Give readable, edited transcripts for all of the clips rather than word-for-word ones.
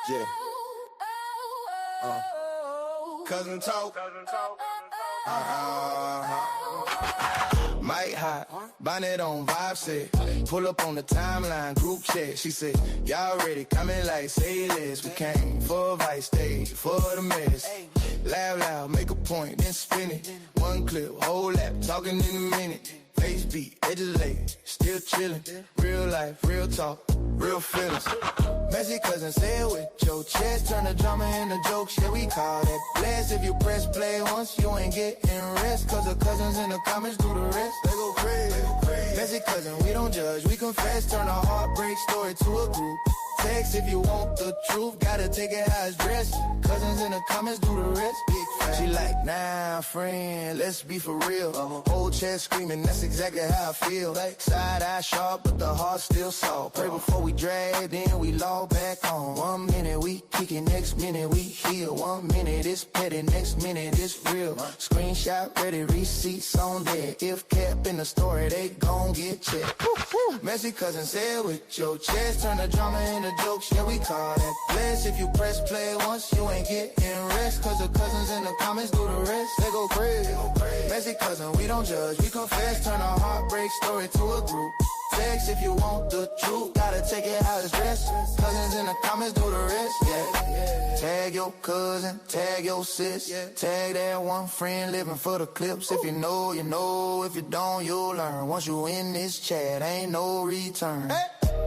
Yeah. Cousin talk. Might hot, bonnet on vibe set. Pull up on the timeline, group chat. She said, y'all ready, coming like say less. We came for a vice stage, for the mess. Laugh loud, make a point, then spin it. One clip, whole lap, talking in a minute. Face beat, edges laid, still chillin'. Real life, real talk, real feelings. Messy cousin, say it with your chest. Turn the drama into jokes, yeah, we call that bless. If you press play once, you ain't getting rest. Cause the cousins in the comments do the rest. They go crazy. Messy cousin, we don't judge, we confess. Turn a heartbreak story to a group text. If you want the truth, gotta take it how it's dressed. Cousins in the comments do the rest. Big fan. She like, nah, friend, let's be for real. Whole chest screaming, that's exactly how I feel. Like side eye sharp, but the heart still soft. Pray before we drag, then we log back on. 1 minute we kicking, next minute we heal. 1 minute it's petty, next minute it's real. Screenshot ready, receipts on there. If kept in the story, they gon' get checked. Messy cousin, say it with your chest. Turn the drama into jokes, yeah, we call that bless. If you press play once, you ain't getting rest. Cause the cousins in the comments do the rest. They go crazy. Messy cousin, we don't judge, we confess. Turn a heartbreak story to a group text. If you want the truth, gotta take it how it's dressed. Cousins in the comments do the rest, yeah. Tag your cousin, tag your sis, tag that one friend living for the clips. If you know, you know. If you don't, you'll learn. Once you in this chat, ain't no return.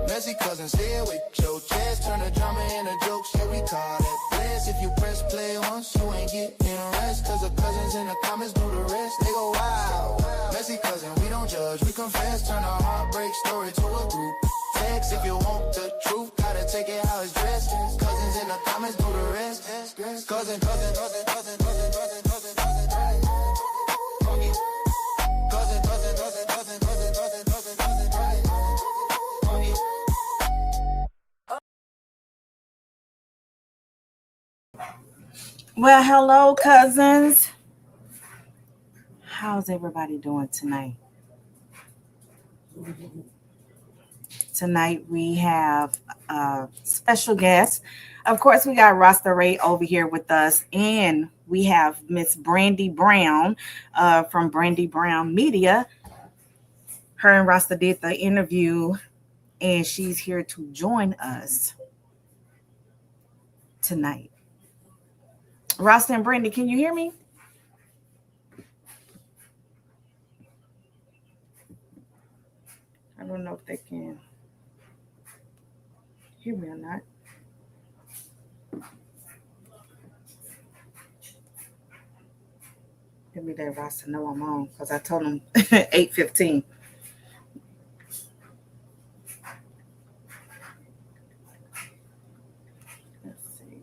Messy cousin, say it with your chest. Turn the drama into jokes, yeah, we call that bless. If you press play once, you ain't getting rest. Cause the cousins in the comments do the rest. They go wild. Messy cousin, we don't judge, we confess. Turn a heartbreak story to a group text. If you want the truth, gotta take it how it's dressed. Cousins in the comments do the rest. Cousin, cousin, cousin, cousin, cousin, cousin, cousin, cousin, cousin, cousin, cousin, cousin, cousin, cousin, cousin, cousin, cousin. Well, hello, cousins. How's everybody doing tonight? Tonight we have a special guest. Of course, we got Rasta Ray over here with us, and we have Miss Brandy Brown from Brandy Brown Media. Her and Rasta did the interview, and she's here to join us tonight. Rasta and Brandy, can you hear me? I don't know if they can hear me or not. Give me that Rasta know I'm on, because I told them 8:15. Let's see.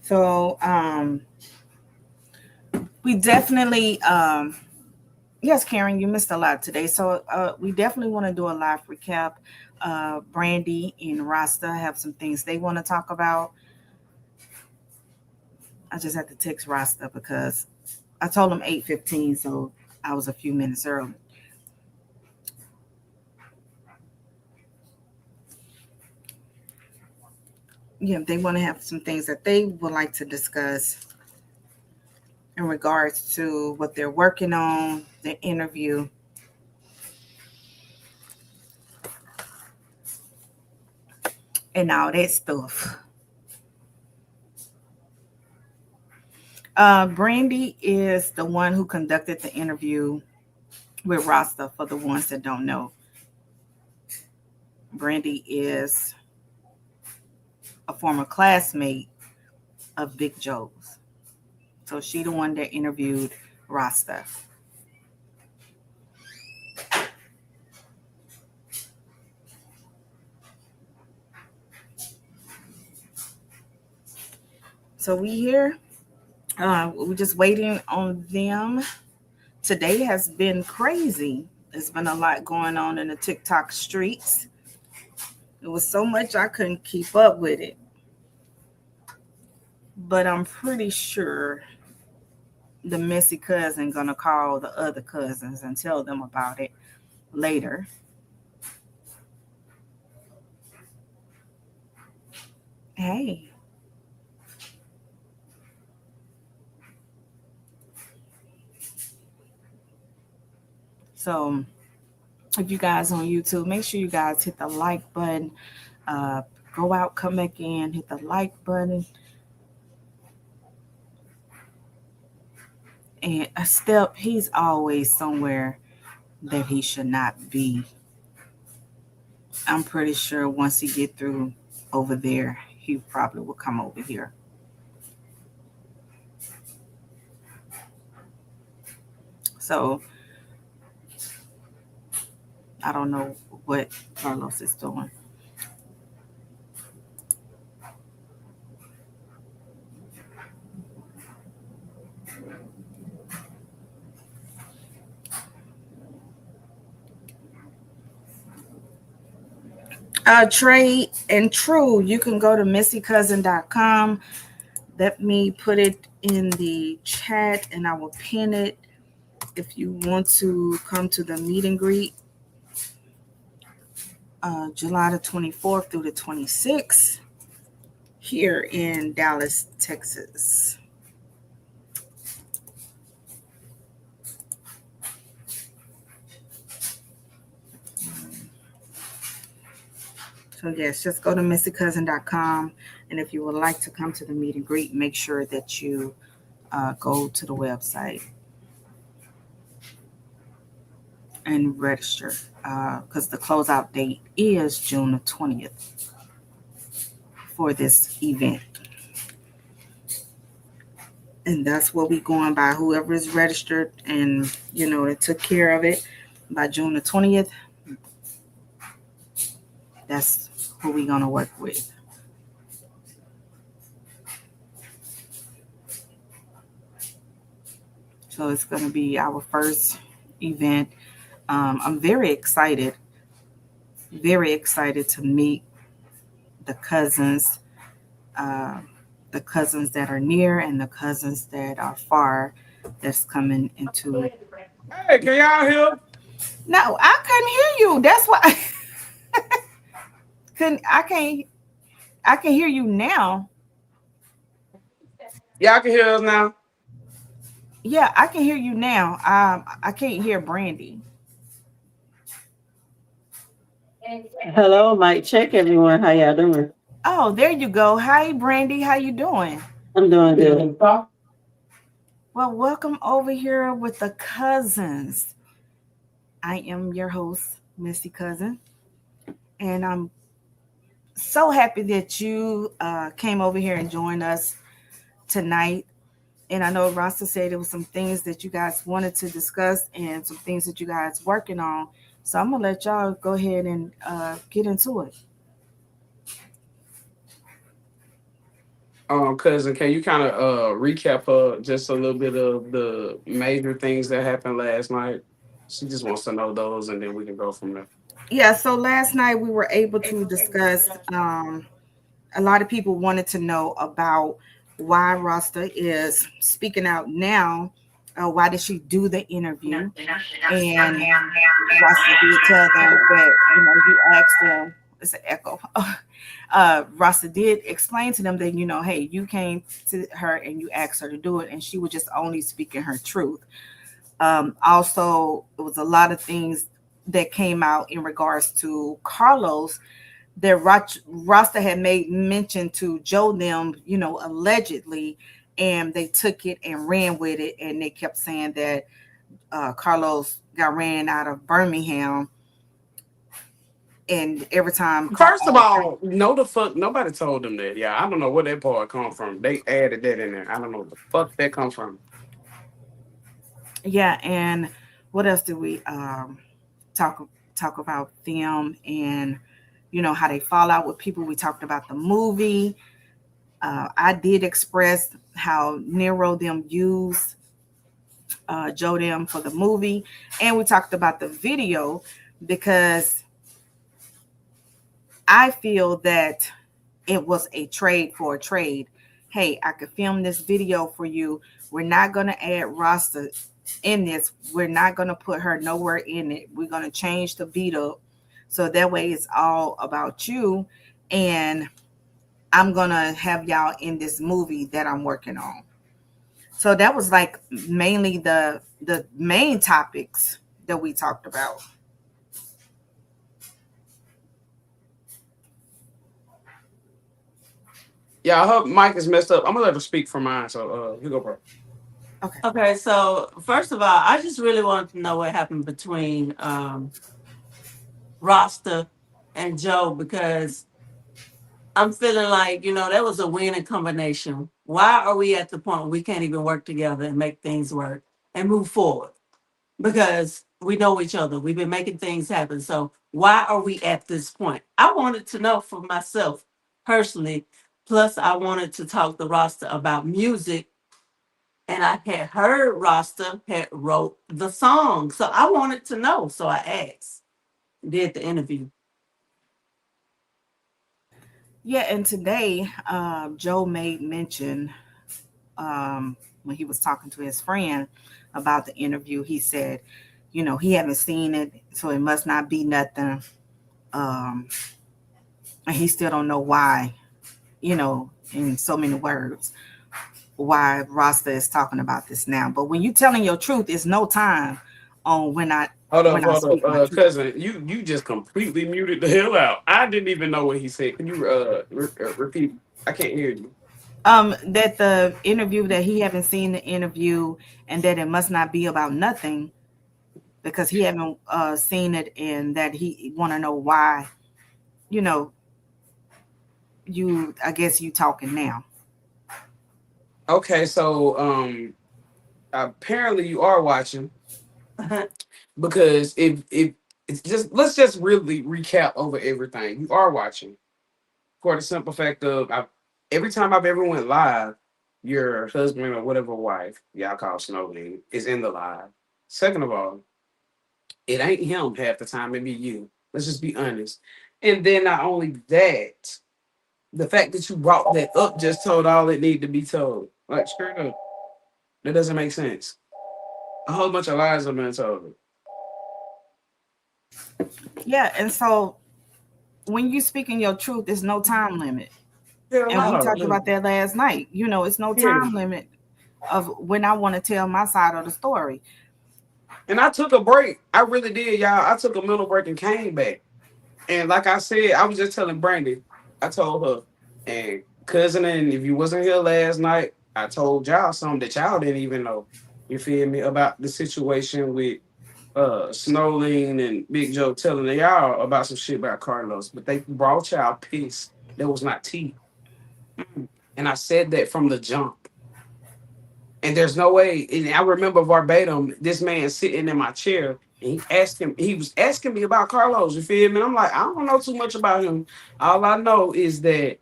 So we definitely yes, Karen, you missed a lot today. So we definitely want to do a live recap. Brandy and Rasta have some things they want to talk about. I just had to text Rasta because I told him 8:15, so I was a few minutes early. Yeah, they want to have some things that they would like to discuss in regards to what they're working on, the interview. And all that stuff. Brandy is the one who conducted the interview with Rasta, for the ones that don't know. Brandy is a former classmate of Big Joe's. So she the one that interviewed Rasta. So we here. We're just waiting on them. Today has been crazy. There's been a lot going on in the TikTok streets. It was so much I couldn't keep up with it. But I'm pretty sure the messy cousin gonna call the other cousins and tell them about it later. Hey. So if you guys on YouTube, make sure you guys hit the like button. Uh, go out, come back in, hit the like button. And a step, he's always somewhere that he should not be. I'm pretty sure once he get through over there, he probably will come over here. So I don't know what Carlos is doing. Trade and True, you can go to missycousin.com. Let me put it in the chat and I will pin it if you want to come to the meet and greet July the 24th through the 26th here in Dallas, Texas. So yes, just go to missycousin.com. And if you would like to come to the meet and greet, make sure that you go to the website and register because the closeout date is June the 20th for this event. And that's what we going by. Whoever is registered and, that took care of it by June the 20th, that's who we going to work with. So it's going to be our first event. I'm very excited to meet the cousins, uh, the cousins that are near and the cousins that are far that's coming into it. Hey, can y'all hear? No, I couldn't hear you. That's why couldn't I can hear you now. Y'all can hear us now? Yeah, I can hear you now. I can't hear Brandy. Hello, Mike. Check everyone. How y'all doing? Oh, there you go. Hi, Brandy. How you doing? I'm doing good. Well, welcome over here with the cousins. I am your host, Missy Cousin, and I'm so happy that you came over here and joined us tonight. And I know Rasta said there was some things that you guys wanted to discuss and some things that you guys working on. So I'm gonna let y'all go ahead and get into it. Cousin, can you kind of recap just a little bit of the major things that happened last night? She just wants to know those, and then we can go from there. Yeah. So last night we were able to discuss. A lot of people wanted to know about why Rasta is speaking out now. Why did she do the interview? And Rasta did tell them that you asked them. It's an echo. Rasta did explain to them that hey, you came to her and you asked her to do it, and she was just only speaking her truth. Also, it was a lot of things that came out in regards to Carlos that Rasta had made mention to Joe them, allegedly, and they took it and ran with it, and they kept saying that Carlos got ran out of Birmingham, and every time. First of all, no the fuck nobody told them that. Yeah, I don't know where that part come from. They added that in there. I don't know what the fuck that comes from. Yeah, and what else did we talk about them and how they fall out with people? We talked about the movie. I did express how Nero them used Joe them for the movie, and we talked about the video because I feel that it was a trade for a trade. Hey, I could film this video for you. We're not going to add Rasta in this. We're not going to put her nowhere in it. We're going to change the beat up so that way it's all about you. And I'm gonna have y'all in this movie that I'm working on. So that was like mainly the main topics that we talked about. Yeah, I hope Mike is messed up. I'm gonna let her speak for mine. So you go, bro. Okay. Okay, so first of all, I just really wanted to know what happened between Rasta and Joe because I'm feeling like, that was a winning combination. Why are we at the point where we can't even work together and make things work and move forward? Because we know each other. We've been making things happen. So why are we at this point? I wanted to know for myself personally. Plus, I wanted to talk to Rasta about music. And I had heard Rasta had wrote the song. So I wanted to know. So I asked, did the interview. Yeah, and today Joe made mention when he was talking to his friend about the interview. He said, he haven't seen it, so it must not be nothing. Um, and he still don't know why, in so many words, why Rasta is talking about this now. But when you telling your truth, it's no time on when I Hold up, speak my truth. cousin. You just completely muted the hell out. I didn't even know what he said. Can you repeat? I can't hear you. That the interview that he haven't seen the interview and that it must not be about nothing because he haven't seen it and that he want to know why, you know, I guess you talking now. Okay, so apparently you are watching because if it's just let's just really recap over everything. You are watching for the simple fact of every time I've ever went live, your husband or whatever wife y'all call Snowden is in the live. Second of all, it ain't him half the time, it be you. Let's just be honest. And then not only that, the fact that you brought that up just told all it needed to be told. Like straight up. That doesn't make sense. A whole bunch of lies have been told. Yeah, and so when you speaking your truth, there's no time limit. Hell And we talked no. about that last night. It's no Yeah. time limit of when I want to tell my side of the story. And I took a break. I really did, y'all. I took a mental break and came back. And like I said, I was just telling Brandy, I told her, and cousin, and if you wasn't here last night, I told y'all something that y'all didn't even know. You feel me? About the situation with Snowline and Big Joe telling y'all about some shit about Carlos, but they brought y'all piss that was not tea. And I said that from the jump. And there's no way. And I remember verbatim this man sitting in my chair and he was asking me about Carlos. You feel me? And I'm like, I don't know too much about him. All I know is that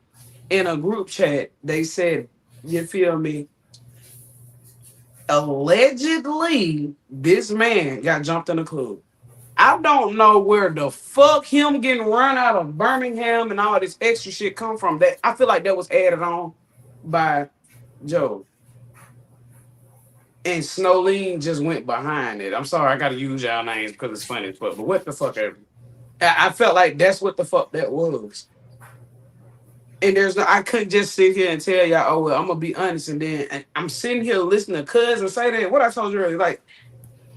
in a group chat, they said, you feel me? Allegedly, this man got jumped in a club. I don't know where the fuck him getting run out of Birmingham and all this extra shit come from. That I feel like that was added on by Joe. And Snowline just went behind it. I'm sorry, I gotta use y'all names because it's funny, but what the fuck ever. I felt like that's what the fuck that was. And I couldn't just sit here and tell y'all, oh well, I'm gonna be honest, and I'm sitting here listening to cousin say that. What I told you earlier, like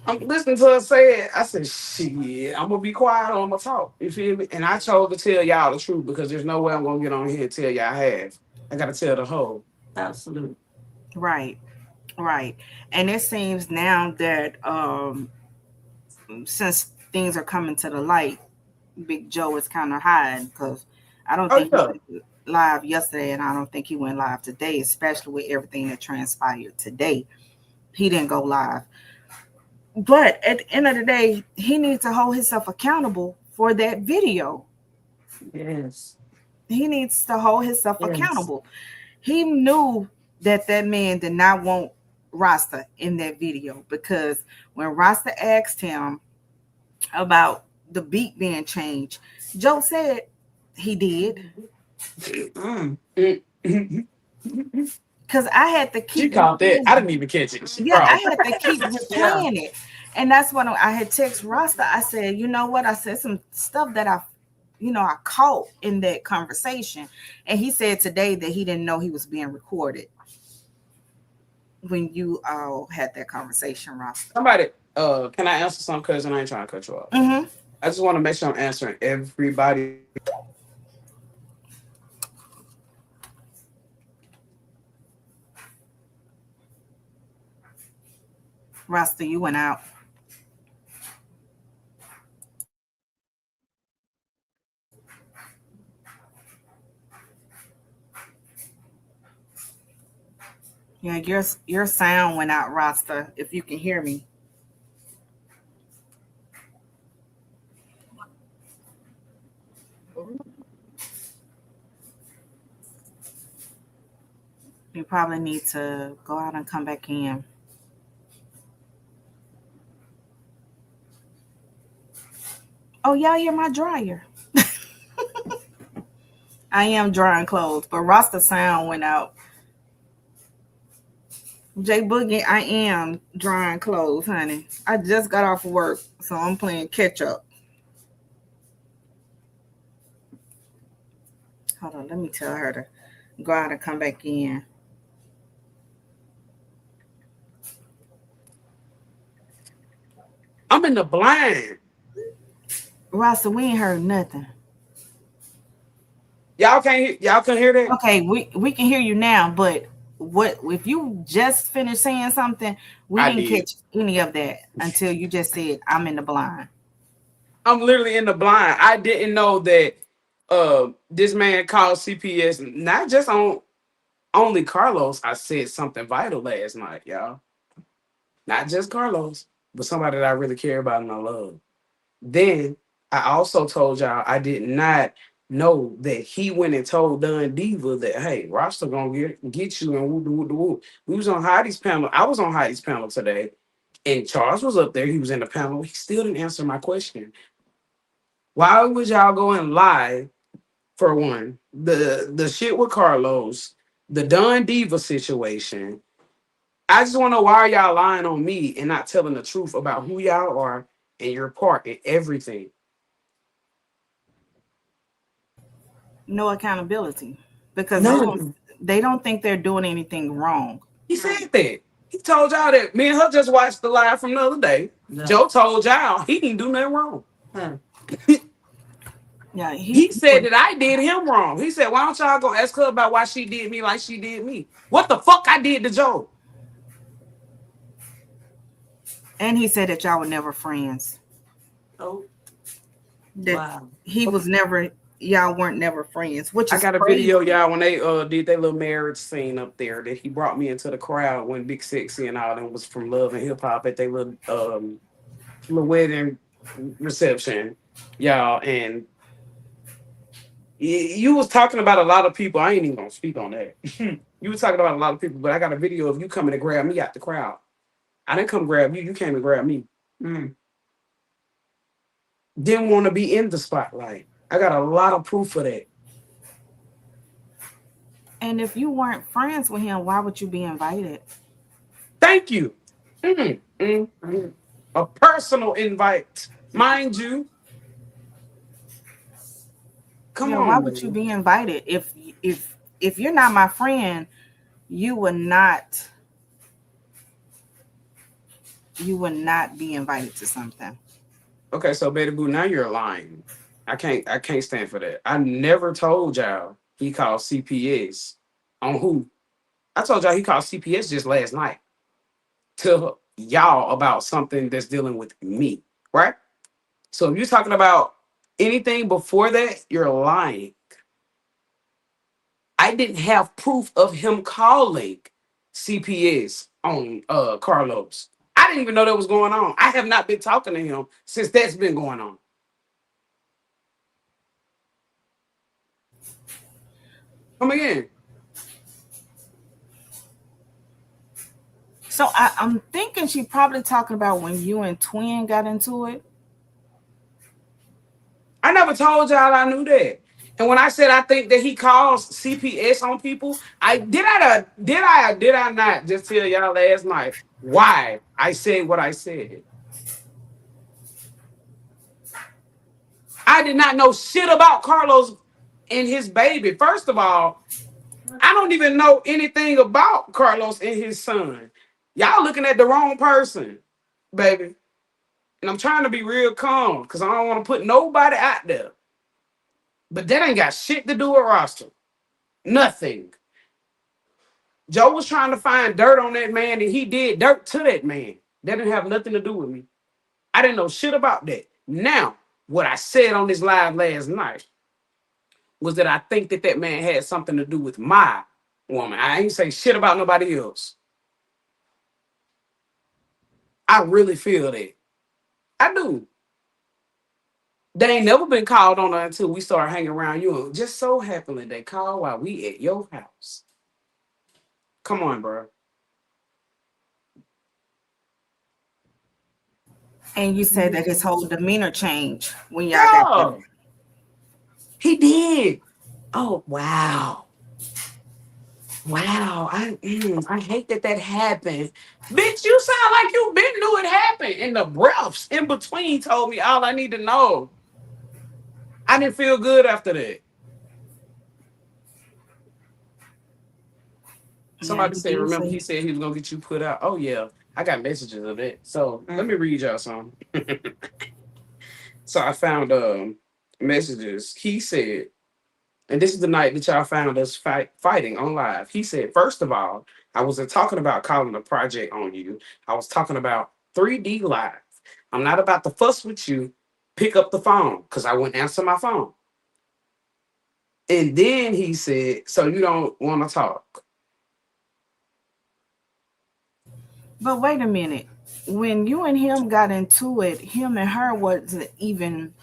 I'm listening to her say it. I said, shit, I'm gonna be quiet or I'm gonna talk. You feel me? And I chose to tell y'all the truth because there's no way I'm gonna get on here and tell y'all half. I gotta tell the whole. Absolutely. Right. Right. And it seems now that since things are coming to the light, Big Joe is kind of hiding because I don't Oh think he yeah. went live yesterday, and I don't think he went live today, especially with everything that transpired today. He didn't go live. But at the end of the day, he needs to hold himself accountable for that video. Yes. He needs to hold himself Yes. accountable. He knew that man did not want Rasta in that video because when Rasta asked him about the beat being changed, Joe said he did. Mm. Because I had to She keep caught that. replaying I it. didn't even catch it. She Yeah, I brought. had to keep Yeah. replaying it. And that's what I had text Rasta. I said, you know what? I said some stuff that I are caught in that conversation. And he said today that he didn't know he was being recorded when you all had that conversation, Rasta. Somebody, can I answer some? Cousin, I ain't trying to cut you off. Mm-hmm. I just want to make sure I'm answering everybody. Rasta, you went out. Yeah, your sound went out, Rasta. If you can hear me, you probably need to go out and come back in. Oh, y'all hear my dryer? I am drying clothes, but Rasta sound went out. Jay Boogie, I am drying clothes, honey. I just got off of work, so I'm playing catch up. Hold on, let me tell her to go out and come back in. I'm in the blind. Rasta, we ain't heard nothing. Y'all can hear that? Okay, we can hear you now, but what if you just finished saying something? We I didn't did. catch any of that until you just said I'm in the blind. I'm literally in the blind. I didn't know that this man called CPS not just on only Carlos. I said something vital last night, y'all. Not just Carlos, but somebody that I really care about and I love. Then I also told y'all I did not know that he went and told Don Diva that, hey, Rasta gonna get you and woo woo woo. We was on Heidi's panel. I was on Heidi's panel today, and Charles was up there. He was in the panel. He still didn't answer my question. Why would y'all go and lie for one? The shit with Carlos, the Don Diva situation. I just want to know why are y'all lying on me and not telling the truth about who y'all are and your part in everything. No accountability because No. they don't think they're doing anything wrong. He said that. He told y'all that. Me and her just watched the live from the other day. No. Joe told y'all he didn't do nothing wrong. Huh. Yeah, He said that I did him wrong. He said, why don't y'all go ask her about why she did me like she did me? What the fuck I did to Joe? and he said that y'all were never friends. Oh, That wow. he was never y'all weren't never friends, which I is got a crazy. video, y'all, when they did their little marriage scene up there that he brought me into the crowd when Big Sexy and all them was from Love and Hip Hop at their little wedding reception, y'all. And you was talking about a lot of people. I ain't even gonna speak on that. You was talking about a lot of people, but I got a video of you coming to grab me out the crowd. I didn't come grab you. You came to grab me. Mm. Didn't want to be in the spotlight. I got a lot of proof for that. And if you weren't friends with him, why would you be invited? Thank you. A personal invite, mind you. Come Yeah, why on, would you man. be invited? If you're not my friend, you would not be invited to something. Okay, so Betty Boo, now you're lying. I can't stand for that. I never told y'all he called CPS on who. I told y'all he called CPS just last night to y'all about something that's dealing with me, right? So if you're talking about anything before that, you're lying. I didn't have proof of him calling CPS on Carlos. I didn't even know that was going on. I have not been talking to him since that's been going on. Come again. So I'm thinking she probably talking about when you and Twin got into it. I never told y'all I knew that. And when I said I think that he calls CPS on people, did I not just tell y'all last night why I said what I said? I did not know shit about Carlos and his baby. First of all, I don't even know anything about Carlos and his son. Y'all looking at the wrong person, baby. And I'm trying to be real calm because I don't want to put nobody out there. But that ain't got shit to do with roster. Nothing. Joe was trying to find dirt on that man, and he did dirt to that man. That didn't have nothing to do with me. I didn't know shit about that. Now, what I said on this live last night was that I think that that man had something to do with my woman. I ain't say shit about nobody else. I really feel that. I do. They ain't never been called on her until we started hanging around you. And just so happily they called while we at your house. Come on, bro. And you said that his whole demeanor changed when y'all got there. Yeah, he did. Oh, wow. Wow. I hate that that happened. Bitch, you sound like you been knew it happened. And the breaths in between told me all I need to know. I didn't feel good after that. Yeah, Somebody he said, did remember, he say. said he was gonna get you put out. Oh yeah, I got messages of that. So let me read y'all some. So I found messages. He said, and this is the night that y'all found us fighting on live. He said, first of all, I wasn't talking about calling a project on you. I was talking about 3D live. I'm not about to fuss with you. Pick up the phone because I wouldn't answer my phone. And then he said, so you don't want to talk. But wait a minute. When you and him got into it, him and her wasn't even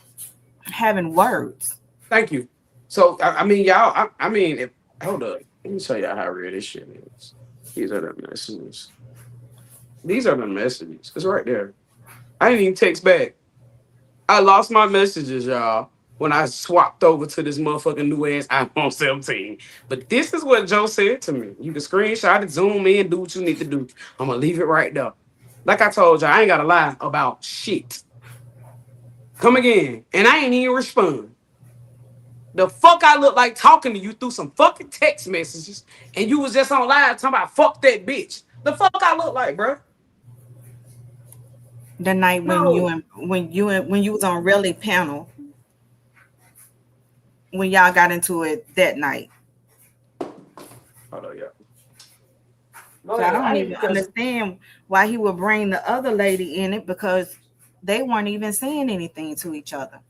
having words. Thank you. So I mean, y'all. I mean, if hold up, let me show y'all how real this shit is. These are the messages. These are the messages. It's right there. I didn't even text back. I lost my messages, y'all, when I swapped over to this motherfucking new ass iPhone 17. But this is what Joe said to me. You can screenshot it, zoom in, do what you need to do. I'm gonna leave it right there. Like I told you, I ain't gotta lie about shit. Come again, and I ain't even respond. The fuck I look like talking to you through some fucking text messages, and you was just on live talking about fuck that bitch. The fuck I look like, bro? The night when you No. and when you was on Relly panel, when y'all got into it that night. Hold on, yeah. Go So I ahead. don't I even ain't because understand why he would bring the other lady in it because they weren't even saying anything to each other.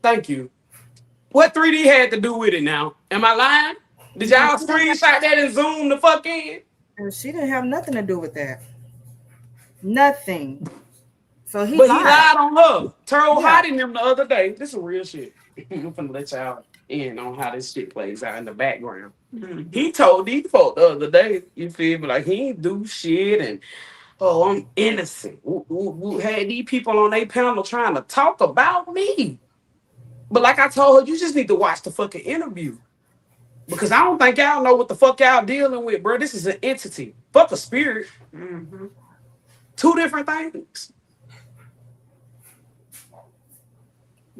thank you. What 3D had to do with it now? Am I lying? Did No, y'all screenshot that and zoom the fuck in? she didn't have nothing to do with that. Nothing. So he But he lied. lied on her. Told Yeah. hiding him the other day. This is real shit. I'm finna let y'all in on how this shit plays out in the background. He told these folk the other day, you feel me, like he ain't do shit and oh, I'm innocent. Had these people on their panel trying to talk about me. But like I told her, you just need to watch the fucking interview. Because I don't think y'all know what the fuck y'all dealing with, bro. This is an entity. Fuck a spirit. Two different things.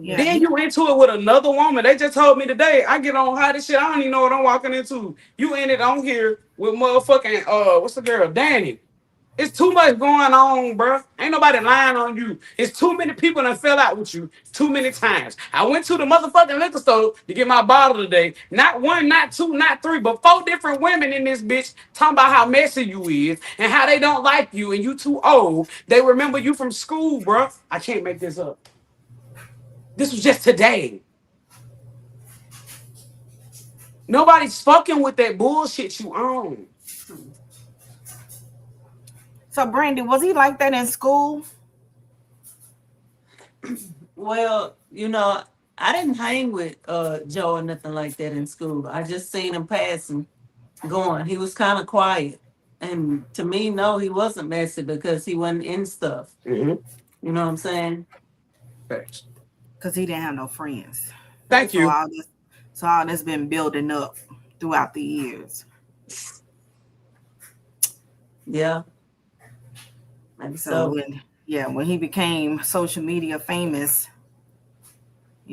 Yeah. Then you into it with another woman. They just told me today, I get on hot as shit. I don't even know what I'm walking into. You in it on here with motherfucking what's the girl? Danny. It's too much going on, bro. Ain't nobody lying on you. It's too many people that fell out with you too many times. I went to the motherfucking liquor store to get my bottle today. Not one, not two, not three, but four different women in this bitch talking about how messy you is and how they don't like you and you too old. They remember you from school, bro. I can't make this up. This was just today. Nobody's fucking with that bullshit you own. So Brandy, was he like that in school? Well, I didn't hang with Joe or nothing like that in school. I just seen him passing, going. He was kind of quiet. And to me, no, he wasn't messy because he wasn't in stuff. Mm-hmm. You know what I'm saying? Thanks. Because he didn't have no friends. Thank So you. all this been building up throughout the years. Yeah. And So so, when he became social media famous,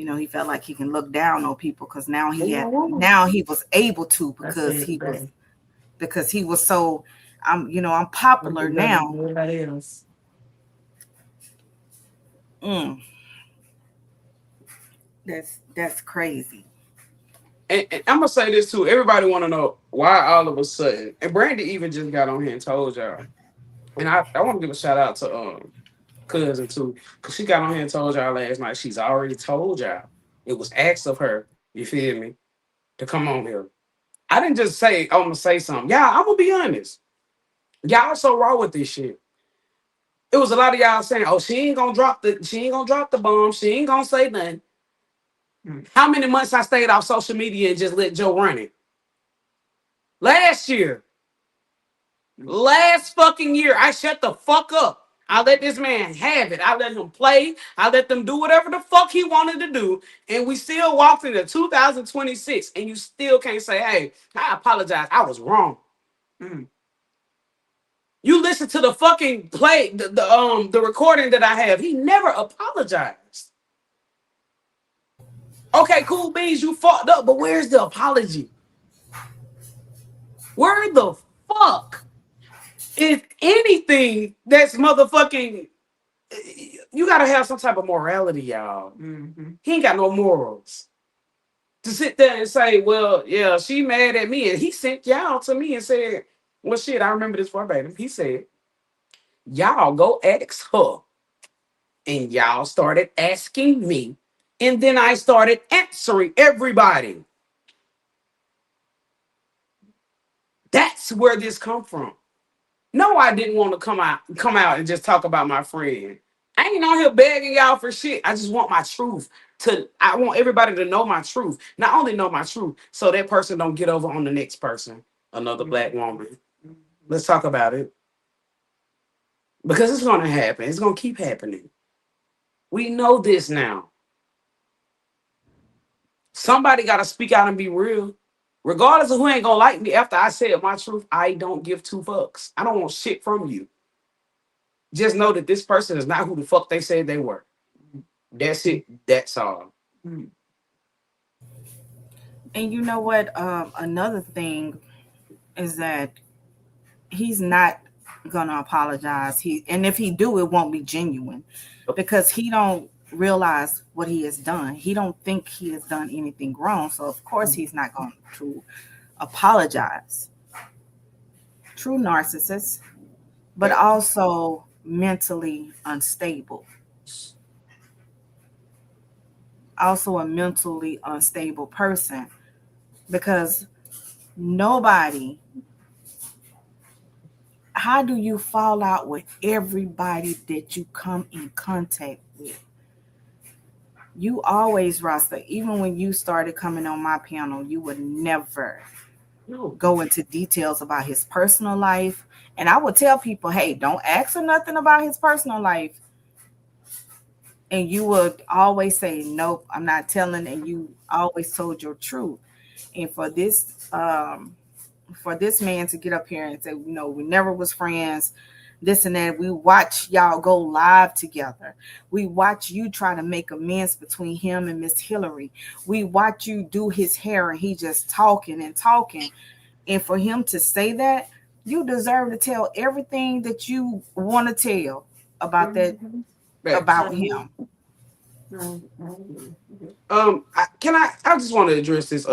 He felt like he can look down on people because Ain't no woman. now he was able to That's it, baby. because he was so I'm I'm popular better than now. everybody else. Mm, that's crazy. And I'm gonna say this too. Everybody want to know why all of a sudden. And Brandy even just got on here and told y'all. And I want to give a shout out to cousin too, cause she got on here and told y'all last night. She's already told y'all. It was asked of her. You feel me? To come on here. I didn't just say I'm gonna say something. Yeah, I'm gonna be honest. Y'all so raw with this shit. It was a lot of y'all saying, "Oh, she ain't gonna drop the bomb. She ain't gonna say nothing." How many months I stayed off social media and just let Joe run it? Last year, last fucking year, I shut the fuck up. I let this man have it. I let him play. I let them do whatever the fuck he wanted to do. And we still walked into 2026, and you still can't say, "Hey, I apologize. I was wrong." Mm. You listen to the fucking play, the recording that I have. He never apologized. Okay, cool beans, you fucked up, but where's the apology? Where the fuck? If anything, that's motherfucking. You gotta have some type of morality, y'all. Mm-hmm. He ain't got no morals to sit there and say, "Well, yeah, she mad at me," and he sent y'all to me and said, "Well, shit, I remember this verbatim." He said, "Y'all go ask her," and y'all started asking me, and then I started answering everybody. That's where this come from. No, I didn't want to come out and just talk about my friend. I ain't on here begging y'all for shit. I just want my truth. I want everybody to know my truth. Not only know my truth, so that person don't get over on the next person, another black woman. Let's talk about it. Because it's gonna happen. It's gonna keep happening. We know this now. Somebody gotta speak out and be real. Regardless of who ain't gonna like me after I said my truth, I don't give two fucks. I don't want shit from you. Just know that this person is not who the fuck they said they were. That's it. That's all. Mm. And you know what? Another thing is that he's not gonna apologize. And if he do, it won't be genuine because he don't realize what he has done. He don't think he has done anything wrong. So of course he's not going to apologize. True narcissist, but also mentally unstable. Also a mentally unstable person because nobody, how do you fall out with everybody that you come in contact with? You always, Rasta, even when you started coming on my panel, you would never No. go into details about his personal life. And I would tell people, hey, don't ask him nothing about his personal life. And you would always say, nope, I'm not telling. And you always told your truth. And for this man to get up here and say, we never was friends, this and that. We watch y'all go live together. We watch you try to make amends between him and Miss Hillary. We watch you do his hair and he just talking and talking. And for him to say that, you deserve to tell everything that you want to tell about that, Facts. about him. I just want to address this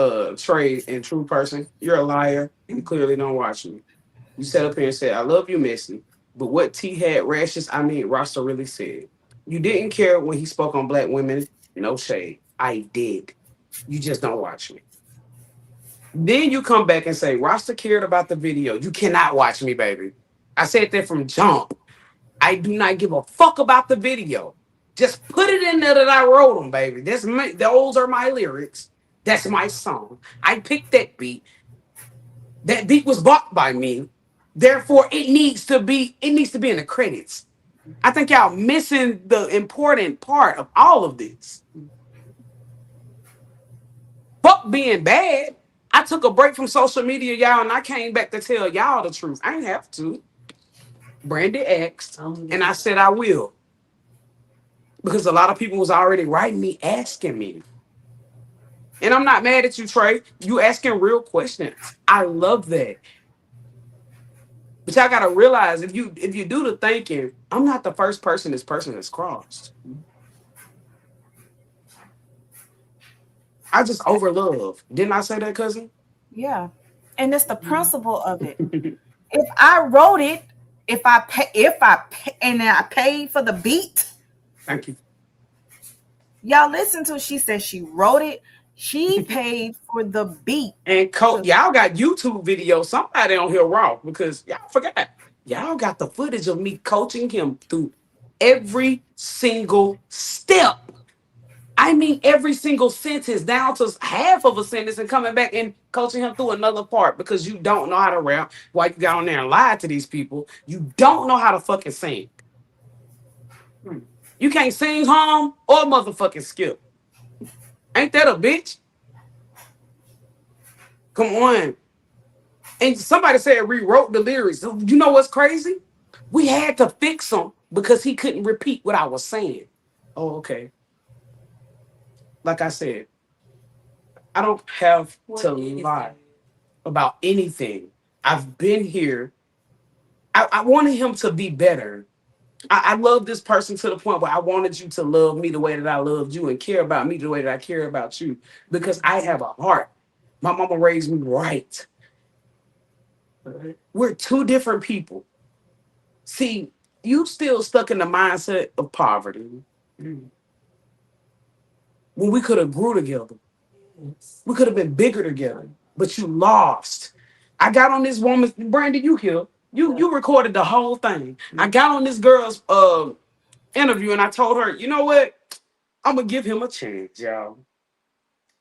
trade and true person. You're a liar. You clearly don't watch me. You sat up here and said, "I love you, Missy." But what T had rashes, I mean, Rasta really said. You didn't care when he spoke on black women. No shade. I did. You just don't watch me. Then you come back and say, Rasta cared about the video. You cannot watch me, baby. I said that from jump. I do not give a fuck about the video. Just put it in there that I wrote them, baby. Those are my lyrics. That's my song. I picked that beat. That beat was bought by me. Therefore, it needs to be in the credits. I think y'all missing the important part of all of this. Fuck being bad. I took a break from social media, y'all, and I came back to tell y'all the truth. I ain't have to. Brandy asked, and I said I will. because a lot of people was already writing me, asking me. And I'm not mad at you, Trey. You asking real questions. I love that. But y'all gotta realize if you do the thinking, I'm not the first person this person has crossed. I just overlove. Didn't I say that, cousin? Yeah. And it's the principle of it. If I wrote it, and I paid for the beat, Thank you. y'all listen to, she said she wrote it, she paid for the beat. And To, y'all got YouTube videos. Somebody on here raw because y'all forgot. Y'all got the footage of me coaching him through every single step. I mean, every single sentence down to half of a sentence and coming back and coaching him through another part because you don't know how to rap. While you got on there and lied to these people, you don't know how to fucking sing. You can't sing, hum, or motherfucking skip. Ain't that a bitch? Come on. And somebody said rewrote the lyrics. You know what's crazy? We had to fix him because he couldn't repeat what I was saying. Oh, okay. Like I said, I don't have to lie about anything. I've been here. I wanted him to be better. I love this person to the point where I wanted you to love me the way that I loved you and care about me the way that I care about you because I have a heart. My mama raised me right. We're two different people. See, you still stuck in the mindset of poverty when we could have grew together. We could have been bigger together, but you lost. I got on this woman, Brandy, you here. You recorded the whole thing. I got on this girl's interview and I told her, you know what? I'm gonna give him a chance, y'all.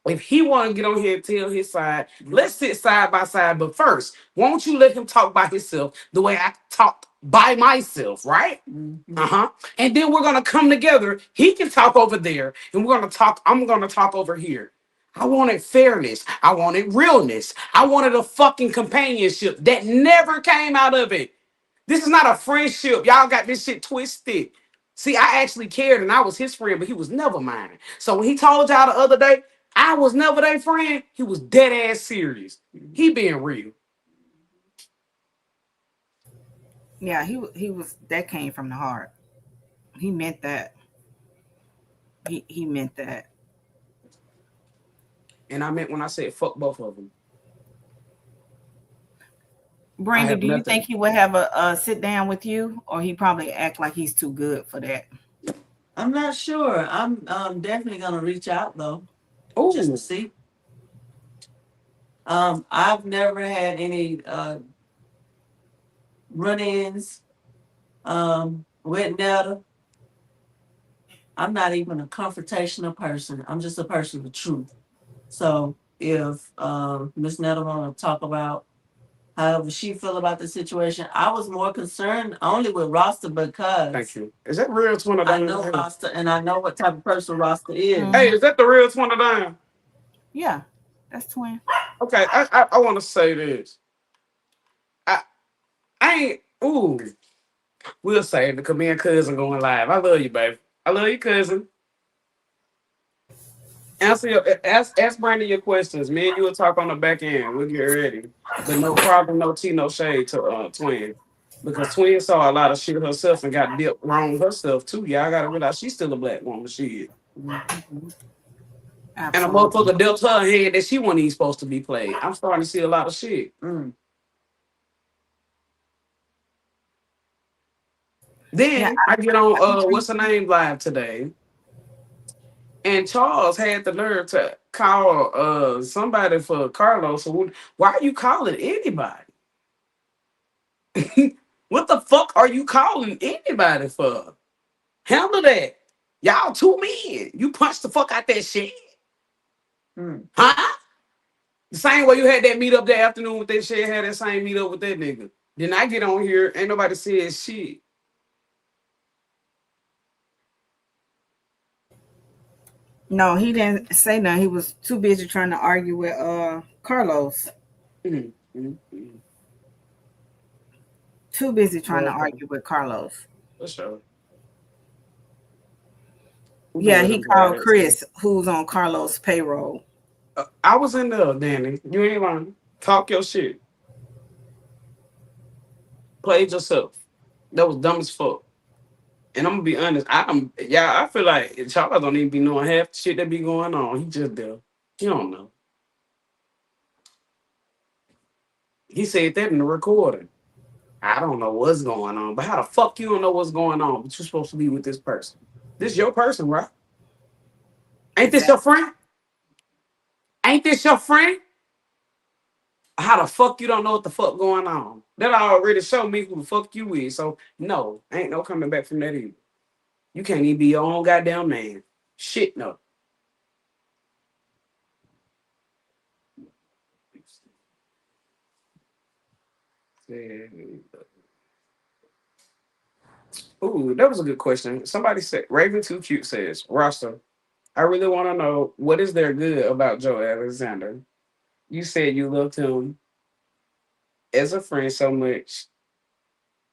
If he want to get on here and tell his side, let's sit side by side. But first, won't you let him talk by himself the way I talk by myself, right? Uh-huh. And then we're gonna come together. He can talk over there, and we're gonna talk. I'm gonna talk over here. I wanted fairness. I wanted realness. I wanted a fucking companionship that never came out of it. This is not a friendship. Y'all got this shit twisted. See, I actually cared and I was his friend, but he was never mine. So when he told y'all the other day, I was never their friend, he was dead ass serious. He being real. yeah, he was, that came from the heart. He meant that. He meant that. And I meant when I said fuck both of them. I Brandy, have do you nothing. think he would have a sit down with you, or he probably act like he's too good for that? I'm not sure. I'm definitely gonna reach out though, just to Oh, see. I've never had any run-ins with Netta. I'm not even a confrontational person. I'm just a person of truth. So if Miss Netta want to talk about however she feel about the situation, I was more concerned only with Rasta thank because you. Is that real I know $20? Rasta and I know what type of person Rasta is. Hey, Hmm. is that the real $20? Yeah, that's twin. Okay, I want to say this. I I ain't. Ooh, we'll say it because me and cousin going live. I love you, baby. I love you, cousin. Ask Brandon your questions. Me and you will talk on the back end. We'll get ready. But no problem, no tea, no shade to Twin. Because Twin saw a lot of shit herself and got dipped wrong herself too. Y'all gotta realize she's still a black woman. She is. Mhm. And a Absolutely. motherfucker dealt her a hand that she wasn't even supposed to be played. I'm starting to see a lot of shit. Mm. Yeah, Then I get on what's her name live today. And Charles had the nerve to call somebody for Carlos. So why are you calling anybody? What the fuck are you calling anybody for? Handle that. Y'all two men. You punched the fuck out that shit. Mm. Huh? The same way you had that meet up that afternoon with that shit, had that same meet up with that nigga. Then I get on here, ain't nobody said shit. no, he didn't say nothing. He was too busy trying to argue with Carlos. Mm, mm, mm. Too busy trying to Okay, argue with Carlos. for sure. We gonna Yeah, let he him have called that too. Chris, who's on Carlos' payroll. I was in there, Danny. You ain't lying. Talk your shit. Played yourself. That was dumb as fuck. And I'm gonna be honest. I feel like Charles don't even be knowing half the shit that be going on. He just there. He don't know. He said that in the recording. I don't know what's going on, but how the fuck you don't know what's going on? But you're supposed to be with this person. This your person, right? Ain't this your Exactly. friend? Ain't this your friend? How the fuck you don't know what the fuck going on? That already showed me who the fuck you is. So no, ain't no coming back from that either. You can't even be your own goddamn man. Shit no. Ooh, that was a good question. Somebody said Raven Too Cute says, Roster, I really want to know what is there good about Joe Alexander. You said you loved him as a friend so much.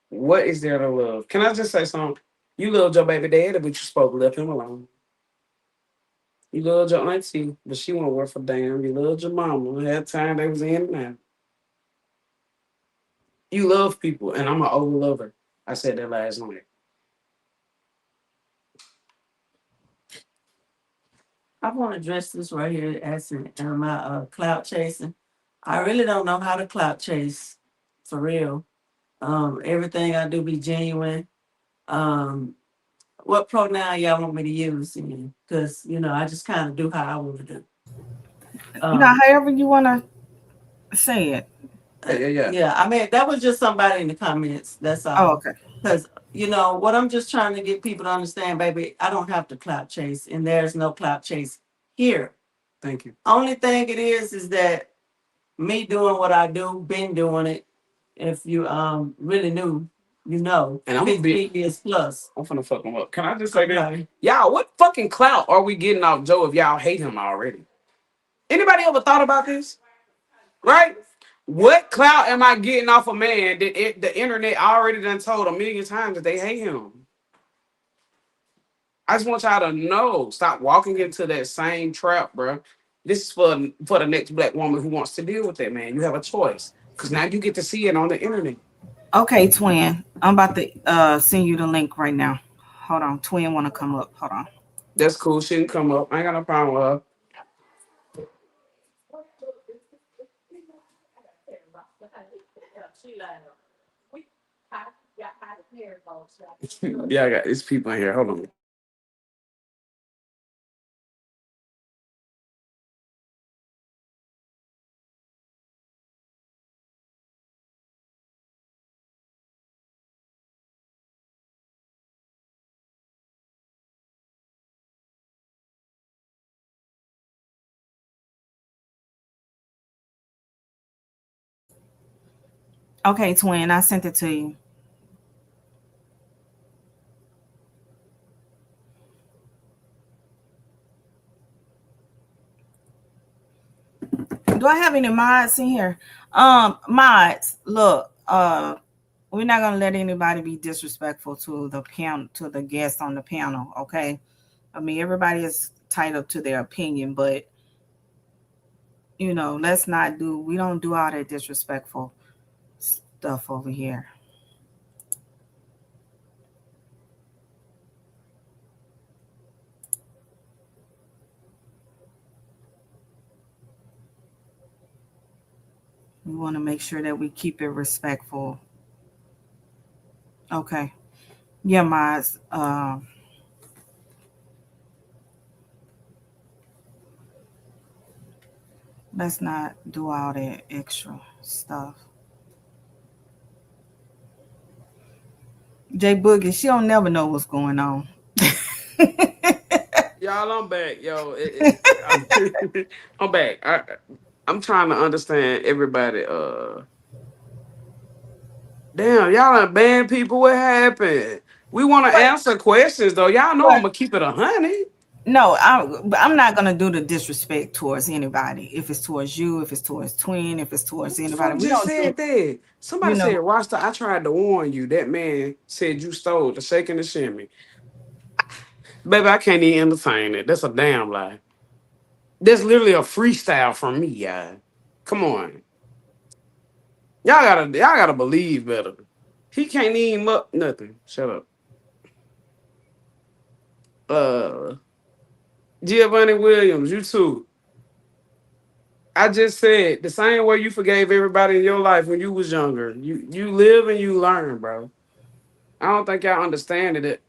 What is there to love? Can I just say something? You love your baby daddy, but you spoke left him alone. You loved your auntie, but she won't work for damn. You loved your mama. Had time they was in and out. You love people, and I'm an over lover. I said that last night. I want to address this right here, asking, am I clout chasing? I really don't know how to clout chase, for real. Everything I do be genuine. Um, what pronoun y'all want me to use? Because I just kind of do how I want to do. Now, Um, however you want to say it. Yeah. yeah, I mean that was just somebody in the comments. That's Oh, all. okay. Because what I'm just trying to get people to understand, baby. I don't have to clout chase, and there's no clout chase here. Thank you. Only thing it is that me doing what I do, been doing it. If you really knew, And I'm gonna 50 be. years plus. I'm finna fuck him up. Can I just say this? Okay. Y'all, what fucking clout are we getting off Joe if y'all hate him already? Anybody ever thought about this? Right? What clout am I getting off a man that the internet already done told a million times that they hate him? I just want y'all to know. Stop walking into that same trap, bro. This is for the next black woman who wants to deal with that man. You have a choice. Cause now you get to see it on the internet. Okay, twin. I'm about to send you the link right now. Hold on. Twin wanna come up. Hold on. That's cool. She can come up. I ain't got no problem with her. Yeah, I got these people in here. Hold on. Okay, twin. I sent it to you. Do I have any mods in here? Mods. Look, we're not gonna let anybody be disrespectful to the guests on the panel. Okay. I mean, everybody is titled to their opinion, but let's not do. We don't do all that disrespectful stuff over here. We want to make sure that we keep it respectful. Okay. Yeah, mods. Let's not do all that extra stuff. Jay Boogie, she don't never know what's going on. Y'all, I'm back. Yo, I'm back. I'm trying to understand everybody. Damn, y'all done banned people. What happened? We want to But answer questions though. Y'all know I'm but gonna keep it 100. no, I'm not gonna do the disrespect towards anybody. If it's towards you, if it's towards Twin, if it's towards Who the anybody, fuck we just don't do. said that? You Somebody said, know, Rasta, I tried to warn you. That man said you stole the shaking the shimmy. Baby, I can't even entertain it. That's a damn lie. That's literally a freestyle from me, y'all. Come on. Y'all gotta believe better. He can't even look nothing. Shut up. Uh Giovanni Williams, you too. I just said the same way you forgave everybody in your life when you was younger. You live and you learn, bro. I don't think y'all understand it.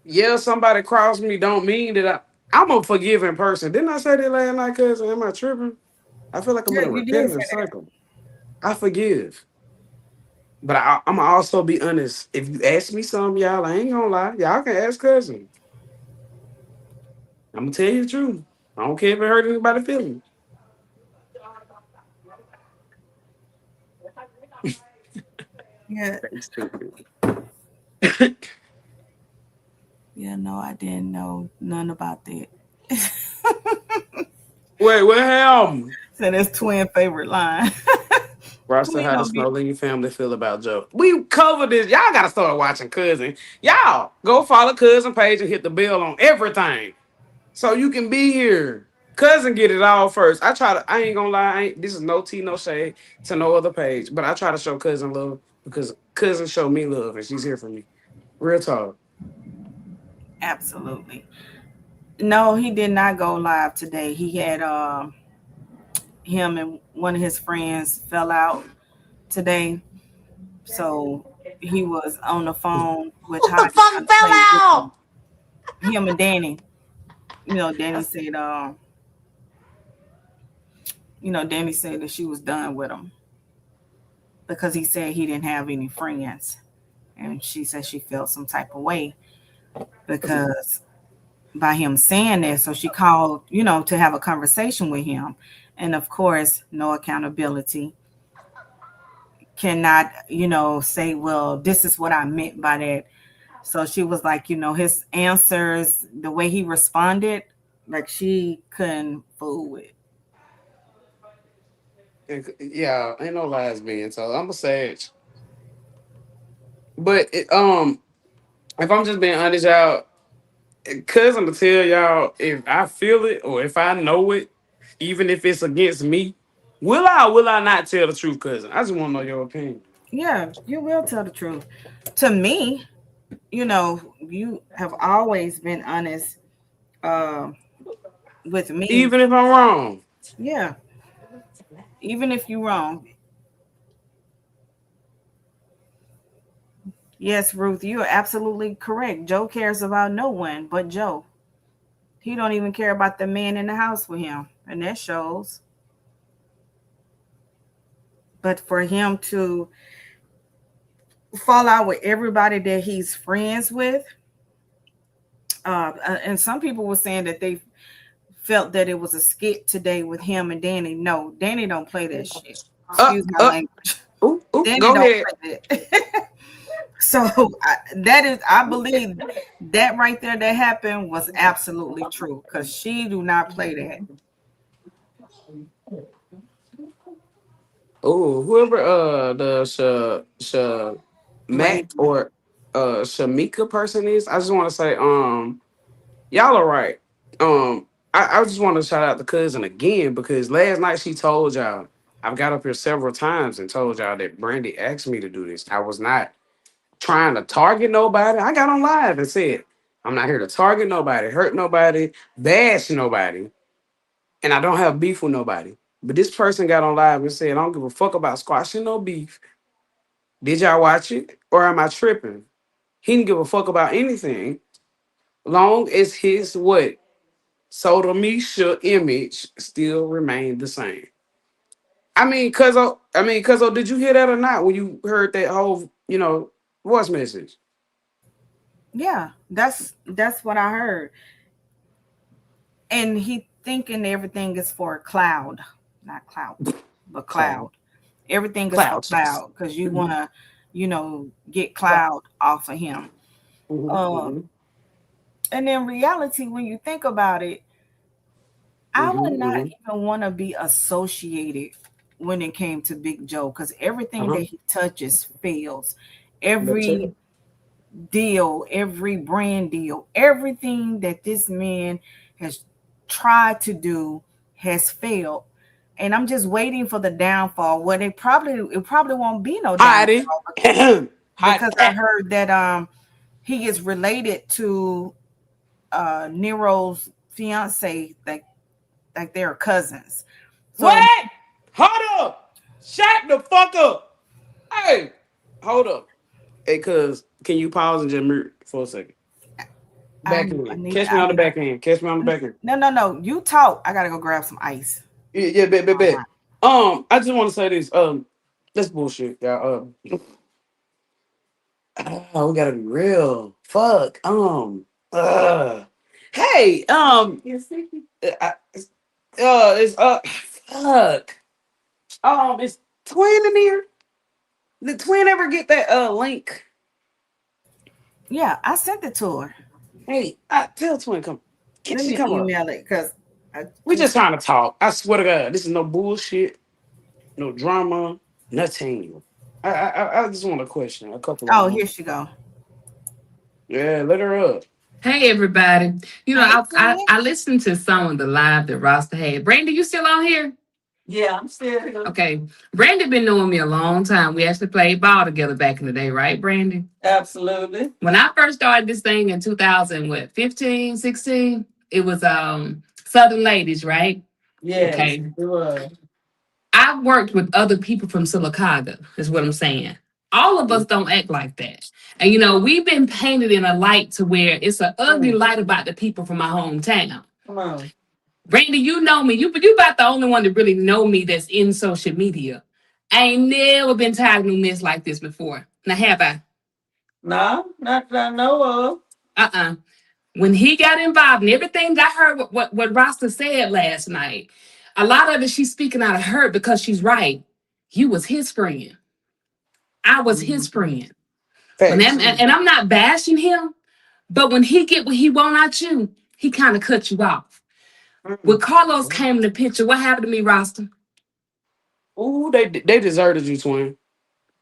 Yeah, somebody crossed me don't mean that I'm a forgiving person. Didn't I say that last night, cousin? Am I tripping? I feel like I'm Yeah, in a you did say repetitive that. cycle. I forgive. But I'm going to also be honest. If you ask me something, y'all, I ain't gonna lie. Y'all can ask cousin. I'm gonna tell you the truth. I don't care if it hurt anybody's feelings. Yeah, Thanks, too. yeah, no, I didn't know none about that. Wait, what happened? So that's twin favorite line. Roster, Twin how the don't get Snowling family feel about Joe? We covered this. Y'all gotta start watching Cousin. Y'all go follow Cousin page and hit the bell on everything so you can be here. Cousin get it all first. I ain't gonna lie. This is no tea, no shade to no other page, but I try to show Cousin love because Cousin showed me love and she's here for me. Real talk. absolutely. No, he did not go live today. He had him and one of his friends fell out today. So he was on the phone with What the Heidi fuck trying to fell play with out? him and Danny. Danny said, Danny said that she was done with him because he said he didn't have any friends. And she said she felt some type of way because by him saying that. So she called, to have a conversation with him. And of course, no accountability. Cannot, say, well, this is what I meant by that. So she was like, his answers, the way he responded, like she couldn't fool with. Yeah, ain't no lies being told. I'm a sage. But if I'm just being honest, y'all, cause I'm gonna tell y'all if I feel it or if I know it, even if it's against me, will I not tell the truth, cousin? I just want to know your opinion. Yeah, you will tell the truth. To me, you have always been honest uh, with me. Even if I'm wrong. Yeah, even if you're wrong. Yes, Ruth, you are absolutely correct. Joe cares about no one but Joe. He don't even care about the man in the house with him, and that shows. But for him to fall out with everybody that he's friends with, and some people were saying that they felt that it was a skit today with him and Danny. No, Danny don't play that shit. Uh, Excuse my uh, language. Danny go don't ahead. play that. So I believe that right there that happened was absolutely true because she do not play that. Oh, whoever the Right. Mac or Shamika person is, I just want to say y'all are right. I just want to shout out the cousin again because last night she told y'all I've got up here several times and told y'all that Brandy asked me to do this. I was not trying to target nobody. I got on live and said I'm not here to target nobody, hurt nobody, bash nobody, and I don't have beef with nobody. But this person got on live and said, I don't give a fuck about squashing no beef. Did y'all watch it? Or am I tripping? He didn't give a fuck about anything. Long as his what? Sodomisha image still remained the same. Cuzzo, did you hear that or not when you heard that whole, voice message? Yeah, that's what I heard. And he thinking everything is for cloud, not clout, but cloud. Cloud. Everything is for Cloud chase. cloud because you want to, get cloud off of him. Mhm, Um, mhm, and in reality, when you think about it, I mhm, would not mhm. even want to be associated when it came to Big Joe because everything Uh-huh. that he touches fails. Better check Every it. deal, every brand deal, everything that this man has tried to do has failed. And I'm just waiting for the downfall. Well, it probably won't be no Heidi. downfall Heidi. because I heard that he is related to Nero's fiance, like they're cousins. So What? Hold up. Shut the fuck up. Hey, hold up. Hey, cuz, can you pause and just mute for a second? Back I end. need Catch me on the back end. Catch me on the back end. no. You talk. I gotta go grab some ice. Yeah, yeah, bet. All I just want to say this. That's bullshit, y'all. We gotta be real. Fuck. Hey. It's fuck. Is Twin in here? Did Twin ever get that link? Yeah, I sent it to her. Hey, tell Twin come. Can Let she me come up? email it because I We just just. trying to talk. I swear to God, this is no bullshit, no drama, nothing. I just want a question, a couple of Oh, them. here she go. Yeah, let her up. Hey everybody. Hey, I listened to some of the live that Rasta had. Brandy, you still on here? Yeah, I'm still here. Okay. Brandy been knowing me a long time. We actually played ball together back in the day, right, Brandy? Absolutely. When I first started this thing in 2000, what, 15, 16, it was Southern Ladies, right? Yes, Okay. it was. I've worked with other people from Silicaga, is what I'm saying. All of us don't act like that. And we've been painted in a light to where it's an ugly light about the people from my hometown. Come on. Randy, you know me. You about the only one that really know me that's in social media. I ain't never been tagged no mess like this before. Now have I? No, not that I know of. Uh-uh. When he got involved and everything that I heard what Rasta said last night, a lot of it she's speaking out of hurt because she's right. You was his friend. I was his friend. When Facts. and I'm not bashing him, but when he get what he want out you, he kind of cut you off. When Mm. Carlos came in the picture, what happened to me, Rasta? Ooh, they deserted you, Twin.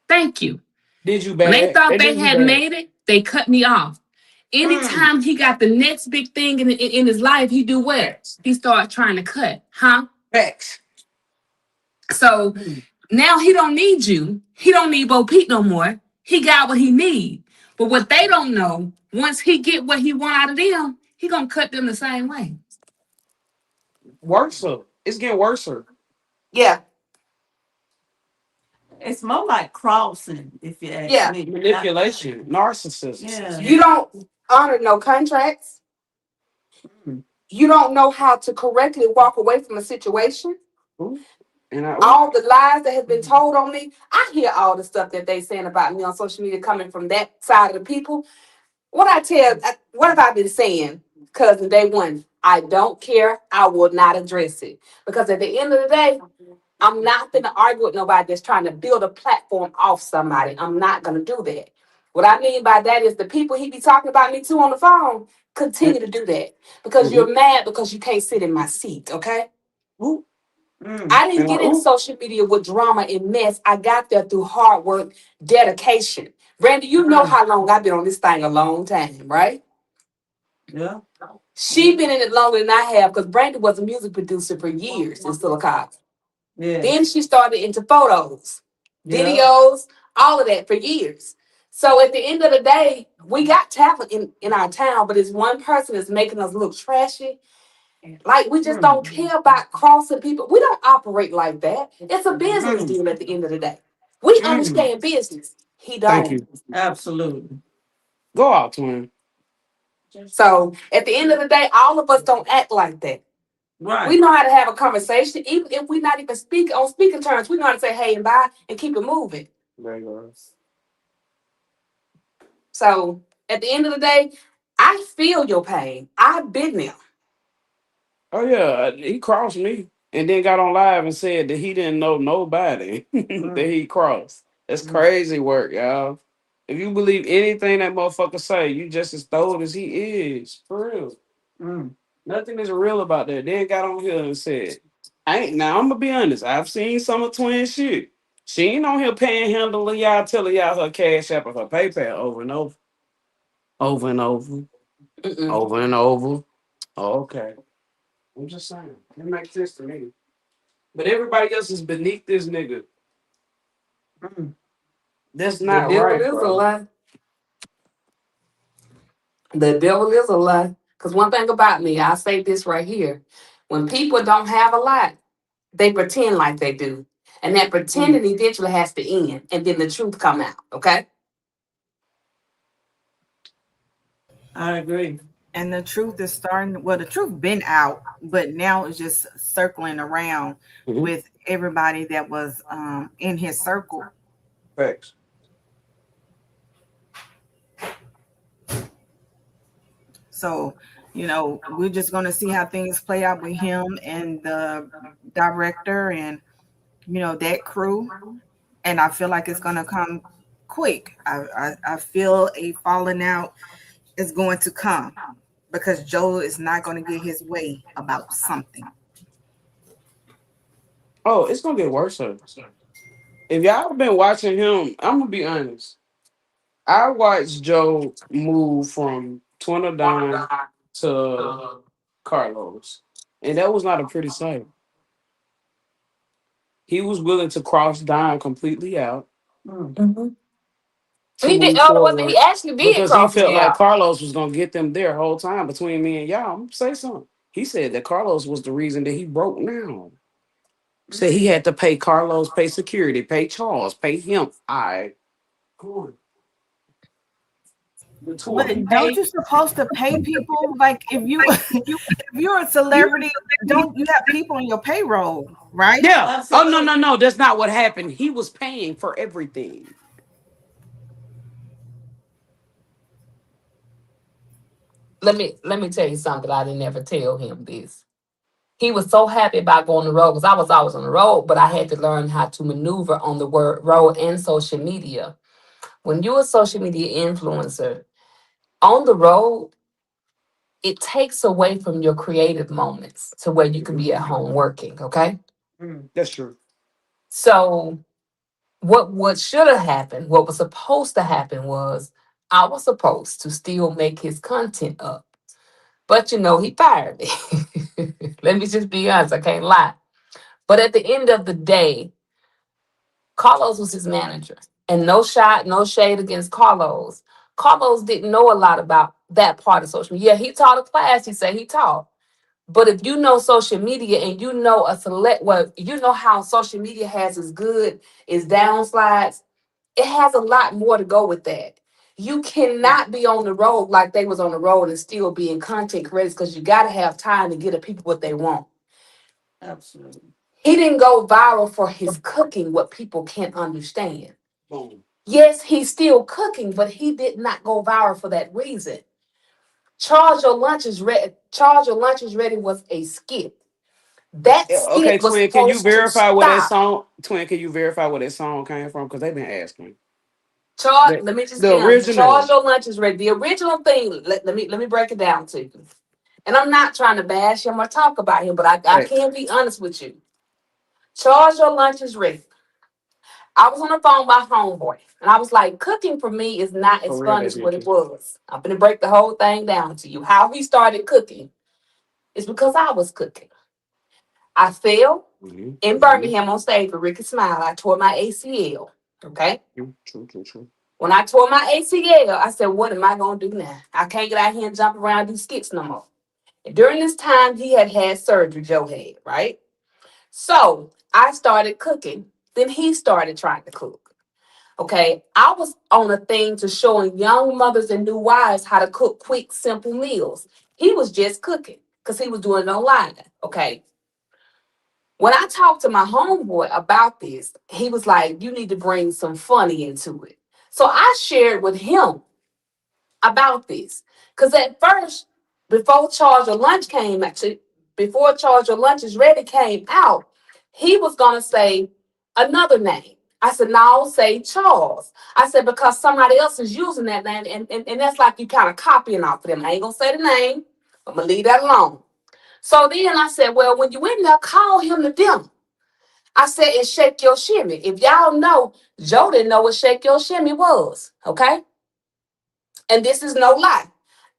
Thank you. Did you When they bad? thought They they did you had bad. made it, they cut me off. Mm. Anytime he got the next big thing in his life, he do what? Facts. He start trying to cut, huh? Facts. So Mm. now he don't need you. He don't need Bo Peep no more. He got what he need. But what they don't know, once he get what he want out of them, he gonna cut them the same way. Worse. It's getting worse. Yeah, It's more like crossing, if you ask yeah. me. Manipulation, narcissism. Yeah. You don't honor no contracts. Mm. You don't know how to correctly walk away from a situation. Ooh. And All the lies that have been told on me, I hear all the stuff that they saying about me on social media coming from that side of the people. What have I been saying, cousin? Day one, I don't care. I will not address it because at the end of the day, I'm not going to argue with nobody that's trying to build a platform off somebody. I'm not going to do that. What I mean by that is the people he be talking about me to on the phone continue to do that because mm-hmm. you're mad because you can't sit in my seat. Okay. Ooh. Mm. I didn't And get in social media with drama and mess. I got there through hard work, dedication. Brandy, you know Mm. how long I've been on this thing a long time, right? Yeah. She been in it longer than I have because Brandy was a music producer for years in Silicon. Then Yes. she started into photos, Yeah. videos, all of that for years. So at the end of the day, we got talent in our town, but it's one person that's making us look trashy. Like we just don't Mm. care about crossing people. We don't operate like that. It's a business Mm. deal at the end of the day. We Mm. understand business. He thank don't. you. Absolutely. Go out, Twin. So at the end of the day, all of us don't act like that. We Right. know how to have a conversation, even if we're not even speaking on speaking terms. We know how to say hey and bye and keep it moving. There you go. So at the end of the day, I feel your pain. I've been there. Oh yeah, he crossed me and then got on live and said that he didn't know nobody that Mm. he crossed. That's Mm. crazy work, y'all. If you believe anything that motherfucker say, you just as thorough as he is. For real. Mm. Nothing is real about that. Then got on here and said, I ain't now I'm gonna be honest. I've seen some of Twin shit. She ain't on here panhandling y'all, telling y'all her cash app or her PayPal over and over. Over and over, Mm-mm. over and over. Oh, okay. I'm just saying. It makes sense to me. But everybody else is beneath this nigga. Mm. That's The not devil right, is a bro. lie. The devil is a lie. Because one thing about me, I'll say this right here. When people don't have a lot, they pretend like they do. And that Mm. pretending eventually has to end. And then the truth come out. Okay? I agree. And the truth is starting, well, the truth been out, but now it's just circling around Mm-hmm. with everybody that was in his circle. Facts. So, we're just going to see how things play out with him and the director and, that crew. And I feel like it's going to come quick. I feel a falling out is going to come because Joe is not going to get his way about something. Oh, it's gonna get worse. If y'all been watching him, I'm gonna be honest. I watched Joe move from Twin to Carlos, and that was not a pretty sight. He was willing to cross Don completely out Mm. Mm-hmm. to He did. move Oh, well, he forward actually did because he cross felt me like out. Carlos was gonna get them there whole time between me and y'all. I'm gonna say something. He said that Carlos was the reason that he broke now. Said he had to pay Carlos, pay security, pay Charles, pay him. I come on. The tour he But don't paid. you supposed to pay people? Like if you if you're a celebrity, don't you have people on your payroll, right? Yeah. Oh no, no, Absolutely. no. That's not what happened. He was paying for everything. Let me tell you something. I didn't ever tell him this. He was so happy about going on the road because I was always on the road, but I had to learn how to maneuver on the word road and social media. When you're a social media influencer on the road, it takes away from your creative moments to where you can be at home working. Okay, That's true. so what should have happened, what was supposed to happen was I was supposed to still make his content up. But he fired me. Let me just be honest, I can't lie. But at the end of the day, Carlos was his manager. And no shot, no shade against Carlos. Carlos didn't know a lot about that part of social media. Yeah, he taught a class, he said he taught. But if you know social media and you know you know how social media has its good, its downslides, it has a lot more to go with that. You cannot be on the road like they was on the road and still be in content creators because you got to have time to get the people what they want. Absolutely. He didn't go viral for his cooking, what people can't understand. Boom. Yes, he's still cooking, but he did not go viral for that reason. Charge Your Lunch is Ready. Charge Your Lunch is Ready was a skit. That Yeah, okay, skit was twin. Can you supposed to verify where that stop. song? Twin, can you verify where that song came from? Because they've been asking. Let me just The be honest. Charge original. Your Lunch is Ready. The original thing. Let me break it down to you. And I'm not trying to bash him or talk about him, but I Right. can be honest with you. Charge Your Lunch is Ready. I was on the phone with my homeboy, and I was like, cooking for me is not For as real, fun that as what it bitch. was. I'm going to break the whole thing down to you. How he started cooking is because I was cooking. I fell Mm-hmm. in Mm-hmm. Birmingham on stage with Ricky Smile. I tore my ACL. Okay. True, true, true, true. When I tore my ACL, I said, what am I going to do now? I can't get out here and jump around and do skits no more. And during this time, he had surgery, Joe had, right? So I started cooking. Then he started trying to cook. Okay. I was on a thing to showing young mothers and new wives how to cook quick, simple meals. He was just cooking because he was doing it online. Okay. When I talked to my homeboy about this, he was like, you need to bring some funny into it. So I shared with him about this. Because at first, before Charge Your Lunch came, actually, before Charge Your Lunch is Ready came out, he was going to say another name. I said, no, say Charles. I said, because somebody else is using that name, and that's like you kind of copying off of them. I ain't going to say the name. I'm going to leave that alone. So then I said, well, when you in there, call him to dinner. I said, and Shake Your Shimmy. If y'all know, Joe didn't know what Shake Your Shimmy was, okay? And this is no lie.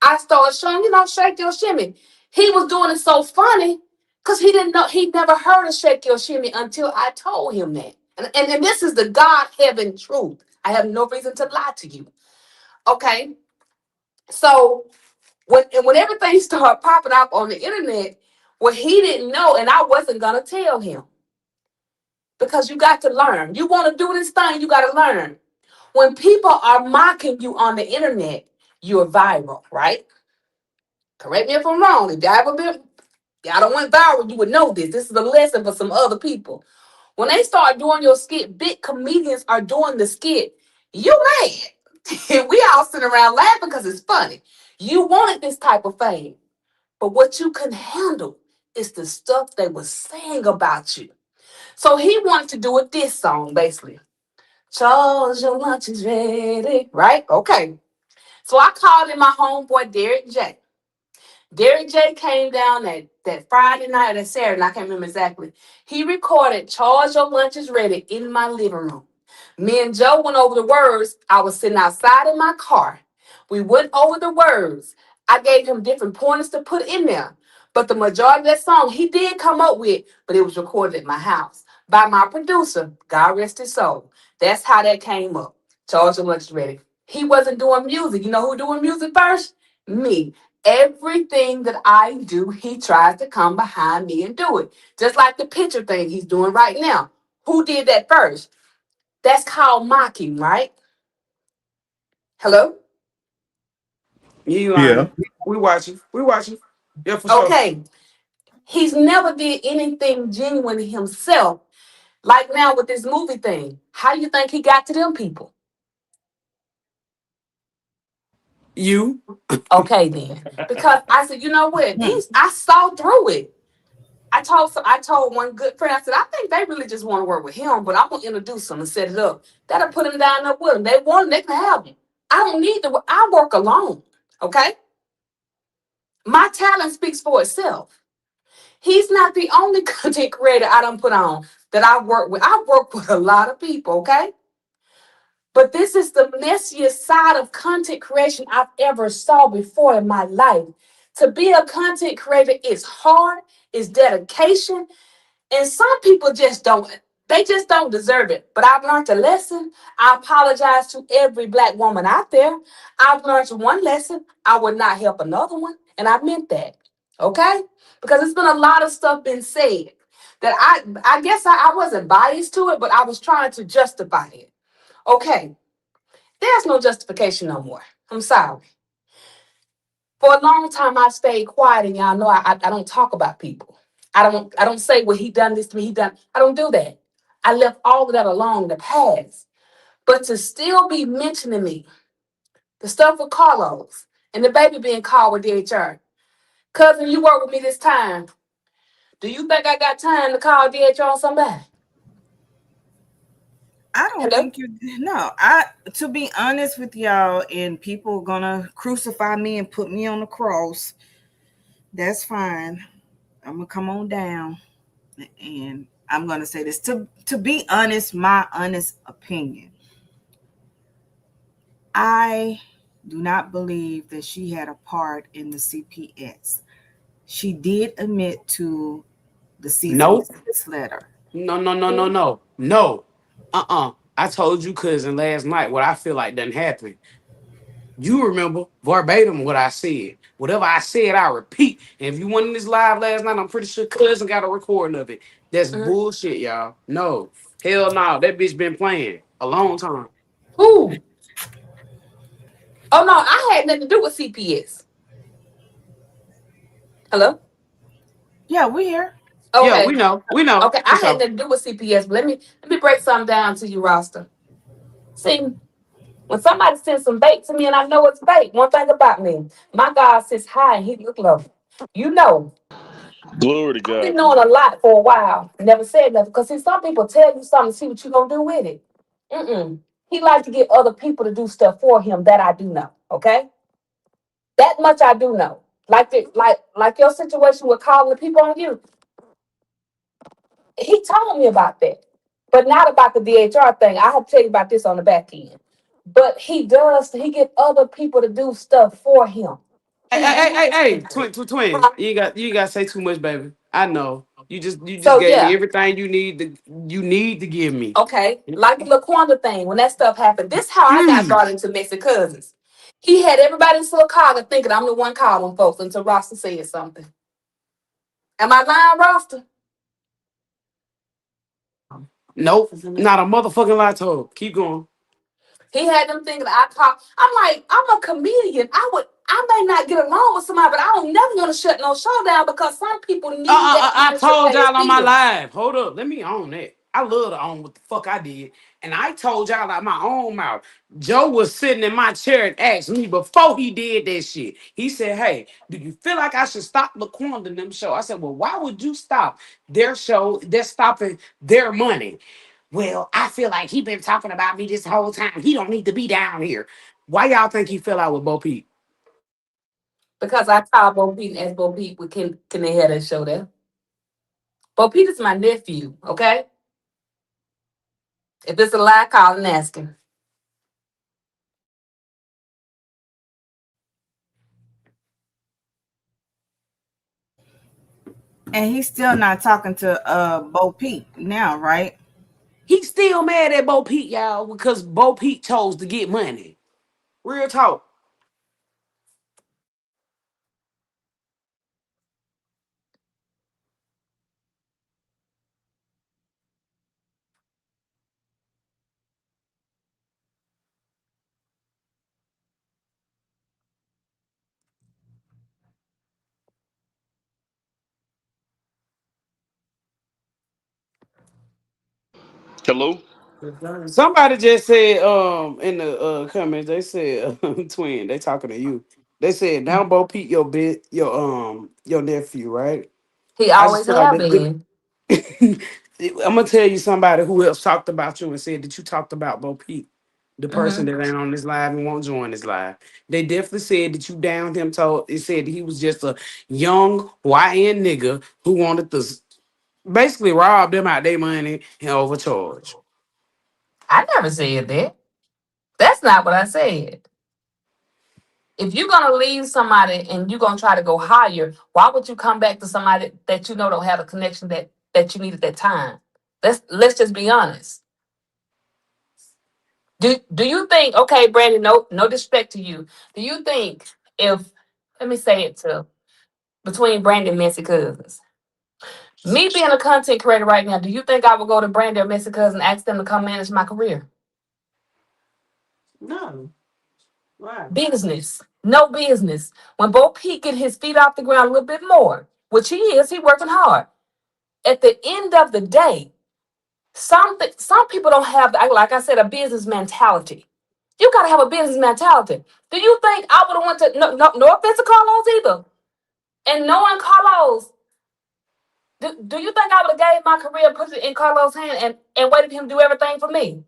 I started showing, shake your shimmy. He was doing it so funny because he didn't know, he never heard of shake your shimmy until I told him that. And this is the God heaven truth. I have no reason to lie to you. Okay. So when everything started popping up on the internet, what he didn't know, and I wasn't gonna tell him because you got to learn. You want to do this thing, you got to learn. When people are mocking you on the internet, you're viral, right? Correct me if I'm wrong. If y'all ever been, y'all don't went viral, you would know this. This is a lesson for some other people. When they start doing your skit, big comedians are doing the skit. You mad? We all sitting around laughing because it's funny. You wanted this type of fame, but what you can handle is the stuff they were saying about you. So he wanted to do a diss song, basically. Charles, your lunch is ready, right? Okay. So I called in my homeboy Derek J. Derek J came down that Friday night or that Saturday, I can't remember exactly. He recorded Charge Your Lunch is Ready in my living room. Me and Joe went over the words. I was sitting outside in my car. We went over the words. I gave him different pointers to put in there. But the majority of that song he did come up with, but it was recorded at my house by my producer, God rest his soul. That's how that came up. Charge Your Lunch is Ready. He wasn't doing music. You know who doing music first? Me. Everything that I do, he tries to come behind me and do it. Just like the picture thing he's doing right now. Who did that first? That's called mocking, right? Hello? You Yeah. lying. We watching. We watching. Yeah, for sure. Okay. He's never did anything genuine himself. Like now with this movie thing. How do you think he got to them people? You. Okay, then. Because I said, you know what? Hmm. I saw through it. I told one good friend, I said, I think they really just want to work with him, but I'm gonna introduce him and set it up. That'll put him down there with him. They want him, they can have him. I don't need to work. I work alone. Okay? My talent speaks for itself. He's not the only content creator I done put on that I work with. I work with a lot of people, okay? But this is the messiest side of content creation I've ever saw before in my life. To be a content creator is hard, it's dedication, and some people just don't. They just don't deserve it. But I've learned a lesson. I apologize to every black woman out there. I've learned one lesson. I would not help another one. And I meant that. Okay? Because it's been a lot of stuff been said that I guess I wasn't biased to it, but I was trying to justify it. Okay. There's no justification no more. I'm sorry. For a long time I stayed quiet and y'all know I don't talk about people. I don't say, well, he done this to me, he done. I don't do that. I left all of that alone in the past. But to still be mentioning me, the stuff with Carlos and the baby being called with DHR. Cousin, you work with me this time. Do you think I got time to call DHR on somebody? I don't Hello? think you no. I To be honest with y'all, and people gonna crucify me and put me on the cross. That's fine. I'm gonna come on down and I'm gonna say this. To be honest, my honest opinion. I do not believe that she had a part in the CPS. She did admit to the cease and Nope. desist letter. No, no, no, no, no. No. I told you, cousin, last night what I feel like doesn't happen. You remember verbatim what I said. Whatever I said, I repeat. And if you went in this live last night, I'm pretty sure cousin got a recording of it. That's Mhm. bullshit, y'all. No. Hell no. That bitch been playing a long time. Who? Oh no, I had nothing to do with CPS. Hello? Yeah, we here. Yeah, we Okay. know. We know. Okay, For I had sure. nothing to do with CPS, but let me break something down to you, Roster. See, when somebody sends some bait to me and I know it's bait, one thing about me, my God sits high and he look low. You know, Glory to I've been God. knowing a lot for a while. Never said nothing. Because see, some people tell you something, see what you gonna do with it. Mm-mm. He like to get other people to do stuff for him that I do know. Okay? That much I do know. Like your situation with calling the people on you. He told me about that. But not about the DHR thing. I have to tell you about this on the back end. but he get other people to do stuff for him. Hey, twin. Huh? You got to say too much, baby. I know. You just So gave me yeah, everything you need to give me. okay. Like the Laquanda thing, when that stuff happened, this how I got Mm. brought into Messy Cousins. He had everybody in Chicago thinking I'm the one calling folks until Roster said something. Am I lying, Roster? Nope, not a motherfucking lie told. Keep going. He had them thinking I call. I'm like, I'm a comedian. I may not get along with somebody, but I don't never want to shut no show down because some people need that I money to told pay his y'all on my bills. live. Hold up, let me own that. I love to own what the fuck I did, and I told y'all out my own mouth. Joe was sitting in my chair and asked me before he did that shit. He said, "Hey, do you feel like I should stop Laquanda and them show?" I said, "Well, why would you stop their show? They're stopping their money." Well, I feel like he been talking about me this whole time. He don't need to be down here. Why y'all think he fell out with Bo Peep? Because I called Bo Peep and asked Bo Peep, can they have that show there? Bo Peep is my nephew, okay? If it's a lie, call and ask him. And he's still not talking to Bo Peep now, right? He's still mad at Bo Peep, y'all, because Bo Peep chose to get money. Real talk. Hello. Somebody just said in the comments, they said twin, they talking to you. They said now Bo Peep your nephew, right? He I just always feel like have that. been. I'm gonna tell you somebody who else talked about you and said that you talked about Bo Peep. The person Hmm. that ain't on this live and won't join this live. They definitely said that you downed him, told it said that he was just a young YN nigga who wanted to basically rob them out their money and overcharge. I never said that. That's not what I said. If you're gonna leave somebody and you're gonna try to go higher, why would you come back to somebody that you know don't have a connection that you need at that time? Let's just be honest. Do you think, okay, Brandon, no disrespect to you. Do you think if let me say it to between Brandon and Messy Cousins. Me being a content creator right now, do you think I would go to Brandon or Messy Cousins and ask them to come manage my career? No. Why? Business. No business. When Bo Peep get his feet off the ground a little bit more, which he working hard. At the end of the day, some people don't have, like I said, a business mentality. You gotta have a business mentality. Do you think I would have went to no offense to Carlos either? And knowing Carlos, do you think I would have gave my career, put it in Carlos' hand, and waited him to do everything for me?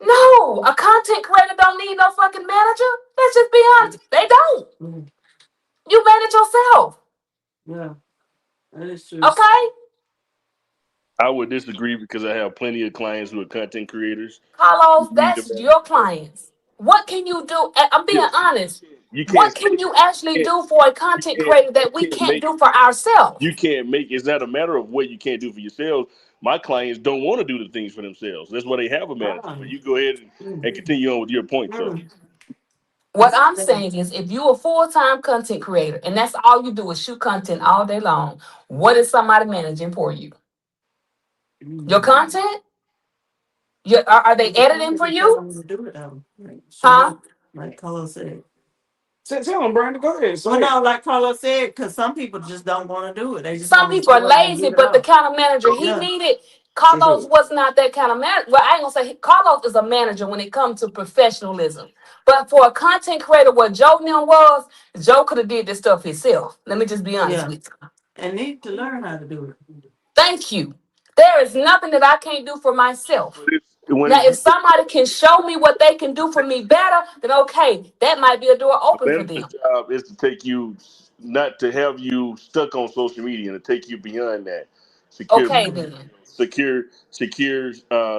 No, a content creator don't need no fucking manager. Let's just be honest. They don't. Mm, You manage yourself. yeah, that is true. Okay? I would disagree because I have plenty of clients who are content creators who Carlos, need a that's your manager. clients. What can you do? I'm being Yeah, honest. you can't What say can you actually can't, do for a you content can't creator you that we can't can't make do for ourselves? you can't make. It's not a matter of what you can't do for yourselves. My clients don't want to do the things for themselves. That's why they have a manager. But Um, you go ahead mm, and continue on with your point, sir. mm, What that's I'm the thing. saying is, if you're a full-time content creator and that's all you do is shoot content all day long, what is somebody managing for you? Your Mm. content? Are they It depends editing if for you tell you? them to do it though. Like, show Huh? up, like Carlos said. Tell him, Brandon, go ahead. Well, Say it. no, like Carlos said, because some people just don't want to do it. They just Some want to people are show up and lazy, get it but the off. kind of manager he Yeah, needed, For Carlos sure. was not that kind of manager. Well, I ain't gonna say Carlos is a manager when it comes to professionalism. But for a content creator, what Joe Nim was, Joe could have did this stuff himself. Let me just be honest yeah, with you. and need to learn how to do it. Thank you. There is nothing that I can't do for myself. When Now, it's if somebody can show me what they can do for me better, then okay, that might be a door a open for them. manager's job is to take you, not to have you stuck on social media, and to take you beyond that. Secure Okay, materials, then. secure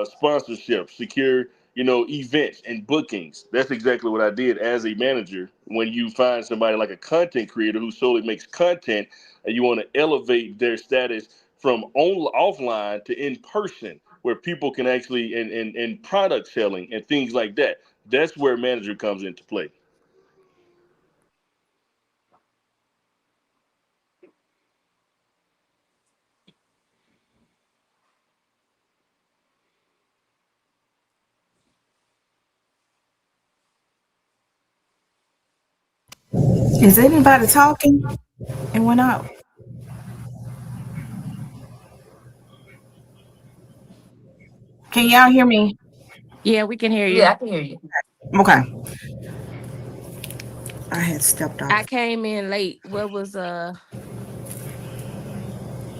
sponsorship, secure. events and bookings. That's exactly what I did as a manager. When you find somebody like a content creator who solely makes content and you want to elevate their status from offline to in person, where people can actually and product selling and things like that. That's where manager comes into play. Is anybody talking? It went out. Can y'all hear me? Yeah, we can hear Yeah, you. I can hear you. Okay. I had stepped I off. came in late.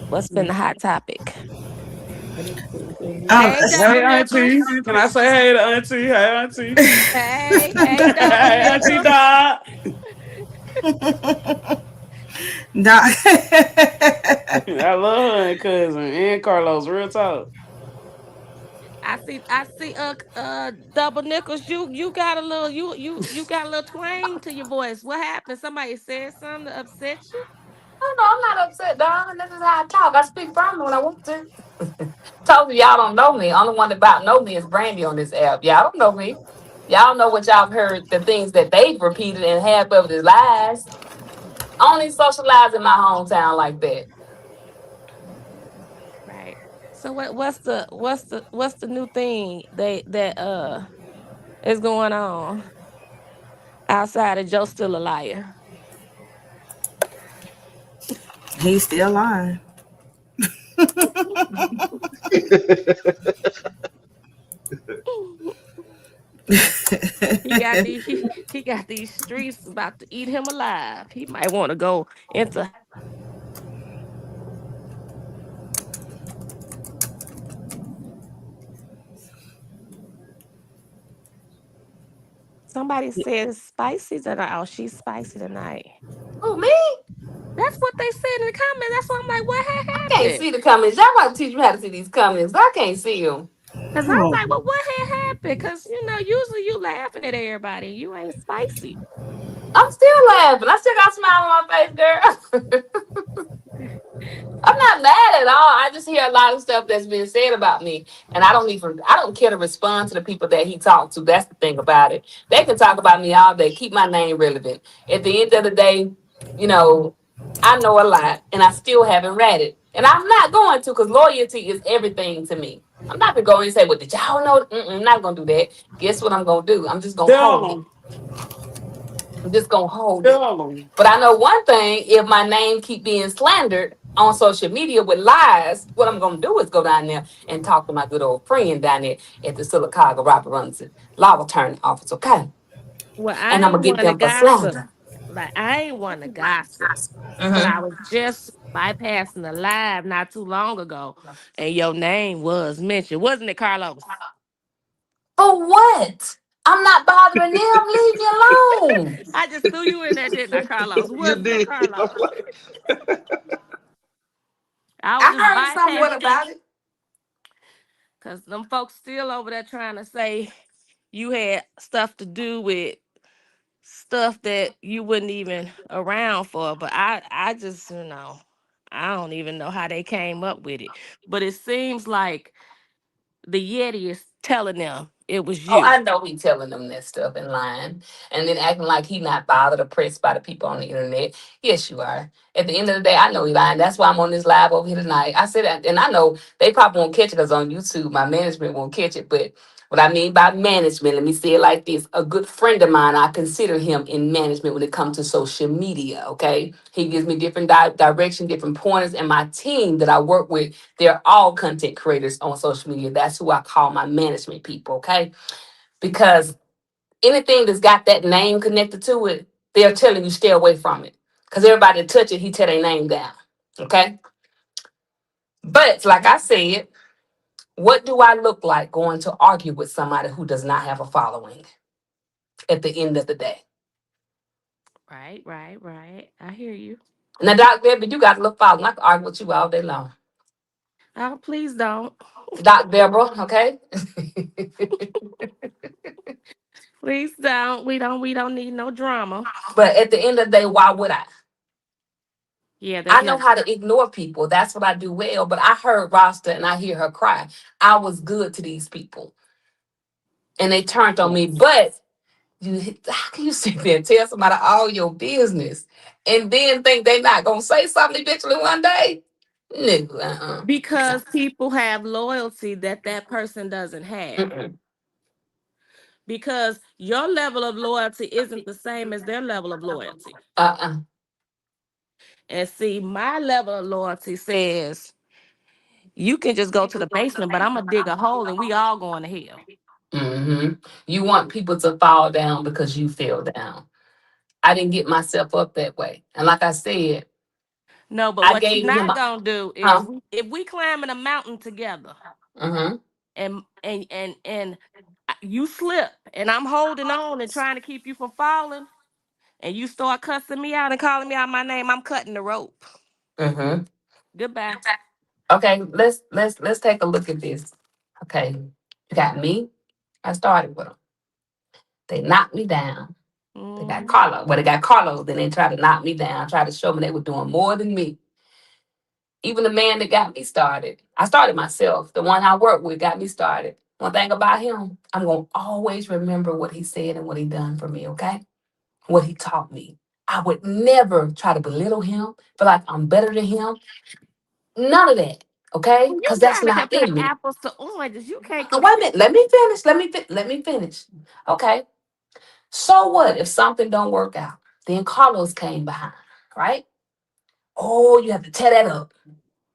What's been the hot topic? Um, Hey, Hey double auntie, nickels. can I say hey to auntie? Hey auntie. Hey, double Hey auntie nickels. dog. Doc. I love her and cousin and Carlos. Real talk. I see double nickels. You got a little you got a little twang to your voice. What happened? Somebody said something to upset you? Oh no, I'm not upset, Don. This is how I talk. I speak firmly when I want to. Told you y'all don't know me. Only one that about know me is Brandy on this app. Y'all don't know me. Y'all know what y'all have heard, the things that they've repeated and half of it is lies. Only socialize in my hometown like that. Right. So what's the new thing that is going on outside of Joe still a liar? He's still lying. He got these streets about to eat him alive. He might want to go into. Somebody said spicy tonight. Oh, she's spicy tonight. Who, me? That's what they said in the comments. That's why I'm like, what had I can't happened? see the comments. Y'all about to teach me how to see these comments. I can't see them. Because I was Oh, like, well, what had happened? Because, usually you laughing at everybody. You ain't spicy. I'm still laughing. I still got a smile on my face, girl. I'm not mad at all. I just hear a lot of stuff that's been said about me. And I don't care to respond to the people that he talked to. That's the thing about it. They can talk about me all day, keep my name relevant. At the end of the day, you know, I know a lot and I still haven't read it. And I'm not going to because loyalty is everything to me. I'm not going to go and say, well, did y'all know? I'm not going to do that. Guess what I'm going to do? I'm just going to Tell hold it. them. I'm just going to hold it. Tell them. But I know one thing: if my name keep being slandered on social media with lies, what I'm gonna do is go down there and talk to my good old friend down there at the Silicaga Robert Runson Law Attorney Office, okay? Well, I And I'm ain't gonna get want to them for gossip. slander. Like, I ain't want to gossip. But Mm-hmm. I was just bypassing the live not too long ago. And your name was mentioned. Wasn't it, Carlos? For what? I'm not bothering them. Leave me alone. I just threw you in there, didn't I, Carlos? You Wasn't it, did. I'm Carlos? like, I was I just heard somewhat bypassing about it. because them folks still over there trying to say you had stuff to do with stuff that you wasn't even around for. But I just, I don't even know how they came up with it. But it seems like the Yeti is telling them it was Oh, you. I know he telling them that stuff and lying, and then acting like he not bothered or pressed by the people on the internet. Yes, you are. At the end of the day, I know he lying. That's why I'm on this live over here tonight. I said that, and I know they probably won't catch it because on YouTube, my management won't catch it. But what I mean by management, let me say it like this: a good friend of mine, I consider him in management when it comes to social media. Okay, he gives me different direction, different pointers, and my team that I work with, they're all content creators on social media. That's who I call my management people. Okay, because anything that's got that name connected to it, they're telling you stay away from it. Because everybody that touch it, he tear their name down. Okay? But like I said, what do I look like going to argue with somebody who does not have a following at the end of the day? Right, right, right. I hear you. Now, Doc Debbie, you got a little following. I can argue with you all day long. Oh, please don't. Dr. Deborah, okay? Please don't. We don't need no drama. But at the end of the day, why would I? Yeah, that's I know not how to ignore people. That's what I do well. But I heard Rasta and I hear her cry. I was good to these people. And they turned on me. But how can you sit there and tell somebody all your business and then think they not gonna say something eventually one day? Nigga, because people have loyalty that that person doesn't have. Mm-mm. Because your level of loyalty isn't the same as their level of loyalty. Uh-uh. And see, my level of loyalty says you can just go to the basement, but I'm gonna dig a hole and we all going to hell. Hmm. You want people to fall down because you fell down. I didn't get myself up that way. And like I said, No, but I what you gave him not a gonna do is huh. if we climbing a mountain together Uh-huh. and you slip and I'm holding on and trying to keep you from falling and you start cussing me out and calling me out my name, I'm cutting the rope. Uh-huh. Goodbye. Okay, let's take a look at this. Okay. You got me. I started with them. They knocked me down. They got Hmm. Carlo. Well, they got Carlos. Then they tried to knock me down, tried to show me they were doing more than me. Even the man that got me started, I started myself. The one I worked with got me started. One thing about him, I'm gonna always remember what he said and what he done for me. Okay, what he taught me. I would never try to belittle him, feel like I'm better than him. None of that. Okay, You because that's gotta not compare in me. apples to oranges. You can't Wait a compare. minute. Let me finish. Let me finish. Okay. So what if something don't work out? Then Carlos came behind, right? Oh, you have to tear that up.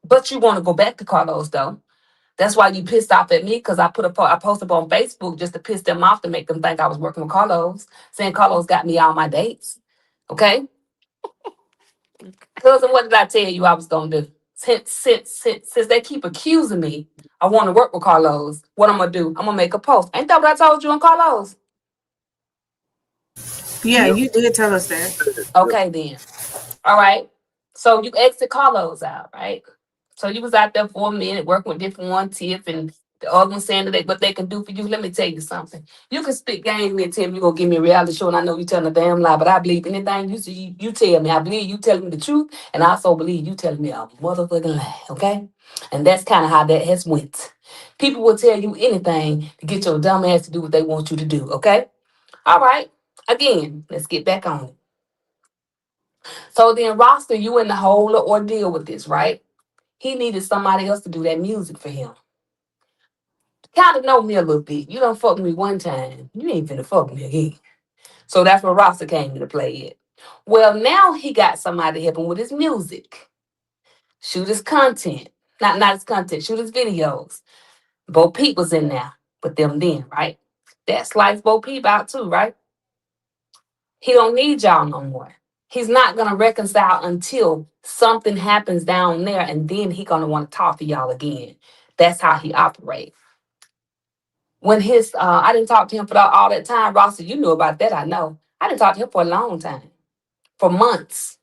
But you want to go back to Carlos though. That's why you pissed off at me because I posted up on Facebook just to piss them off to make them think I was working with Carlos, saying Carlos got me all my dates. Okay, cousin, what did I tell you I was gonna do? Since they keep accusing me, I want to work with Carlos. What I'm gonna do? I'm gonna make a post. Ain't that what I told you on Carlos? Yeah, You you did tell us that. okay then? All right. So you exit Carlos out, right? So you was out there for a minute working with different one Tiff and the other one saying that what they can do for you. Let me tell you something. You can spit game to me and tell me you're gonna give me a reality show, and I know you telling a damn lie, but I believe anything you say, you tell me. I believe you telling me the truth, and I also believe you telling me a motherfucking lie, okay? And that's kind of how that has went. People will tell you anything to get your dumb ass to do what they want you to do, okay? All right. Again, let's get back on it. So then, roster you in the whole ordeal with this, right? He needed somebody else to do that music for him. Kind of know me a little bit. You don't fuck with me one time. You ain't finna fuck with me again. So that's where roster came into play it. Well, now he got somebody to help him with his music. Shoot his content. Not his content, shoot his videos. Bo Peep was in there with them then, right? That sliced Bo Peep out too, right? He don't need y'all no more. He's not gonna reconcile until something happens down there, and then he gonna want to talk to y'all again. That's how he operates. When I didn't talk to him for all that time. Rossi, you knew about that, I know. I didn't talk to him for a long time, for months.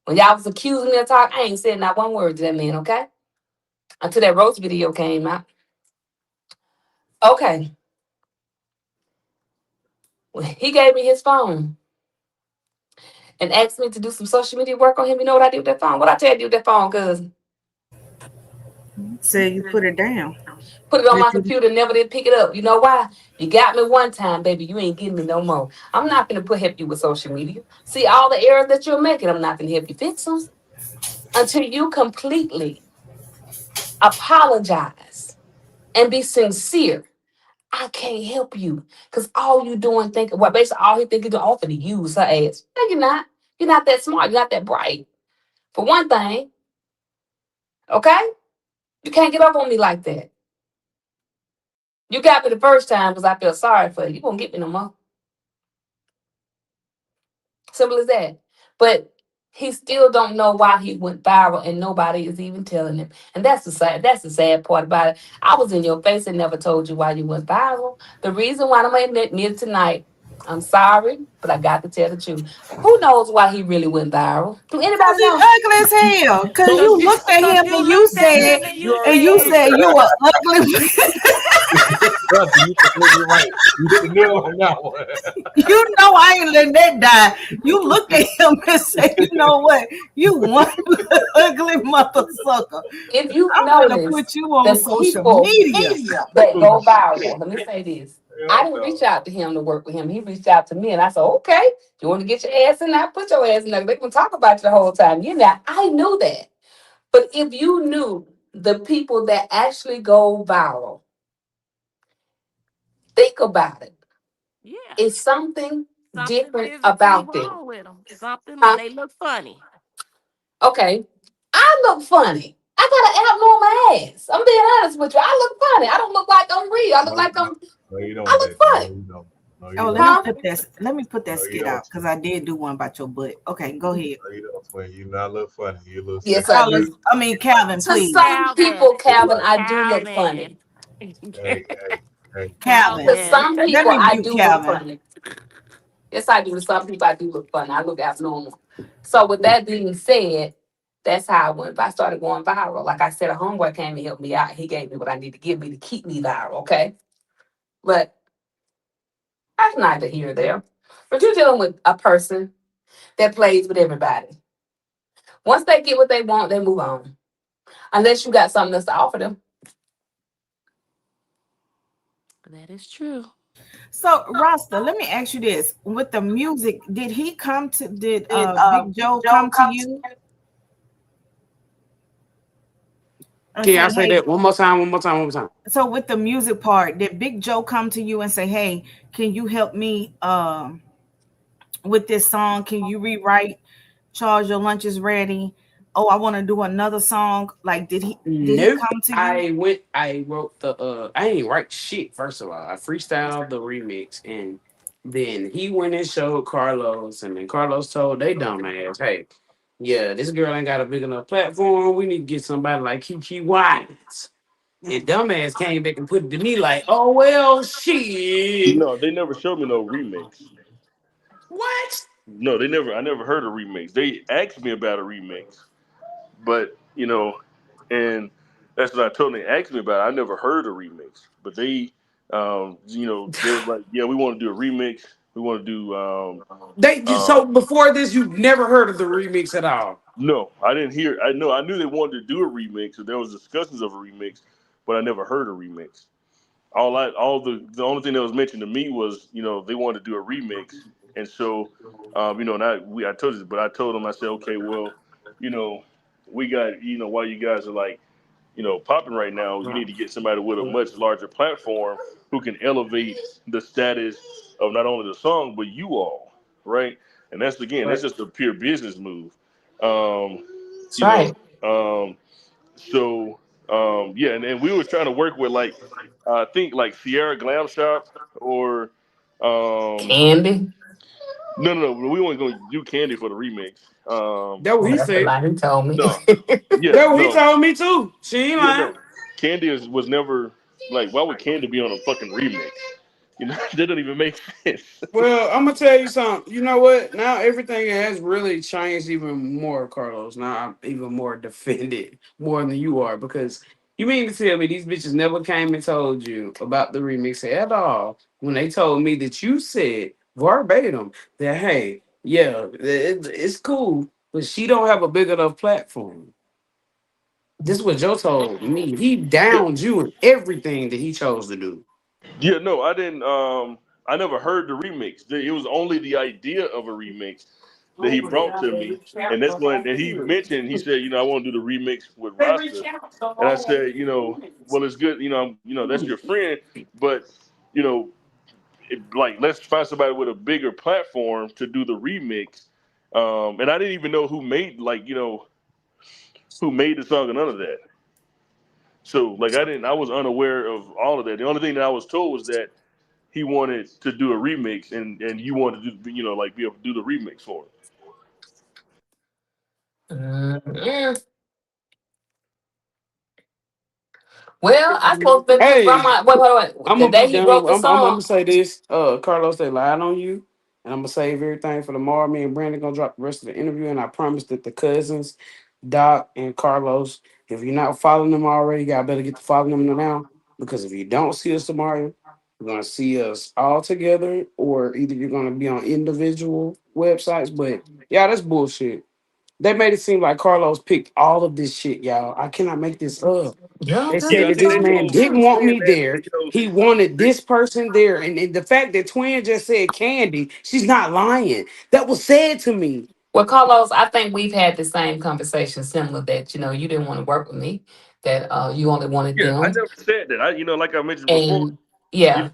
When y'all was accusing me of talk, I ain't said not one word to that man, okay? Until that roast video came out. Okay, well, he gave me his phone and asked me to do some social media work on him. You know what I did with that phone? What I tell you to do with that phone, cuz? Say you put it down. Put it on my That you computer, never did pick it up. You know why? You got me one time, baby. You ain't getting me no more. I'm not gonna help you with social media. See all the errors that you're making. I'm not gonna help you fix them until you completely apologize and be sincere. I can't help you because all you doing thinking, well, basically all he thinking to offer to use her ass. No, you're not. You're not that smart. You're not that bright. For one thing, okay, you can't get up on me like that. You got me the first time because I feel sorry for you. You won't get me no more. Simple as that. But he still don't know why he went viral and nobody is even telling him. And that's the sad part about it. I was in your face and never told you why you went viral. The reason why I'm admitting it tonight, I'm sorry, but I got to tell the truth. Who knows why he really went viral? Do Cause anybody he know? ugly as hell. Cause So you Cause you, looked at cause him you and you looked at said, him and you you already and know you the said, said you were ugly. Brother, you completely right. You hit the nail on that one. You know I ain't letting that die. You looked at him and said, you know what? You one ugly mother sucker. If you've I'm gonna put noticed, you on the social people media. that go viral, let me say this. I Hell didn't reach no. out to him to work with him. He reached out to me, and I said, "Okay, you want to get your ass in there? Put your ass in there. They can talk about you the whole time." You know, I knew that. But if you knew the people that actually go viral, think about it. yeah, It's something something different physically about them. wrong with them. Something Huh? they look funny. Okay. I look funny. I got an abnormal ass. I'm being honest with you. I look funny. I don't look like I'm real. I look No, like no, I'm. no, you I don't, look baby. No, funny. you don't. No, Oh, you let don't. me Huh? put that. Let me put that No, you skit don't. out because I did do one about your butt. Okay, go ahead. No, you don't, twin. You not look funny. You look Yes, I sexy. Carlos, do. I mean Calvin, To please. some Calvin, people, Calvin, Everybody. I do look Calvin, funny. Hey, hey. Calvin. To Calvin. some Let people, me I mute do look Calvin. funny. Yes, I do. To some people, I do look funny. I look abnormal. So, with that being said, that's how I went. If I started going viral, like I said, a homeboy came and helped me out. He gave me what I need to give me to keep me viral. Okay, but that's neither here nor there. But you're dealing with a person that plays with everybody. Once they get what they want, they move on. Unless you got something else to offer them. That is true. So Rasta, let me ask you this: with the music, did he come to? Did Big Joe come to you and Can I say, say "Hey"? that one more time? One more time. One more time. So with the music part, did Big Joe come to you and say, "Hey, can you help me with this song? Can you rewrite? Charge Your Lunch is Ready. Oh, I want to do another song." Like, did he Nope. come to you? I wrote the I ain't write shit, first of all. I freestyled the remix, and then he went and showed Carlos, and then Carlos told they dumb ass, hey, yeah, this girl ain't got a big enough platform. We need to get somebody like Kiki Wines. And dumbass came back and put it to me like, oh well shit. No, they never showed me no remix. What? No, they never. I never heard a remix. They asked me about a remix, but and that's what I told them. They asked me about it. I never heard a remix, but they were like, yeah, we want to do a remix. We want to do. They just Um, so before this, you've never heard of the remix at all. no, I didn't hear. I know. I knew they wanted to do a remix, so there was discussions of a remix, but I never heard a remix. The only thing that was mentioned to me was they wanted to do a remix, and so and I told you, but I told them I said, okay, well, you know we got while you guys are like popping right now, you need to get somebody with a much larger platform who can elevate the status of not only the song but you all, right? And that's just a pure business move. Um, That's you know, right. um, so yeah, and we was trying to work with like I think like Sierra Glam Shop or Candy. no, we weren't going to do Candy for the remix. That what Oh, he that's a said. lie. He told me. No, yeah, That what he no, told me too. She ain't yeah, lying. no. Candy was never like. Why would Candy be on a fucking remix? That doesn't even make sense. Well, I'm gonna tell you something. You know what? Now everything has really changed even more, Carlos. Now I'm even more defended more than you are because you mean to tell me these bitches never came and told you about the remix at all when they told me that you said verbatim that hey, yeah, it's cool, but she don't have a big enough platform. This is what Joe told me. He Yeah, downed you in everything that he chose to do. yeah, no, I didn't. I never heard the remix. It was only the idea of a remix that he brought to me, and that's when and he mentioned. He said, I want to do the remix with Rasta, and I said, well, it's good. That's your friend, but you know, like let's find somebody with a bigger platform to do the remix. And I didn't even know who made the song and none of that. So like I was unaware of all of that. The only thing that I was told was that he wanted to do a remix and you wanted to do, like be able to do the remix for him. Mm-mm. Well, I supposed to been to Hey, grandma. Wait. I'm The gonna be day he done. wrote the I'm song. gonna say this. Carlos, they lied on you, and I'm gonna save everything for tomorrow. Me and Brandon gonna drop the rest of the interview, and I promise that the cousins, Doc and Carlos, if you're not following them already, you got better get to following them now. Because if you don't see us tomorrow, you're gonna see us all together, or either you're gonna be on individual websites. But yeah, that's bullshit. They made it seem like Carlos picked all of this shit, y'all. I cannot make this up. Yeah, They that's said Yeah, I that what he think this they told man me. told didn't him want saying me that, there. you know, He wanted they, this person there. And the fact that Twin just said Candy, she's not lying. That was said to me. Well, Carlos, I think we've had the same conversation, similar that you didn't want to work with me, that you only wanted yeah, I them, never said that. Like I mentioned before, and yeah,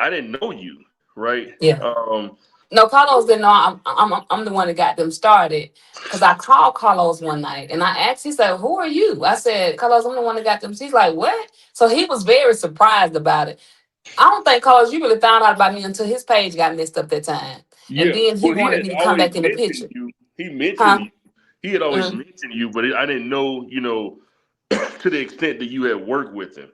I didn't know you, right? yeah. Um, No, Carlos didn't know. I'm the one that got them started because I called Carlos one night and I asked. He said, "Who are you?" I said, "Carlos, I'm the one that got them." He's like, "What?" So he was very surprised about it. I don't think Carlos, you really found out about me until his page got messed up that time, and yeah. then he Well, he wanted had me to come always back in the mentioned picture, you. He mentioned huh? you. He had always Mm. mentioned you, but I didn't know, to the extent that you had worked with him.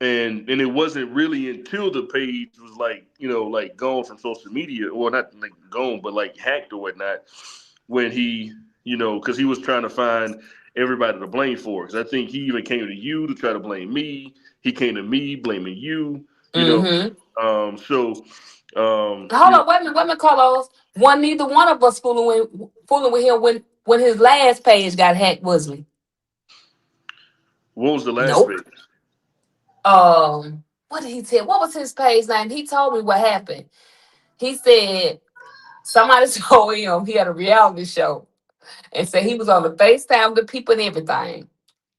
And it wasn't really until the page was like, like gone from social media, or not like gone, but like hacked or whatnot, when he, because he was trying to find everybody to blame for. Because I think he even came to you to try to blame me. He came to me blaming you. You know, Mm-hmm. so Hold on, wait a minute, Carlos. One, neither one of us fooling with him when his last page got hacked, was we? what was the last Nope. page? What did he tell? What was his page name? He told me what happened. He said somebody told him he had a reality show and said he was on the FaceTime with the people and everything.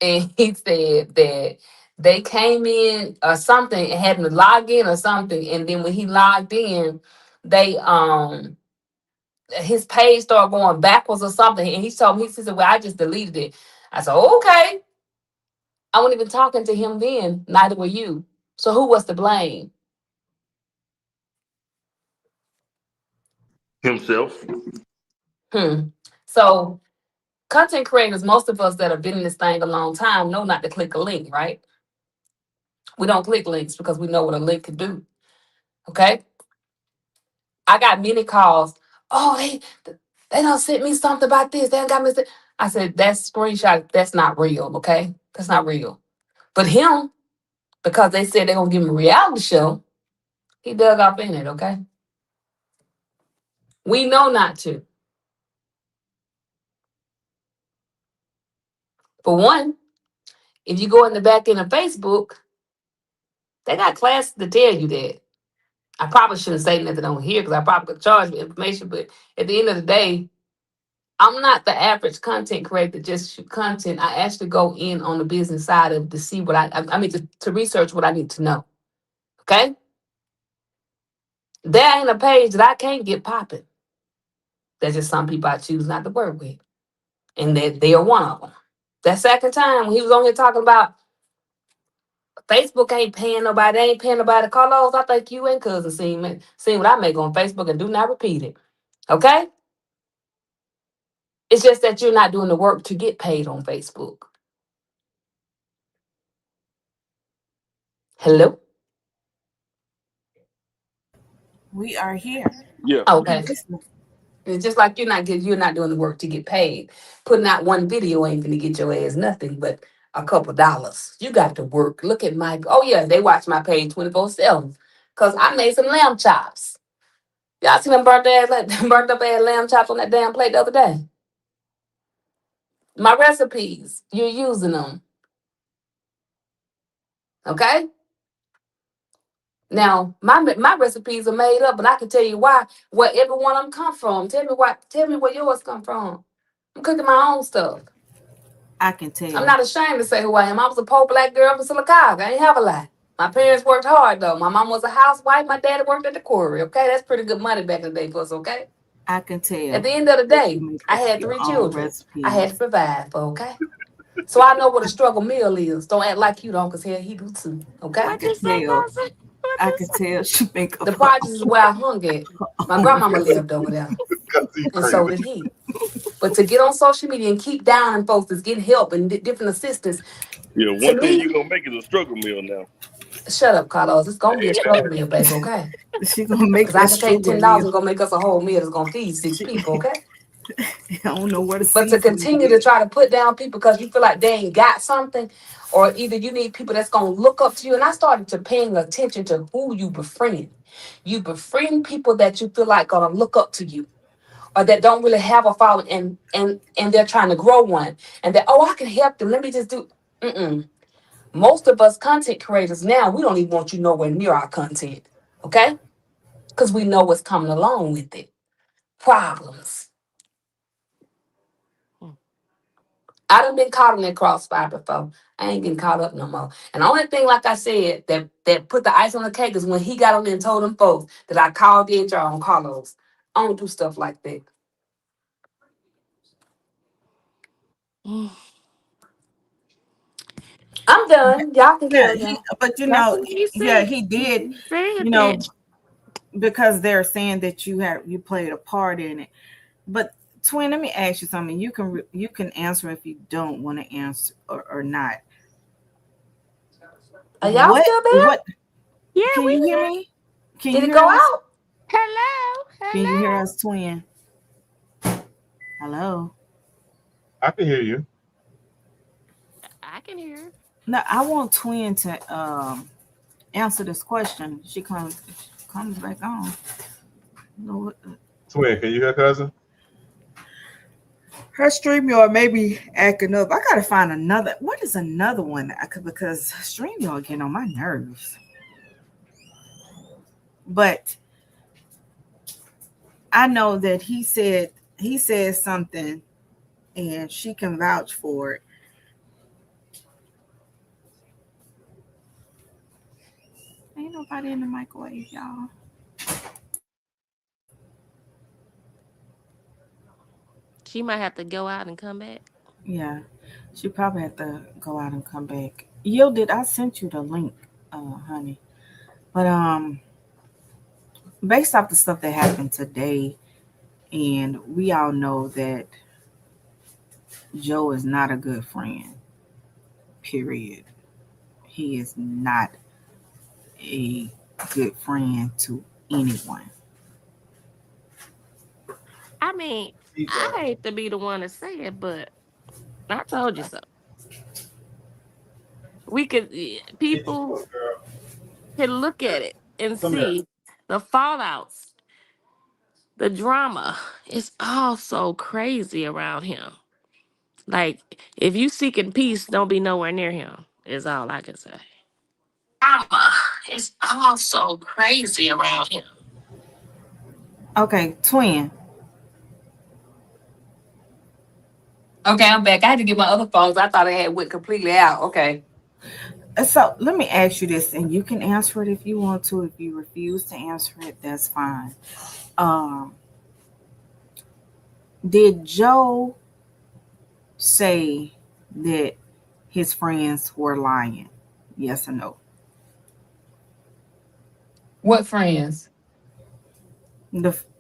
And he said that they came in or something and had him to log in or something. And then when he logged in, they his page started going backwards or something. And he told me, he said, "Well, I just deleted it." I said, "Okay." I wasn't even talking to him then, neither were you. So who was to blame? Himself. Hmm. So content creators, most of us that have been in this thing a long time know not to click a link, right? We don't click links because we know what a link can do. Okay. I got many calls. Oh, they don't sent me something about this. They done got me. I said, that's screenshot. That's not real. Okay. That's not real. But him, because they said they're gonna give him a reality show, he dug up in it. Okay. We know not to. For one, if you go in the back end of Facebook, they got classes to tell you that. I probably shouldn't say nothing on here because I probably could charge me information. But at the end of the day, I'm not the average content creator that just shoot content. I actually go in on the business side of to see what I mean to research what I need to know. Okay, there ain't a page that I can't get popping. There's just some people I choose not to work with, and that they are one of them. That second time when he was on here talking about Facebook ain't paying nobody, they ain't paying nobody. Carlos, I think you and cousin seen what I make on Facebook and do not repeat it. Okay. It's just that you're not doing the work to get paid on Facebook. Hello? We are here. Yeah. We Okay. listening. It's just like you're not doing the work to get paid. Putting out one video ain't gonna get your ass nothing but a couple dollars. You got to work. Look at my they watch my page 24/7. Cause I made some lamb chops. Y'all see them burnt up ass lamb chops on that damn plate the other day. My recipes, you're using them. Okay? Now, my recipes are made up, but I can tell you why, where every one of them come from. Tell me where yours come from. I'm cooking my own stuff. I can I'm tell. not ashamed to say who I am. I was a poor black girl from Silicaga. I ain't have a lot. My parents worked hard though. My mom was a housewife. My daddy worked at the quarry. Okay, that's pretty good money back in the day for us. Okay. I can At tell the end of the that you day, make I had your three own children. I had to recipes. provide for. Okay. So I know what a struggle meal is. Don't act like you don't, cause hell, he do too. I Okay. What can you say, tell. cousin? What I you can say? tell she make The up her projects is where I hung at. My own grandmama lived over recipe. there, Because he's and so crazy. did he. But to get on social media and keep down and folks that's getting help and different assistance, You know, To one thing me, you're gonna make is a struggle meal now. shut up, Carlos. It's gonna be a struggle meal, baby. Okay. She gonna make Because I that can take struggle $10 meal. and go make us a whole meal that's gonna feed 6 She, people. Okay. I don't know where the But to seasoning continue to is. try to put down people because you feel like they ain't got something, or either you need people that's gonna look up to you. And I started to paying attention to who you befriend. You befriend people that you feel like gonna look up to you, or that don't really have a following, and they're trying to grow one, and that, oh, I can help them. Let me just do. Mm-mm. Most of us content creators now, we don't even want you nowhere near our content, okay? Because we know what's coming along with it. Problems. I done been caught in that crossfire before. I ain't getting caught up no more. And the only thing, like I said, that put the ice on the cake is when he got on there and told them folks that I called the HR on Carlos. I don't do stuff like that. Mm. I'm done. Y'all can Yeah, carry he, on. but That's what he yeah, said. he did, He said you know, that. because they're saying that you played a part in it. But twin, let me ask you something. You can answer if you don't want to answer or not. Are y'all still there? What Yeah, can we you hear here. me? Can Did you it hear go us? out? Hello, Can you hear hello. us, twin? Hello. I can hear you. I can hear. No, I want twin to answer this question. She comes back on. Lord, Twin, can you hear cousin? her StreamYard may be acting up. I gotta find another. What is another one? Because StreamYard getting on my nerves. But I know that he said something, and she can vouch for it. Ain't nobody in the microwave, y'all. She might have to go out and come back. Yeah, she probably had to go out and come back. Yielded, I sent you the link, honey. But based off the stuff that happened today, and we all know that Joe is not a good friend. Period. He is not a good friend to anyone. I mean, I hate to be the one to say it, but I told you so. We could people can look at it and see the fallouts, the drama. It's all so crazy around him. Like if you seeking peace, don't be nowhere near him. Is all I can say. Drama is all so crazy around him. Okay, twin. Okay, I'm back. I had to get my other phones. I thought I had went completely out. Okay. So let me ask you this, and you can answer it if you want to. If you refuse to answer it, that's fine. Um, did Joe say that his friends were lying? Yes or no? What friends?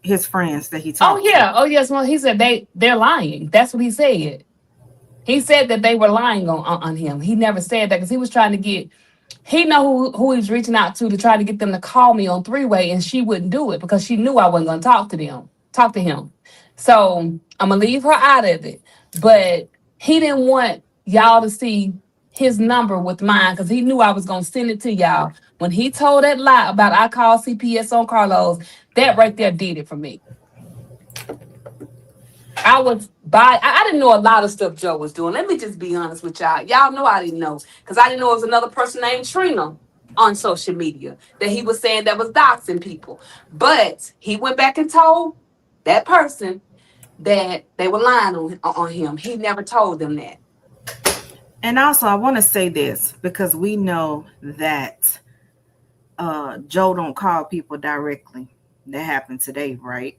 His friends that he Oh talked to. yeah. Oh yes. Well, he said they're lying. That's what he said. He said that they were lying on him. He never said that because he was trying to get. He know who he was reaching out to try to get them to call me on three way, and she wouldn't do it because she knew I wasn't going to talk to him. So I'm gonna leave her out of it. But he didn't want y'all to see his number with mine because he knew I was gonna send it to y'all. When he told that lie about I called CPS on Carlos, that right there did it for me. I didn't know a lot of stuff Joe was doing. Let me just be honest with y'all. Y'all know I didn't know. Because I didn't know it was another person named Trina on social media that he was saying that was doxing people. But he went back and told that person that they were lying on him. He never told them that. And also, I want to say this because we know that Joe don't call people directly. That happened today, right?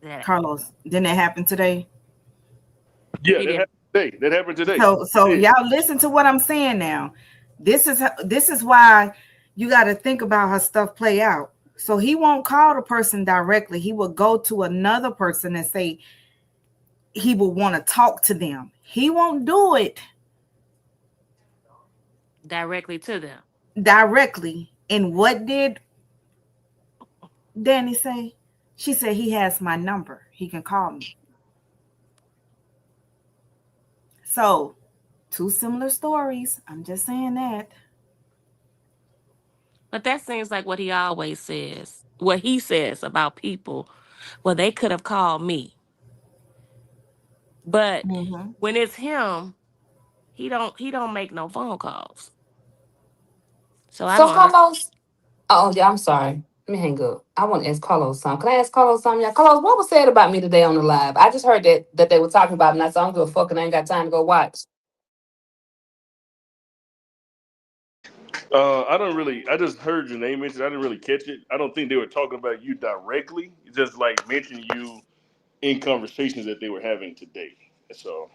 That Carlos, didn't it happen today? Yeah, he that didn't. happened today. That happened today. So Yeah. y'all listen to what I'm saying now. This is why you got to think about how stuff play out. So he won't call the person directly. He will go to another person and say he will want to talk to them. He won't do it Directly to them. directly. And what did Danny say? She said he has my number. He can call me. So, two similar stories. I'm just saying that. But that seems like what he always says. What he says about people. Well, they could have called me. But Hmm. when it's him, he don't make no phone calls. So I So don't understand. Carlos, oh yeah, I'm sorry. Let me hang up. I want to ask Carlos something. Can I ask Carlos something? Yeah, Carlos, what was said about me today on the live? I just heard that they were talking about me. And I said, I don't give a fuck and I ain't got time to go watch. I don't really. I just heard your name mentioned. I didn't really catch it. I don't think they were talking about you directly. Just like mentioning you in conversations that they were having today. So,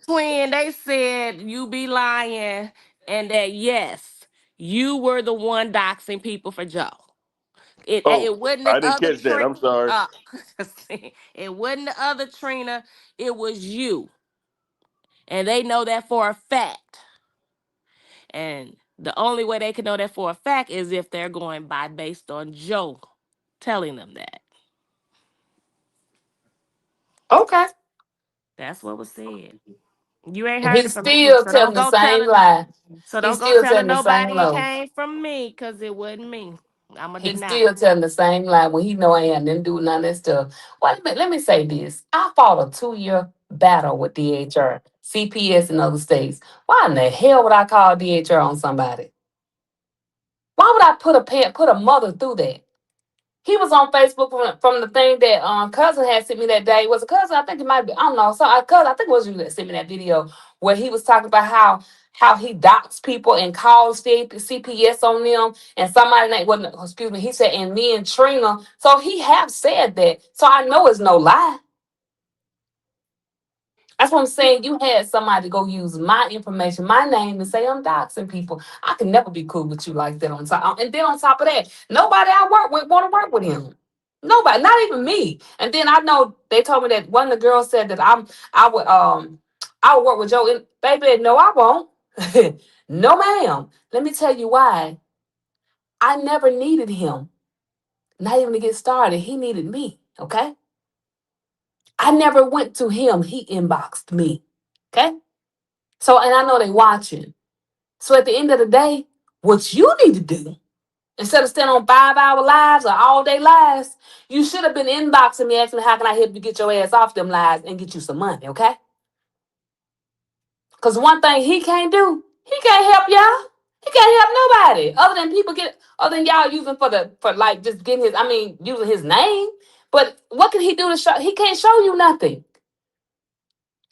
Twin, they said you be lying and that yes, you were the one doxing people for Joe. oh, It wasn't I the didn't other catch that. I'm sorry. uh it wasn't the other Trina, it was you. And they know that for a fact. And the only way they can know that for a fact is if they're going by based on Joe telling them that. Okay. That's what was said. You ain't And heard it he's from me, still so telling don't the go same telling. lie. So He's don't go still telling telling the same nobody it lie. came from me, because it wasn't me. I'ma He's deny. still telling the same lie when he know I ain't nothing to do with none of that stuff. Wait a minute, let me say this. I fought a 2-year battle with DHR, CPS, and other states. Why in the hell would I call DHR on somebody? Why would I put a mother through that? He was on Facebook from the thing that cousin had sent me that day. Was a cousin? I think it might be. I don't know. So I cousin, I think it was you that sent me that video where he was talking about how he docs people and calls CPS on them, and somebody that wasn't. Excuse me. He said, and me and Trina. So he have said that. So I know it's no lie. That's what I'm saying. You had somebody go use my information, my name, and say I'm doxing people. I can never be cool with you like that on top. And then on top of that, nobody I work with want to work with him. Nobody, not even me. And then I know they told me that one of the girls said that I would work with Joe. And baby, no, I won't. No, ma'am. Let me tell you why. I never needed him. Not even to get started. He needed me. Okay. I never went to him. He inboxed me. Okay. So, and I know they watching. So at the end of the day, what you need to do, instead of standing on 5-hour lives or all day lives, you should have been inboxing me asking me, how can I help you get your ass off them lives and get you some money, okay? Because one thing he can't do, he can't help y'all. He can't help nobody. Other than y'all using for like just getting using his name. But what can he do to show? He can't show you nothing.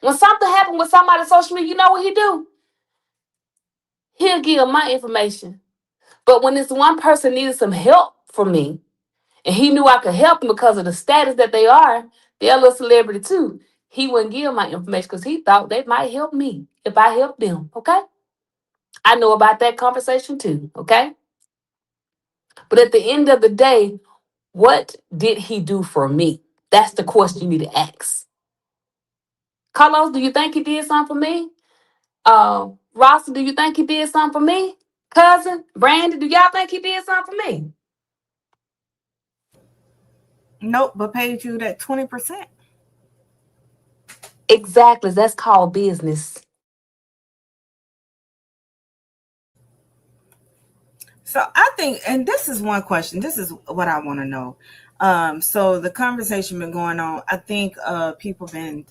When something happened with somebody on social media, you know what he do? He'll give my information. But when this one person needed some help from me, and he knew I could help them because of the status that they are, they're a little celebrity too. He wouldn't give my information because he thought they might help me if I help them. Okay. I know about that conversation too. Okay. But at the end of the day, what did he do for me? That's the question you need to ask. Carlos, do you think he did something for me? Ross, do you think he did something for me? Cousin, Brandy, do y'all think he did something for me? Nope, but paid you that 20%. Exactly. That's called business. So I think, and this is one question. This is what I want to know. So the conversation been going on. I think people been,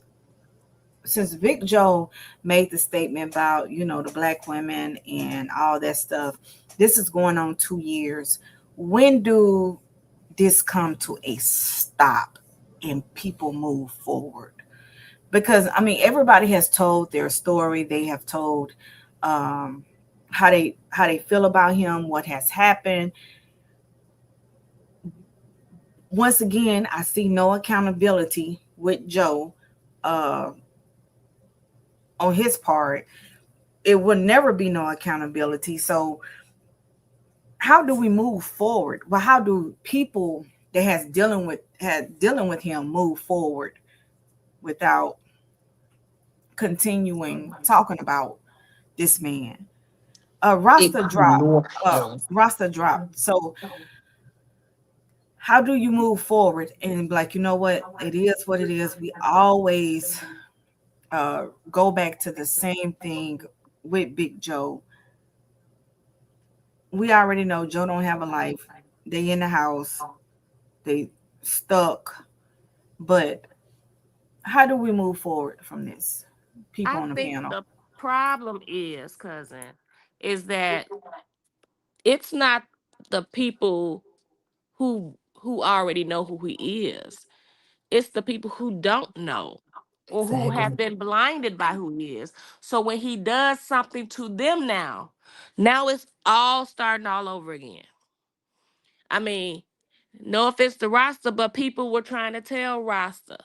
since Vic Joe made the statement about the black women and all that stuff. This is going on 2 years. When do this come to a stop and people move forward? Because everybody has told their story. They have told um, how they feel about him, what has happened. Once again, I see no accountability with Joe uh, on his part. It will never be no accountability. So how do we move forward? Well, how do people that had dealing with him move forward without continuing talking about this man. Rasta drop. Ignore him. Rasta dropped. So how do you move forward and be like, you know what? It is what it is. We always go back to the same thing with Big Joe. We already know Joe don't have a life. They in the house. They stuck. But how do we move forward from this? People I on the think panel. the problem is, cousin, is that it's not the people who already know who he is. It's the people who don't know or who have Exactly. been blinded by who he is. So when he does something to them now it's all starting all over again. I mean, no offense to Rasta, but people were trying to tell Rasta,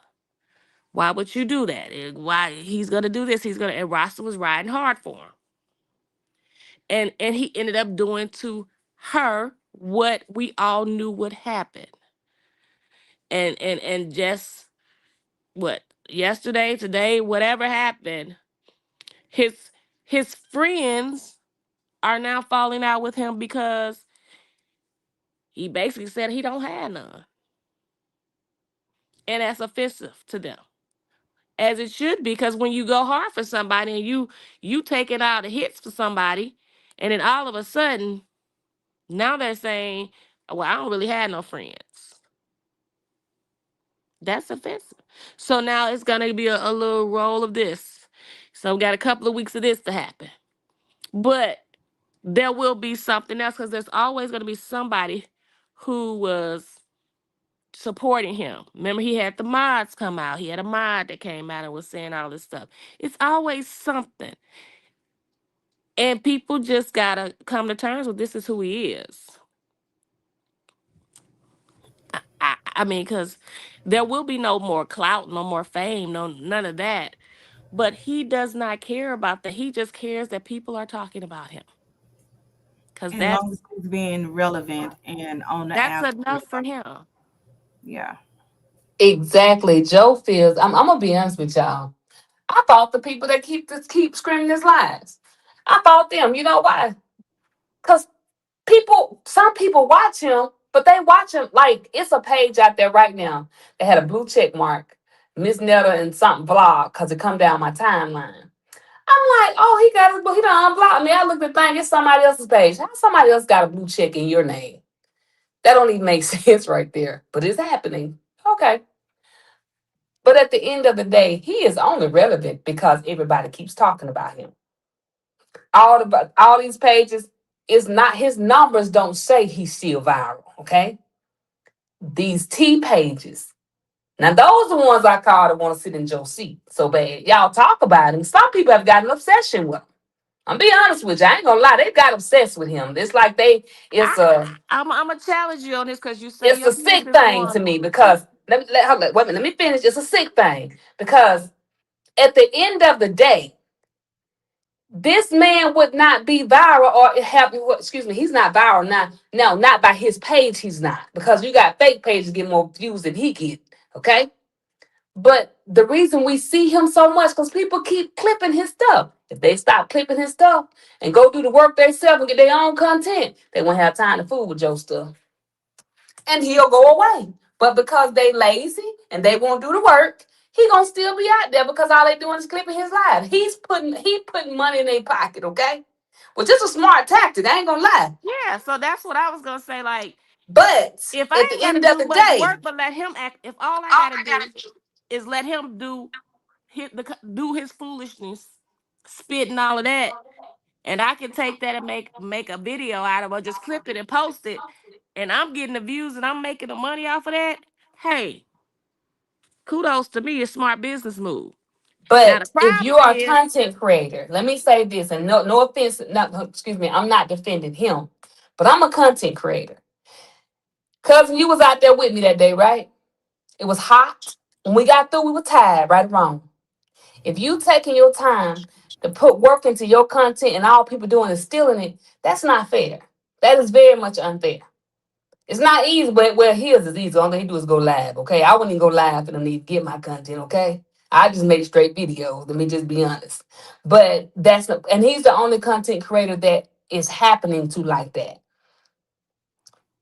why would you do that? Why he's gonna do this? He's gonna, and Rasta was riding hard for him. And he ended up doing to her what we all knew would happen. And just what, yesterday, today, whatever happened, his his friends are now falling out with him because he basically said he don't have none. And that's offensive to them. As it should be, because when you go hard for somebody and you taking out the hits for somebody, and then all of a sudden now they're saying, well, I don't really have no friends. That's offensive. So now it's gonna be a little roll of this. So we got a couple of weeks of this to happen. But there will be something else because there's always gonna be somebody who was supporting him. Remember, he had the mods come out. He had a mod that came out and was saying all this stuff. It's always something. And people just gotta come to terms with this is who he is. I mean, because there will be no more clout, no more fame, no none of that. But he does not care about that. He just cares that people are talking about him. Because As long as he's being relevant and on the that's app. enough for him. Yeah. Exactly. Joe feels. I'm gonna be honest with y'all. I fought the people that keep screaming his lies. I fought them. You know why? Because some people watch him, but they watch him like it's a page out there right now. They had a blue check mark, Miss Netta and something blog, because it come down my timeline. I'm like, oh, he got it, but he done unblocked me. I looked at the thing, it's somebody else's page. How somebody else got a blue check in your name? That don't even make sense right there. But it's happening. Okay. But at the end of the day, he is only relevant because everybody keeps talking about him. All these pages is not his numbers don't say he's still viral. Okay, these T pages. Now those are the ones I call that want to sit in Joe's seat so bad. Y'all talk about him. Some people have got an obsession with him. I'm be honest with you. I ain't gonna lie. They got obsessed with him. It's like they. I, It's a. I'm gonna challenge you on this because you say It's your a piece sick is thing to one. me because hold on, wait a minute. Let me finish. It's a sick thing because at the end of the day, this man would not be viral or have, excuse me, he's not viral now. No, not by his page, he's not. Because you got fake pages get more views than he get. Okay? But the reason we see him so much because people keep clipping his stuff. If they stop clipping his stuff and go do the work themselves and get their own content, they won't have time to fool with Joe stuff. And he'll go away. But because they lazy and they won't do the work, he gonna still be out there because all they doing is clipping his live. He putting money in their pocket, okay? Which is a smart tactic. I ain't gonna lie. Yeah, so that's what I was gonna say. Like, But if at I the ain't gotta end of do the much day, work, but let him act. If all I gotta do is let him do his foolishness, spit and all of that, and I can take that and make a video out of it, or just clip it and post it, and I'm getting the views and I'm making the money off of that. Hey, kudos to me. It's smart business move. Now the but if you problem are a is, content creator, let me say this, and no offense, not excuse me, I'm not defending him, but I'm a content creator. Cousin, you was out there with me that day, right? It was hot. When we got through, we were tired, right or wrong. If you taking your time to put work into your content and all people doing is stealing it, that's not fair. That is very much unfair. It's not easy, but well, his is easy. All they do is go live, okay? I wouldn't even go live for them to get my content, okay? I just make straight videos. Let me just be honest. But and he's the only content creator that is happening to like that.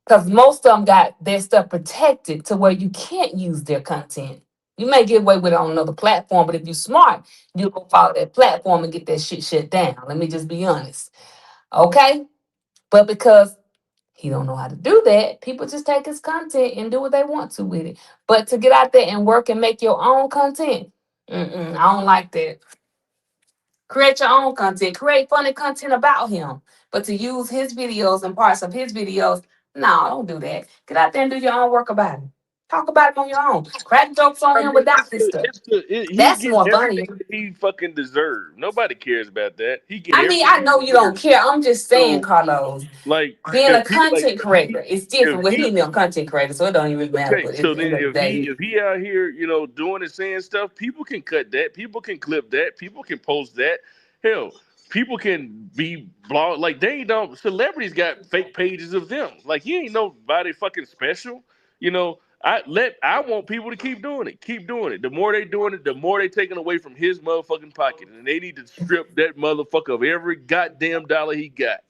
Because most of them got their stuff protected to where you can't use their content. You may get away with it on another platform, but if you're smart, you'll go follow that platform and get that shit shut down. Let me just be honest. Okay? But because he don't know how to do that, people just take his content and do what they want to with it. But to get out there and work and make your own content, I don't like that. Create your own content. Create funny content about him. But to use his videos and parts of his videos, no, don't do that. Get out there and do your own work about him. Talk about it on your own. Crack jokes on I him mean, without this stuff. he That's getting more funny. everything that he fucking deserves. Nobody cares about that. He getting I mean, everything I he know you don't deserves. care. I'm just saying, So, Carlos, like, being a if he like content creator is different. if Well, he he's a content creator, so it don't even matter. okay, But at so the end then of the day, if he out here, doing and saying stuff, people can cut that, people can clip that, people can post that. Hell, people can be blog like they don't. Celebrities got fake pages of them. Like he ain't nobody fucking special. You know, I want people to keep doing it, keep doing it. The more they doing it, the more they taking away from his motherfucking pocket, and they need to strip that motherfucker of every goddamn dollar he got.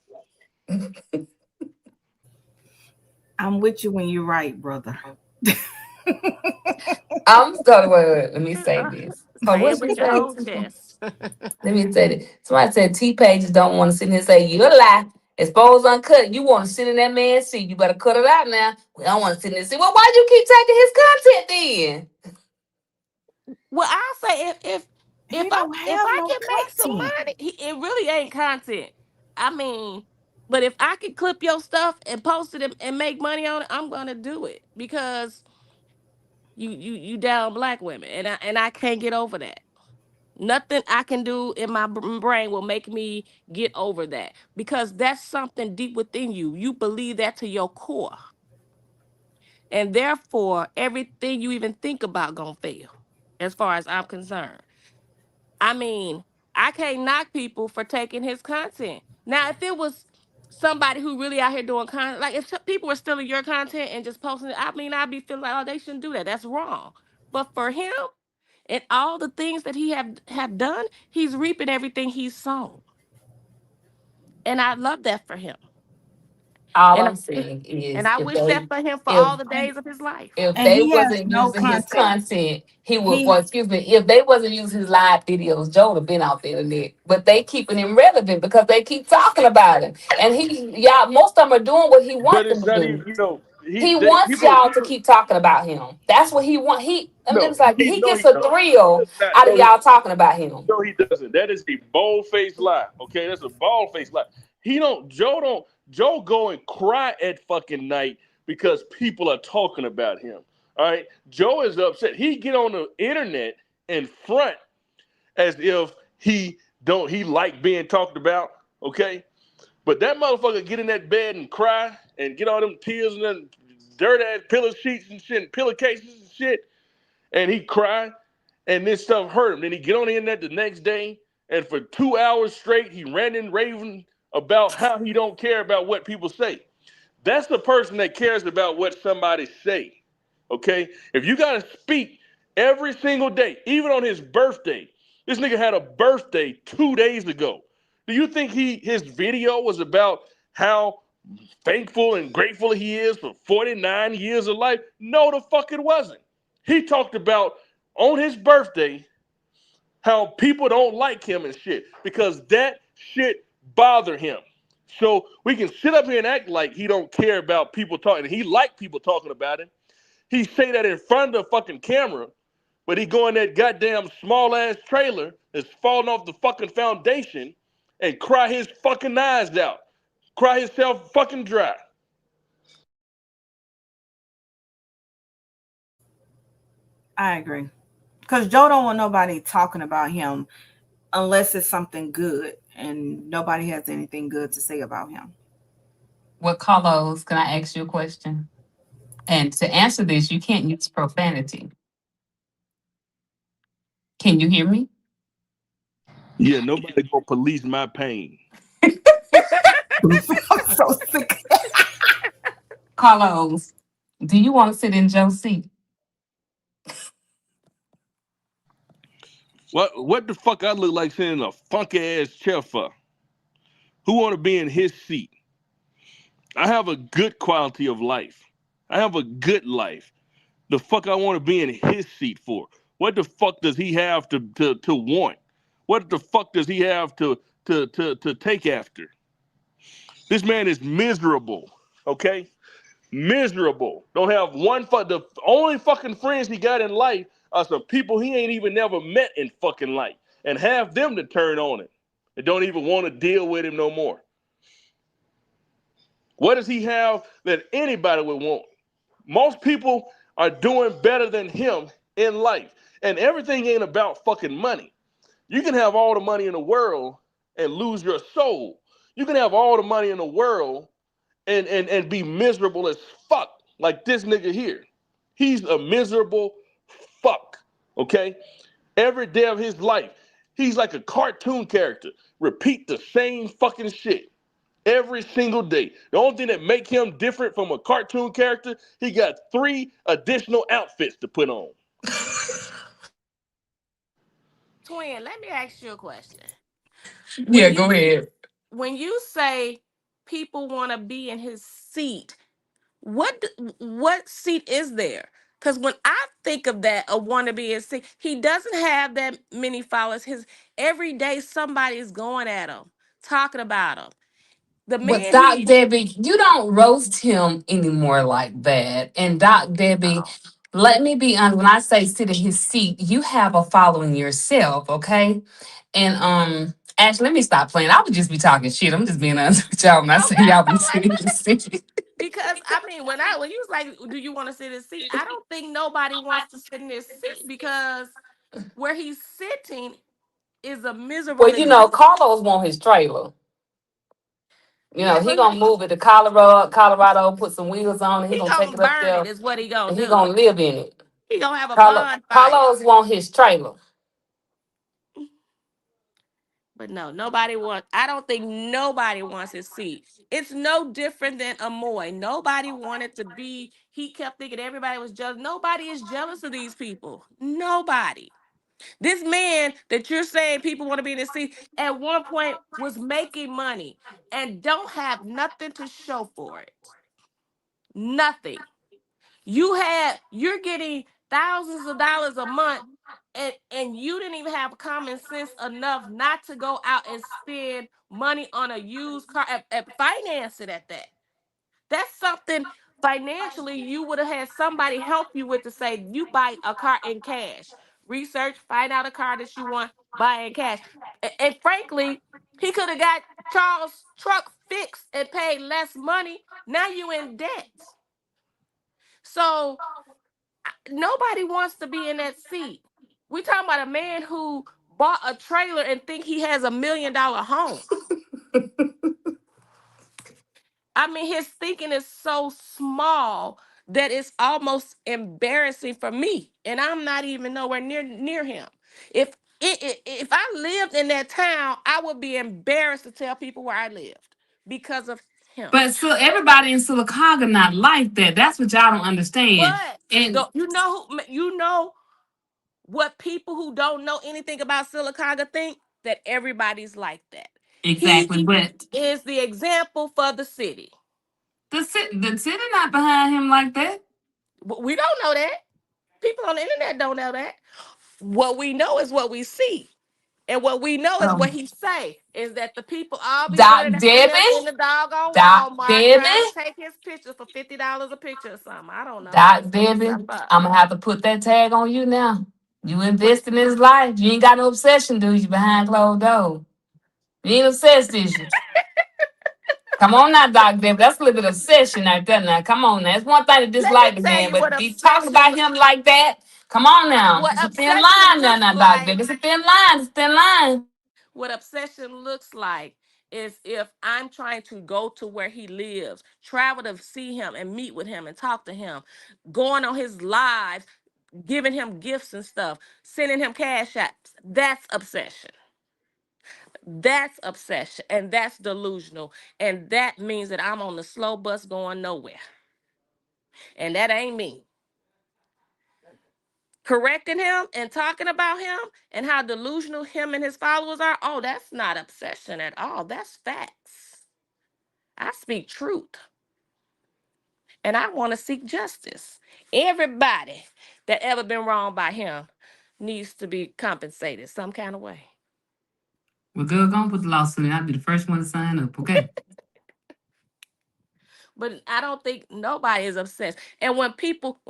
I'm with you when you're right, brother. I'm starting. Wait. Let me say this. Oh, Say what it she with your say? whole chest. Let me say this. Somebody said T pages don't want to sit here and say you're a lie. Expose uncut. You want to sit in that man's seat. You better cut it out now. We don't want to sit in his seat. Well, why you keep taking his content then? Well, I'll say He I don't if have I no can make some content. money, it really ain't content. I mean, but if I can clip your stuff and post it and make money on it, I'm gonna do it because you down black women, and I can't get over that. Nothing I can do in my brain will make me get over that because that's something deep within you. You believe that to your core, and therefore everything you even think about gonna fail, as far as I'm concerned. I mean, I can't knock people for taking his content. Now, if it was somebody who really out here doing content, like if people were stealing your content and just posting it, I mean, I'd be feeling like, oh, they shouldn't do that. That's wrong. But for him and all the things that he have done, he's reaping everything he's sown, and I love that for him. All And I'm saying and is I wish that for him for if all the days of his life. if And they he has wasn't no using his content. content, he would. He Well, excuse me. If they wasn't using his live videos, Joe would have been out there in it. But they keeping him relevant because they keep talking about him, and y'all, most of them are doing what he But wants them it's to not do. even He wants y'all to people. keep talking about him. That's what he want. I mean, No, it's like he he no, gets he a don't. He thrill does not. out of y'all talking about him. No, he doesn't. That is a bold faced lie. Okay, that's a bald faced lie. He don't. Joe don't. Joe go and cry at fucking night because people are talking about him. All right, Joe is upset. He get on the internet and front as if he don't. He like being talked about. Okay, but that motherfucker get in that bed and cry and get all them tears and then dirt ass pillow sheets and shit, and pillowcases and shit, and he cried, and this stuff hurt him. Then he get on the internet the next day, and for 2 hours straight, he ranting and raving about how he don't care about what people say. That's the person that cares about what somebody say. Okay? If you gotta speak every single day, even on his birthday, this nigga had a birthday 2 days ago. Do you think his video was about how thankful and grateful he is for 49 years of life? No, the fuck it wasn't. He talked about on his birthday how people don't like him and shit because that shit bother him. So we can sit up here and act like he don't care about people talking. He like people talking about him. He say that in front of the fucking camera, but he go in that goddamn small ass trailer that's falling off the fucking foundation and cry his fucking eyes out, cry himself fucking dry. I agree. Because Joe don't want nobody talking about him unless it's something good, and nobody has anything good to say about him. Well, Carlos, can I ask you a question? And to answer this, you can't use profanity. Can you hear me? Yeah, nobody gonna police my pain. I'm so sick. Carlos, do you want to sit in Joe's seat? What the fuck I look like sitting in a funky ass chair for? Who want to be in his seat? I have a good quality of life. I have a good life. The fuck I want to be in his seat for? What the fuck does he have to want? What the fuck does he have to take after? This man is miserable. Okay? Miserable. Don't have one fuck. The only fucking friends he got in life are some people he ain't even never met in fucking life. And have them to turn on him. And don't even want to deal with him no more. What does he have that anybody would want? Most people are doing better than him in life. And everything ain't about fucking money. You can have all the money in the world and lose your soul. You can have all the money in the world and be miserable as fuck, like this nigga here. He's a miserable fuck, okay? Every day of his life, he's like a cartoon character. Repeat the same fucking shit every single day. The only thing that make him different from a cartoon character, he got 3 additional outfits to put on. Twin, let me ask you a question. Yeah, When go you ahead. when you say people want to be in his seat, what seat is there? Because when I think of that, a want to be in seat, he doesn't have that many followers. His every day somebody is going at him, talking about him. The But man Doc he Debbie, you don't roast him anymore like that. And Doc Debbie, oh, let me be honest. When I say sit in his seat, you have a following yourself, okay? And Ashley, let me stop playing. I would just be talking shit. I'm just being honest with y'all when I no, say y'all that's be all right. sitting in his seat. Because I mean, when you was like, "Do you want to sit in his seat?" I don't think nobody wants to sit in his seat because where he's sitting is a Well, miserable you know, existence. Carlos want his trailer. You Yeah, know, he but gonna move it to Colorado, put some wheels on it. He he gonna take gonna it up burn it. there Is what he gonna and he do. gonna live in it. He gonna have a bonfire. Carlos want his trailer. But no, nobody wants. I don't think nobody wants his seat. It's no different than Amoy. Nobody wanted to be. He kept thinking everybody was jealous. Nobody is jealous of these people. Nobody. This man that you're saying people want to be in his seat at one point was making money and don't have nothing to show for it. Nothing. You're getting thousands of dollars a month and you didn't even have common sense enough not to go out and spend money on a used car and finance it at that. That's something financially you would have had somebody help you with to say you buy a car in cash. Research, find out a car that you want, buy in cash. And frankly, he could have got Charles' truck fixed and paid less money. Now you in debt. So nobody wants to be in that seat. We talking about a man who bought a trailer and think he has $1 million home. I mean, his thinking is so small that it's almost embarrassing for me, and I'm not even nowhere near him. If I lived in that town, I would be embarrassed to tell people where I lived because of him. But so everybody in Silicaga not like that. That's what y'all don't understand. But And you know what people who don't know anything about Silicaga think that everybody's like that. exactly, He but is the example for the city. the city not behind him like that. But we don't know that. People on the internet don't know that. What we know is what we see. And what we know is what Um, he say is that the people all be Doc running after him in Debbie, the doggone Doc Walmart trying to Debbie, take his pictures for $50 a picture or something. I don't know. Doc Make Debbie. stuff up. I'm gonna have to put that tag on you now. You What invest in his life. You ain't got no obsession, do you? Behind closed doors, you ain't obsessed, is you? Come on now, Doc Debbie. That's a little bit of obsession right there. Now, come on now. It's one thing to let me dislike the tell man, you but what be talking obsession about him like that. Come on now. what It's a thin obsession line now, looks Doc like. Debbie. It's a thin line. It's a thin line. What obsession looks like is if I'm trying to go to where he lives, travel to see him and meet with him and talk to him, going on his lives, giving him gifts and stuff, sending him cash apps. That's obsession. That's obsession. And that's delusional. And that means that I'm on the slow bus going nowhere. And that ain't me. correcting him and talking about him and how delusional him and his followers are, oh, that's not obsession at all. That's facts. I speak truth and I want to seek justice. Everybody that ever been wronged by him needs to be compensated some kind of way. Well, girl, go and put the lawsuit in. I'll be the first one to sign up, okay? But I don't think nobody is obsessed. And when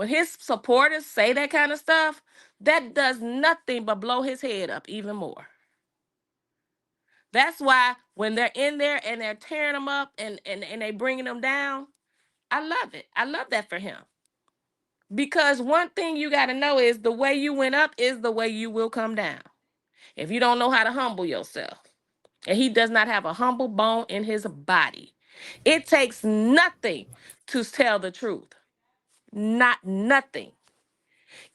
his supporters say that kind of stuff, that does nothing but blow his head up even more. That's why when they're in there and they're tearing him up and they bringing him down, I love it. I love that for him. Because one thing you got to know is the way you went up is the way you will come down. If you don't know how to humble yourself. And he does not have a humble bone in his body. It takes nothing to tell the truth. Not nothing.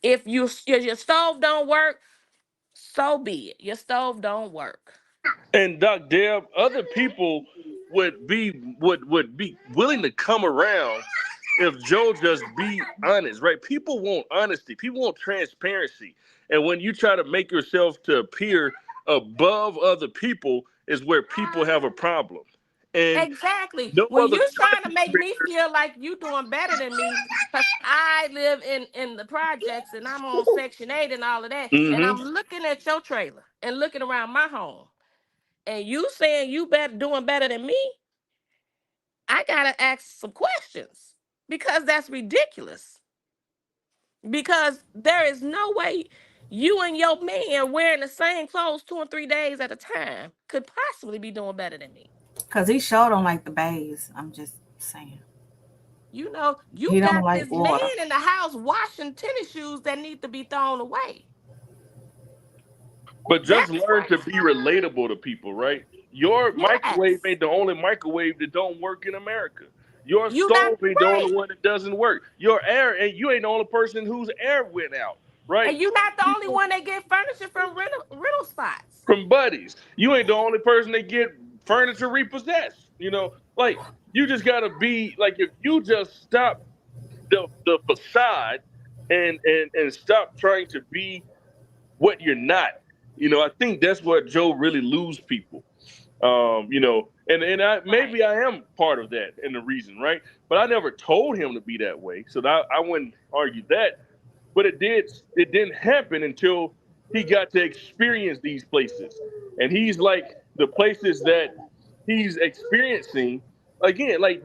If your stove don't work, so be it. Your stove don't work. And Doc Deb, other people would be willing to come around if Joe just be honest, right? People want honesty. People want transparency. And when you try to make yourself to appear above other people is where people have a problem. And Exactly. no When other you're trying to content make me creator. feel like you doing better than me, because I live in the projects and I'm on Section 8 and all of that, and Hmm. I'm looking at your trailer and looking around my home, and you saying you better doing better than me, I gotta ask some questions because that's ridiculous. Because there is no way you and your man wearing the same clothes 2 and 3 days at a time could possibly be doing better than me. Cause he sure don't like the bays. I'm just saying. You know, you He don't got like this man water. in the house washing tennis shoes that need to be thrown away. But just That's learn to crazy. be relatable to people, right? Your microwave Yes. ain't the only microwave that don't work in America. Your You not stove ain't the right. only one that doesn't work. Your air, and you ain't the only person whose air went out, right? And you not the only People one that get furniture from rental spots. from buddies. You ain't the only person that get furniture repossessed. Like you just gotta be like if you just stop the facade and stop trying to be what you're not. I think that's what Joe really lose people. And I Right. maybe I am part of that and the reason, right? But I never told him to be that way, so that I wouldn't argue that. But it didn't happen until he got to experience these places, and he's like the places that he's experiencing again. Like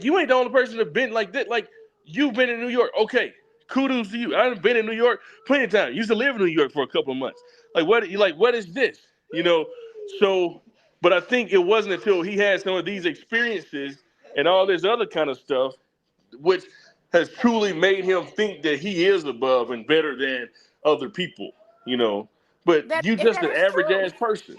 you ain't the only person that been like that. Like you've been in New York, okay? Kudos to you. I've been in New York plenty of times. Used to live in New York for a couple of months. What is this? You know, so but I think it wasn't until he had some of these experiences and all this other kind of stuff, which has truly made him think that he is above and better than other people, you know. But That you and just that an is average true. ass person.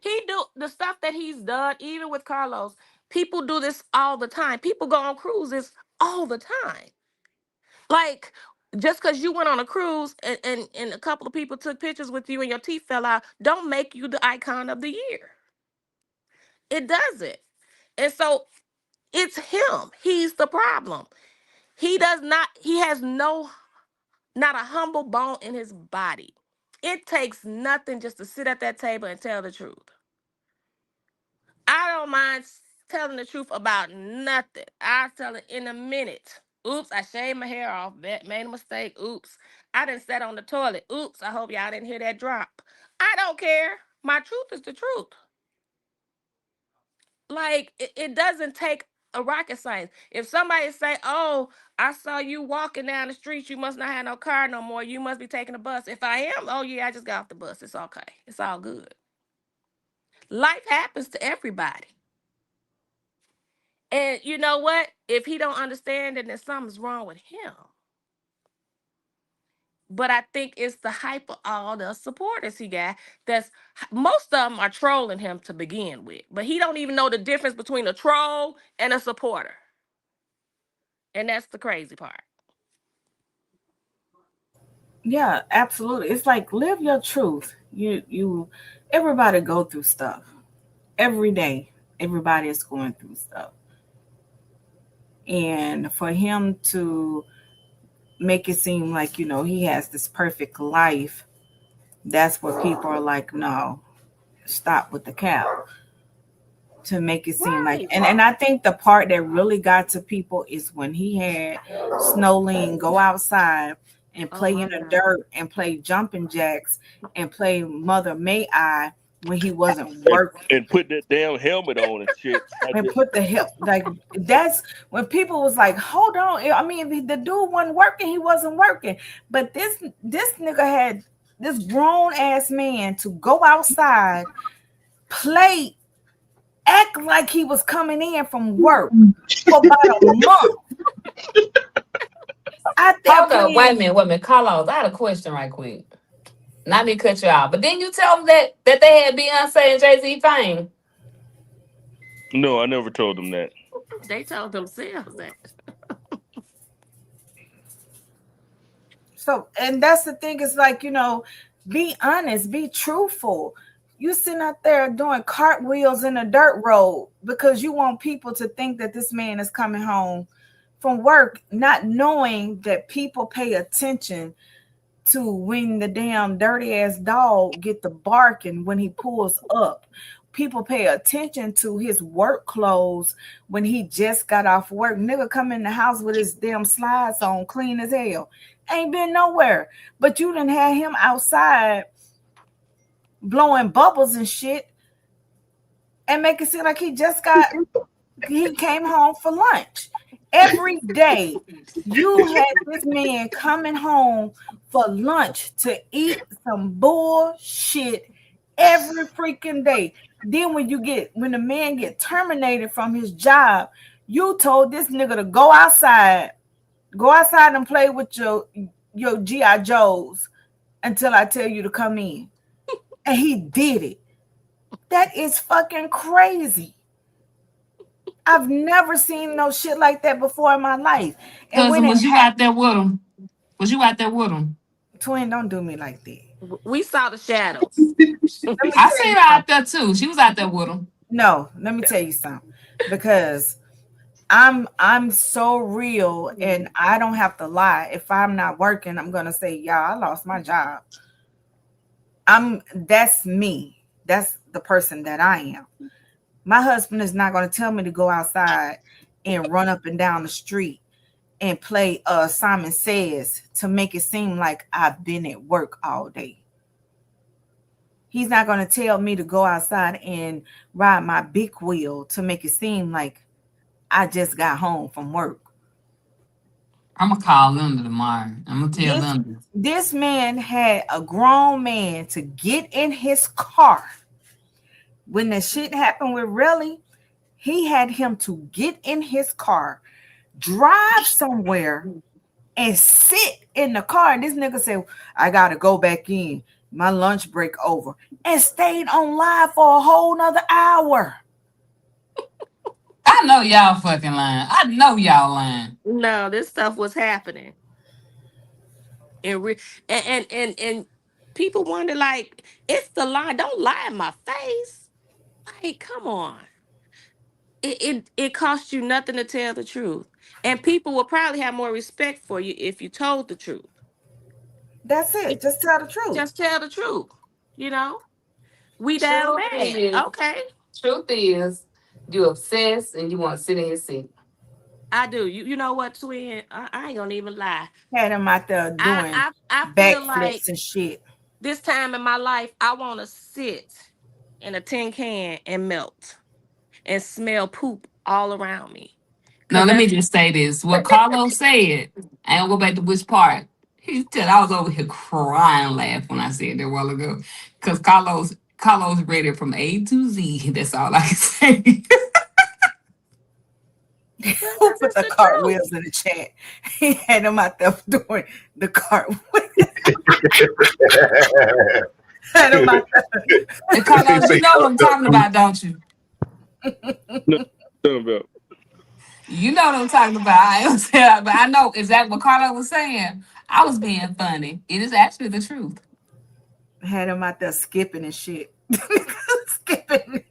He do the stuff that he's done, even with Carlos. People do this all the time. People go on cruises all the time. Like just because you went on a cruise and a couple of people took pictures with you and your teeth fell out, don't make you the icon of the year. It doesn't. And so it's him. He's the problem. He has not a humble bone in his body. It takes nothing just to sit at that table and tell the truth. I don't mind telling the truth about nothing. I'll tell it in a minute. Oops, I shaved my hair off. Made a mistake. Oops. I didn't sat on the toilet. Oops, I hope y'all didn't hear that drop. I don't care. My truth is the truth. Like it doesn't take a rocket science. If somebody say, "Oh, I saw you walking down the street. You must not have no car no more. You must be taking a bus." If I am, oh yeah, I just got off the bus. It's okay. It's all good. Life happens to everybody. And you know what? If he don't understand it, then something's wrong with him. But I think it's the hype of all the supporters he got. That's most of them are trolling him to begin with. But he don't even know the difference between a troll and a supporter. And that's the crazy part. Yeah, absolutely. It's like live your truth. You everybody go through stuff. Every day. Everybody is going through stuff. And for him to make it seem like, he has this perfect life. That's where people are like, no, stop with the cap. To make it seem like, Right. and I think the part that really got to people is when he had Snowline go outside and Oh play my in the God. dirt and play jumping jacks and play Mother May I when he wasn't and, working. and put that damn helmet on and shit. I And just put the help, like, that's when people was like, hold on. I mean, if the dude wasn't working, he wasn't working. But this nigga had this grown ass man to go outside, play, act like he was coming in from work for about a month out there Hold up, playing. wait a minute, Carlos. I had a question right quick. Not me cut you out, but didn't you tell them that they had Beyonce and Jay-Z fame? no, I never told them that. They told themselves that. So, and that's the thing, is like, be honest, be truthful. You sitting out there doing cartwheels in a dirt road because you want people to think that this man is coming home from work, not knowing that people pay attention to when the damn dirty ass dog get the barking when he pulls up. People pay attention to his work clothes when he just got off work. Nigga come in the house with his damn slides on, clean as hell. Ain't been nowhere. But you done had him outside blowing bubbles and shit and make it seem like he came home for lunch. Every day you had this man coming home for lunch to eat some bullshit every freaking day. Then when the man get terminated from his job, you told this nigga to go outside and play with your GI Joes until I tell you to come in. And he did it. That is fucking crazy. I've never seen no shit like that before in my life. And when Cousin, it was you out there with him? Was you out there with him? twin, don't do me like that. We saw the shadows. Let me I tell seen you her something. out there too. She was out there with him. No, let me tell you something. Because I'm so real and I don't have to lie. If I'm not working, I'm gonna say, y'all, I lost my job. That's me. That's the person that I am. My husband is not gonna tell me to go outside and run up and down the street and play Simon Says to make it seem like I've been at work all day. He's not going to tell me to go outside and ride my big wheel to make it seem like I just got home from work. I'm gonna call Linda tomorrow. I'm gonna tell This Linda. this man had a grown man to get in his car. When the shit happened with Relly, he had him to get in his car, drive somewhere, and sit in the car. And this nigga said, I gotta go back in. My lunch break over. And stayed on live for a whole nother hour. I know y'all fucking lying. I know y'all lying. No, this stuff was happening. And and people wonder, like, it's the lie. Don't lie in my face. Like, come on. It costs you nothing to tell the truth. And people will probably have more respect for you if you told the truth. That's it. Just tell the truth. Just tell the truth. You know? We down Truth bad. is, Okay. truth is, you obsessed and you want to sit in your seat. I do. You know what, twin? I ain't gonna even lie. Had him out there doing I feel like backflips and shit. this time in my life, I wanna sit in a tin can and melt and smell poop all around me. No, Cause let me that's just say this. What Carlos said, I don't go back to which part. He said I was over here crying laugh when I said that a while ago. Because Carlos read it from A to Z. That's all I can say. Who put just the the truth. cartwheels in the chat? He had him out there doing the cartwheels. Had him out there. And Carlos, you know what I'm talking about, don't you? No, nothing about. You know what I'm talking about. I ain't saying, but I know exactly what Carlos was saying. I was being funny. It is actually the truth. Had him out there skipping and shit. Skipping.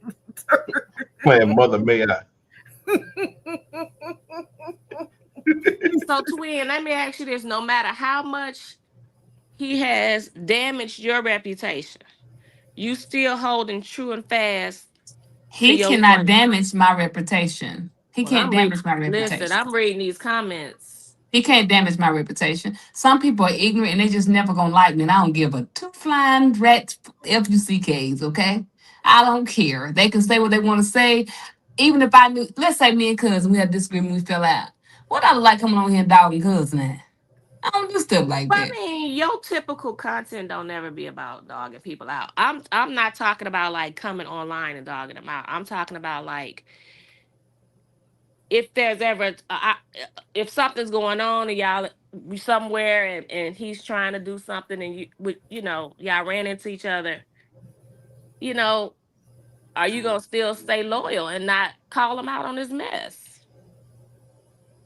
Playing Mother May I. So, twin, let me ask you this: no matter how much he has damaged your reputation, you still holding true and fast to He your cannot dream. damage my reputation. He Well, can't damage my listen, reputation. I'm reading these comments. He can't damage my reputation. Some people are ignorant and they just never gonna like me. And I don't give a two flying rats FUCKs, okay? I don't care. They can say what they want to say. Even if I knew, let's say me and cousin, we had a disagreement, we fell out. What I look like coming on here and dogging cousin at? I don't do stuff like But I that. mean, your typical content don't ever be about dogging people out. I'm not talking about like coming online and dogging them out. I'm talking about like if there's ever if something's going on and y'all be somewhere and he's trying to do something and y'all ran into each other, you know, are you gonna still stay loyal and not call him out on his mess?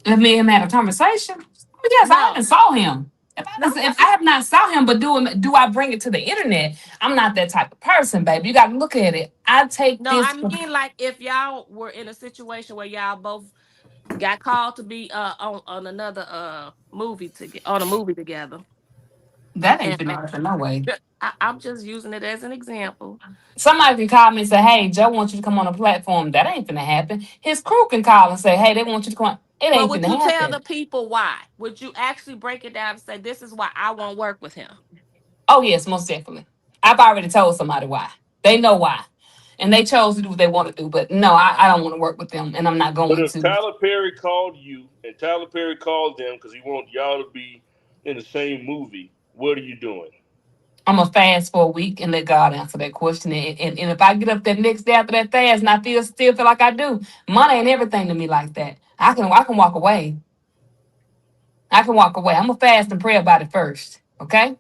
If me and him had a conversation, but yes, I No, haven't saw him. no, If I have not saw him, but do I bring it to the internet? I'm not that type of person, baby. You got to look at it. I take no. I this. mean, like if y'all were in a situation where y'all both got called to be on another movie to on a movie together, That ain't and finna happen no way. I'm just using it as an example. Somebody can call me and say, "Hey, Joe wants you to come on a platform." That ain't finna happen. His crew can call and say, "Hey, they want you to come on." It But ain't would finna you tell happen. the people why? Would you actually break it down and say, this is why I won't work with him? Oh yes, most definitely. I've already told somebody why. They know why, and they chose to do what they want to do. But no, I don't want to work with them, and I'm not But going if to. Tyler Perry called you and Tyler Perry called them because he wants y'all to be in the same movie, what are you doing? I'm gonna fast for a week and let God answer that question. And if I get up that next day after that fast and I still feel like I do, money ain't everything to me like that. I can walk away. I can walk away. I'm gonna fast and pray about it first. Okay?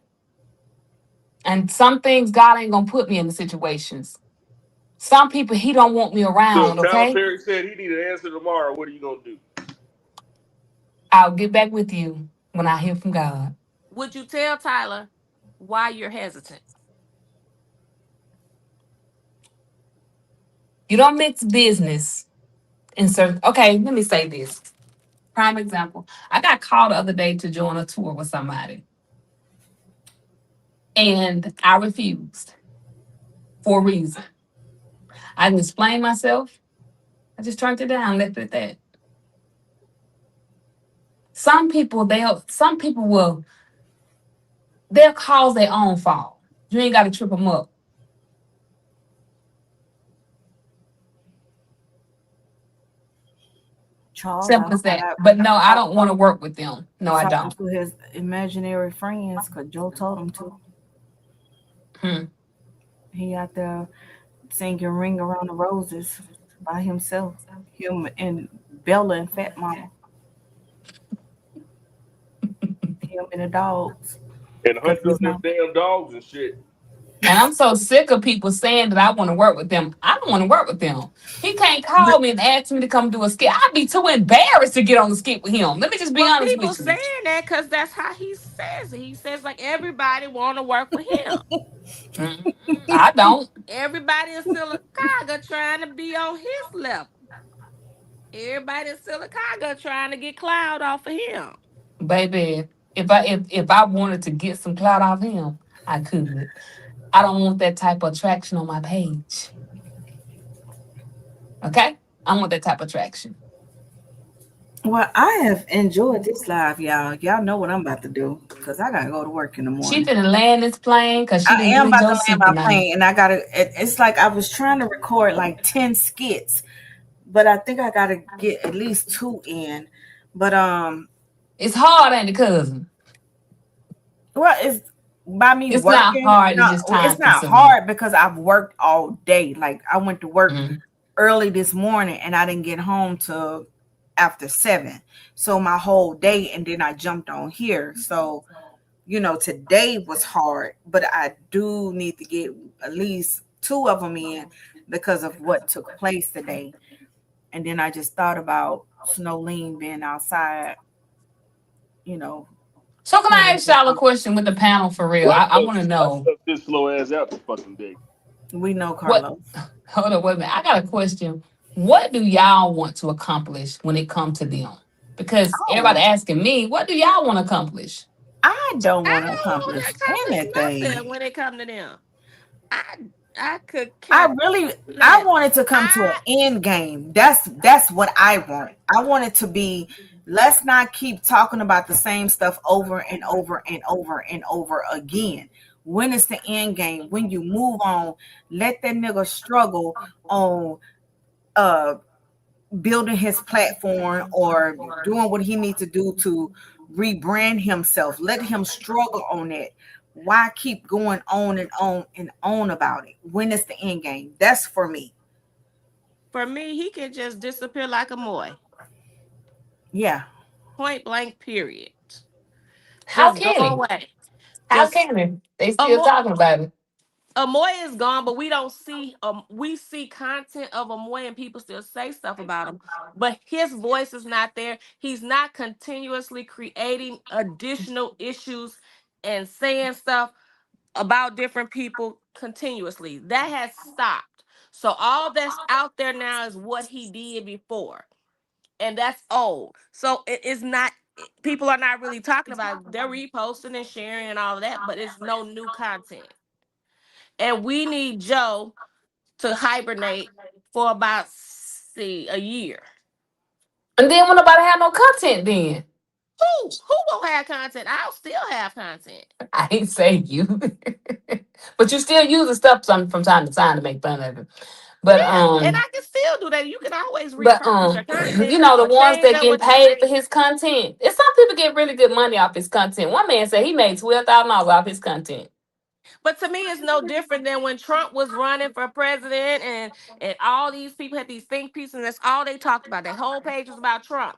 And some things God ain't gonna put me in the situations. Some people he don't want me So around, if Tyler okay? Perry said he need an answer tomorrow, what are you gonna do? I'll get back with you when I hear from God. Would you tell Tyler why you're hesitant? You don't mix business and certain okay, let me say this. Prime example. I got called the other day to join a tour with somebody. And I refused for a reason. I didn't explain myself. I just turned it down, left it at that. Some people they'll cause their own fall. You ain't got to trip them up. Charles Simple as that. outside But no, I don't want to work with them. No, I talking don't. to his imaginary friends because Joe told him to. Hmm. He out there singing Ring Around the Roses by himself. Him and Bella and Fat Mama. Him and the dogs. And Because hunting he's up them not. damn dogs and shit. And I'm so sick of people saying that I want to work with them. I don't want to work with them. He can't call me and ask me to come do a skit. I'd be too embarrassed to get on the skit with him. Let me just be Well, honest people with you. saying that because that's how he says it. He says like everybody want to work with him. Mm-mm, I don't. Everybody in Silicaga trying to be on his level. Everybody in Silicaga trying to get cloud off of him. Baby, if I wanted to get some clout off him, I could. I don't want that type of attraction on my page. Okay? I want that type of attraction. Well, I have enjoyed this live, y'all. Y'all know what I'm about to do because I got to go to work in the She morning. finna land this plane because she I didn't get am in about to your land seat my tonight. plane and I got to, it's like I was trying to record like 10 skits, but I think I got to get at least two in. But, It's hard, ain't it, cousin? well, it's by me It's not working. hard, it's No, just it's time not consuming. hard because I've worked all day. Like I went to work Mhm. early this morning and I didn't get home till after 7. So my whole day, and then I jumped on here. So, today was hard, but I do need to get at least two of them in because of what took place today. And then I just thought about Snowline being outside, you know, So can I playing ask with y'all a them. question with the panel for real? Well, I want to I know slept this slow ass out this fucking day. We know what. Carlos. Hold on, wait a minute. I got a question. What do y'all want to accomplish when it comes to them? Because everybody Oh, asking me, what do y'all want to accomplish? I don't I want to don't want accomplish to accomplish anything. nothing when it come to them. I I could I care really, I less. want it to come to an I end game. That's what I want. I want it to be. Let's not keep talking about the same stuff over and over and over and over again. When is the end game? When you move on, let that nigga struggle on uh building his platform or doing what he needs to do to rebrand himself. Let him struggle on it. Why keep going on and on and on about it? When is the end game? That's for me. For me, he can just disappear like a moy. Yeah. Point blank. Period. How Just go can he? away. How Just can he? They a still talking about it. Amoy is gone, but we don't see we see content of Amoy and people still say stuff about him. But his voice is not there. He's not continuously creating additional issues and saying stuff about different people continuously. That has stopped. So all that's out there now is what he did before. And that's old. So it is not people are not really talking about it. They're reposting and sharing and all of that, but it's no new content. And we need Joe to hibernate for about a year. And then when nobody have no content, then Who won't have content? I'll still have content. I ain't say you, but you still using stuff from time to time to make fun of it. But Yeah, and I can still do that. You can always but repurpose your content you know the or ones change that up getting what you paid say. for his content. It's some people get really good money off his content. One man said he made $12,000 off his content. But to me, it's no different than when Trump was running for president and all these people had these think pieces and that's all they talked about. Their whole page was about Trump.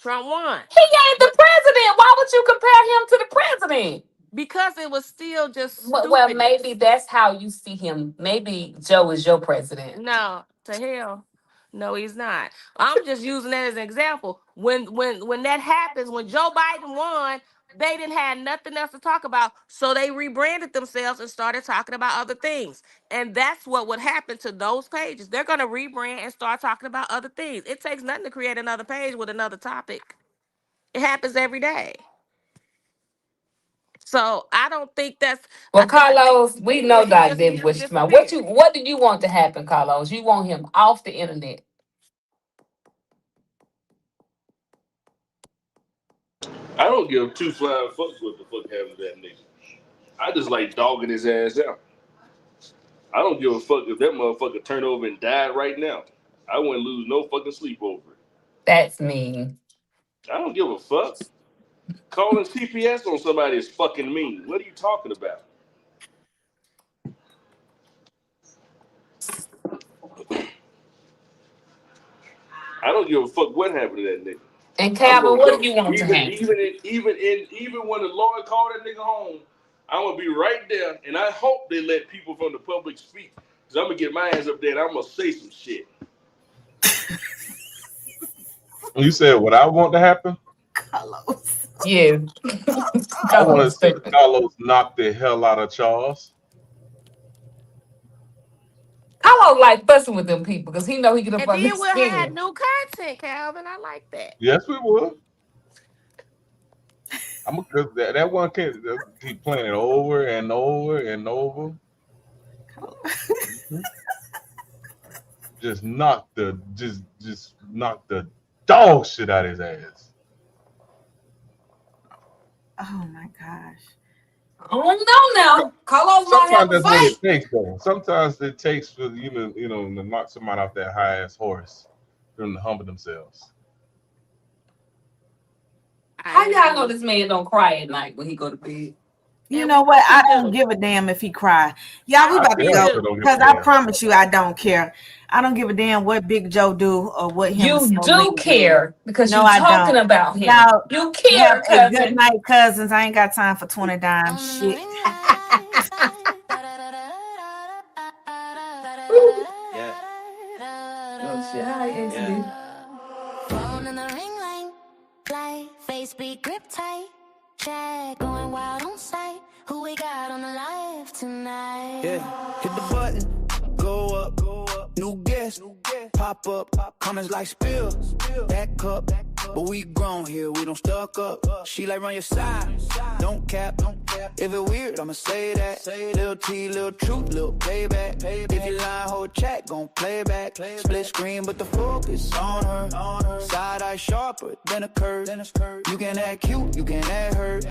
Trump won. He ain't the president. Why would you compare him to the president? Because it was still just Well, maybe stupidness. that's how you see him. Maybe Joe is your president. No, to hell. No, he's not. I'm just using that as an example. When that happens, when Joe Biden won, they didn't have nothing else to talk about. So they rebranded themselves and started talking about other things. And that's what would happen to those pages. They're gonna rebrand and start talking about other things. It takes nothing to create another page with another topic. It happens every day. So I don't think that's Well, I think Carlos, we anyway, know he Doc just Davis what you about. disappeared. What do you want to happen, Carlos? You want him off the internet. I don't give two flying fucks what the fuck happened to that nigga. I just like dogging his ass out. I don't give a fuck if that motherfucker turned over and died right now. I wouldn't lose no fucking sleep over it. That's mean. I don't give a fuck. Calling CPS on somebody is fucking mean. What are you talking about? I don't give a fuck what happened to that nigga. And I'm Calvin, gonna what go do you want to happen? even when the Lord called that nigga home, I'm gonna be right there, and I hope they let people from the public speak, cause I'm gonna get my hands up there and I'm gonna say some shit. You said what I want to happen? Carlos. Yeah. I want to Carlos see stupid. Carlos knock the hell out of Charles. Carlos like fussing with them people because he know he get up And on then his we'll have skin. new content, Calvin. I like that. Yes, we would. I'm gonna that one can't keep playing it over and over and over. Just knock the dog shit out of his ass. Oh my gosh. I don't know now. Carlos might Sometimes have a that's what fight. it takes, though. Sometimes it takes for you know to knock somebody off that high ass horse for them to humble themselves. How I y'all know agree. this man don't cry at night when he go to bed? You And know what? he I don't do. give a damn if he cry. Y'all, we I I about to really damn go sure do. don't give because a I damn. promise you I don't care. I don't give a damn what Big Joe do or what him and You Snow do Man do. care because No, you I talking don't. about him. Y'all You have care, a good cousin. night, cousins. I ain't got time for 20 dime shit. Yeah, Oh shit, hi yeah. XD. Phone in the ring light, light, face be grip tight. Chat going wild on sight. Who we got on the live tonight? Yeah, hit the button, go up, new guest, pop up, comments like spill, that cup, But we grown here, we don't stuck up. She like run your side, don't cap. If it weird, I'ma say that. Lil' T, lil' truth, lil' payback. If you lying, whole chat, gon' play back. Split screen, but the focus on her. Side eye sharper than a curve. You can act cute, you can act hurt.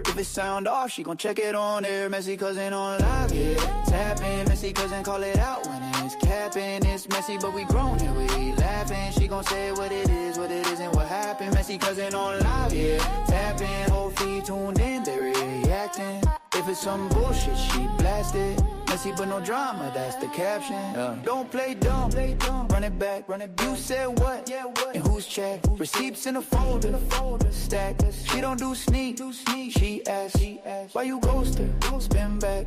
If it sound off, she gon' check it on air. Messy cousin on live, yeah. Tap in, messy cousin call it out when it's capping. It's messy, but we grown and we laughing. She gon' say what it is, and what happened. Messy cousin on live, yeah. Tap in, whole feed tuned in, they reacting. If it's some bullshit, she blasted. Messy but no drama, that's the caption. Don't play dumb, run it back. You said what? And who's check? Receipts in a folder, stack. She don't do sneak, she ask. Why you ghost her? Spin back.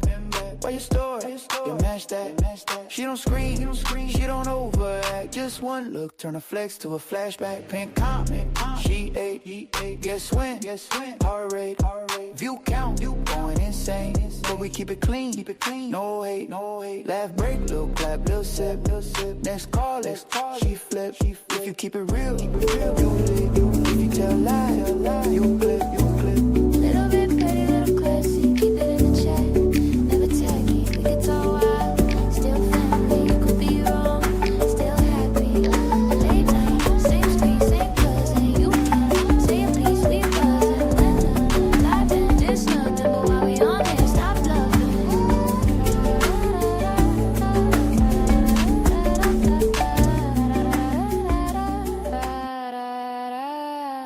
Why you store it? You match that. She don't scream, she don't overact. Just one look, turn a flex to a flashback. Pink comment, she ate. Guess when? Heart rate, view count, going insane. But we keep it clean, no hate. Laugh break, little clap, little sip. Next call, she flip. If you keep it real, you live. If you tell lies, you play.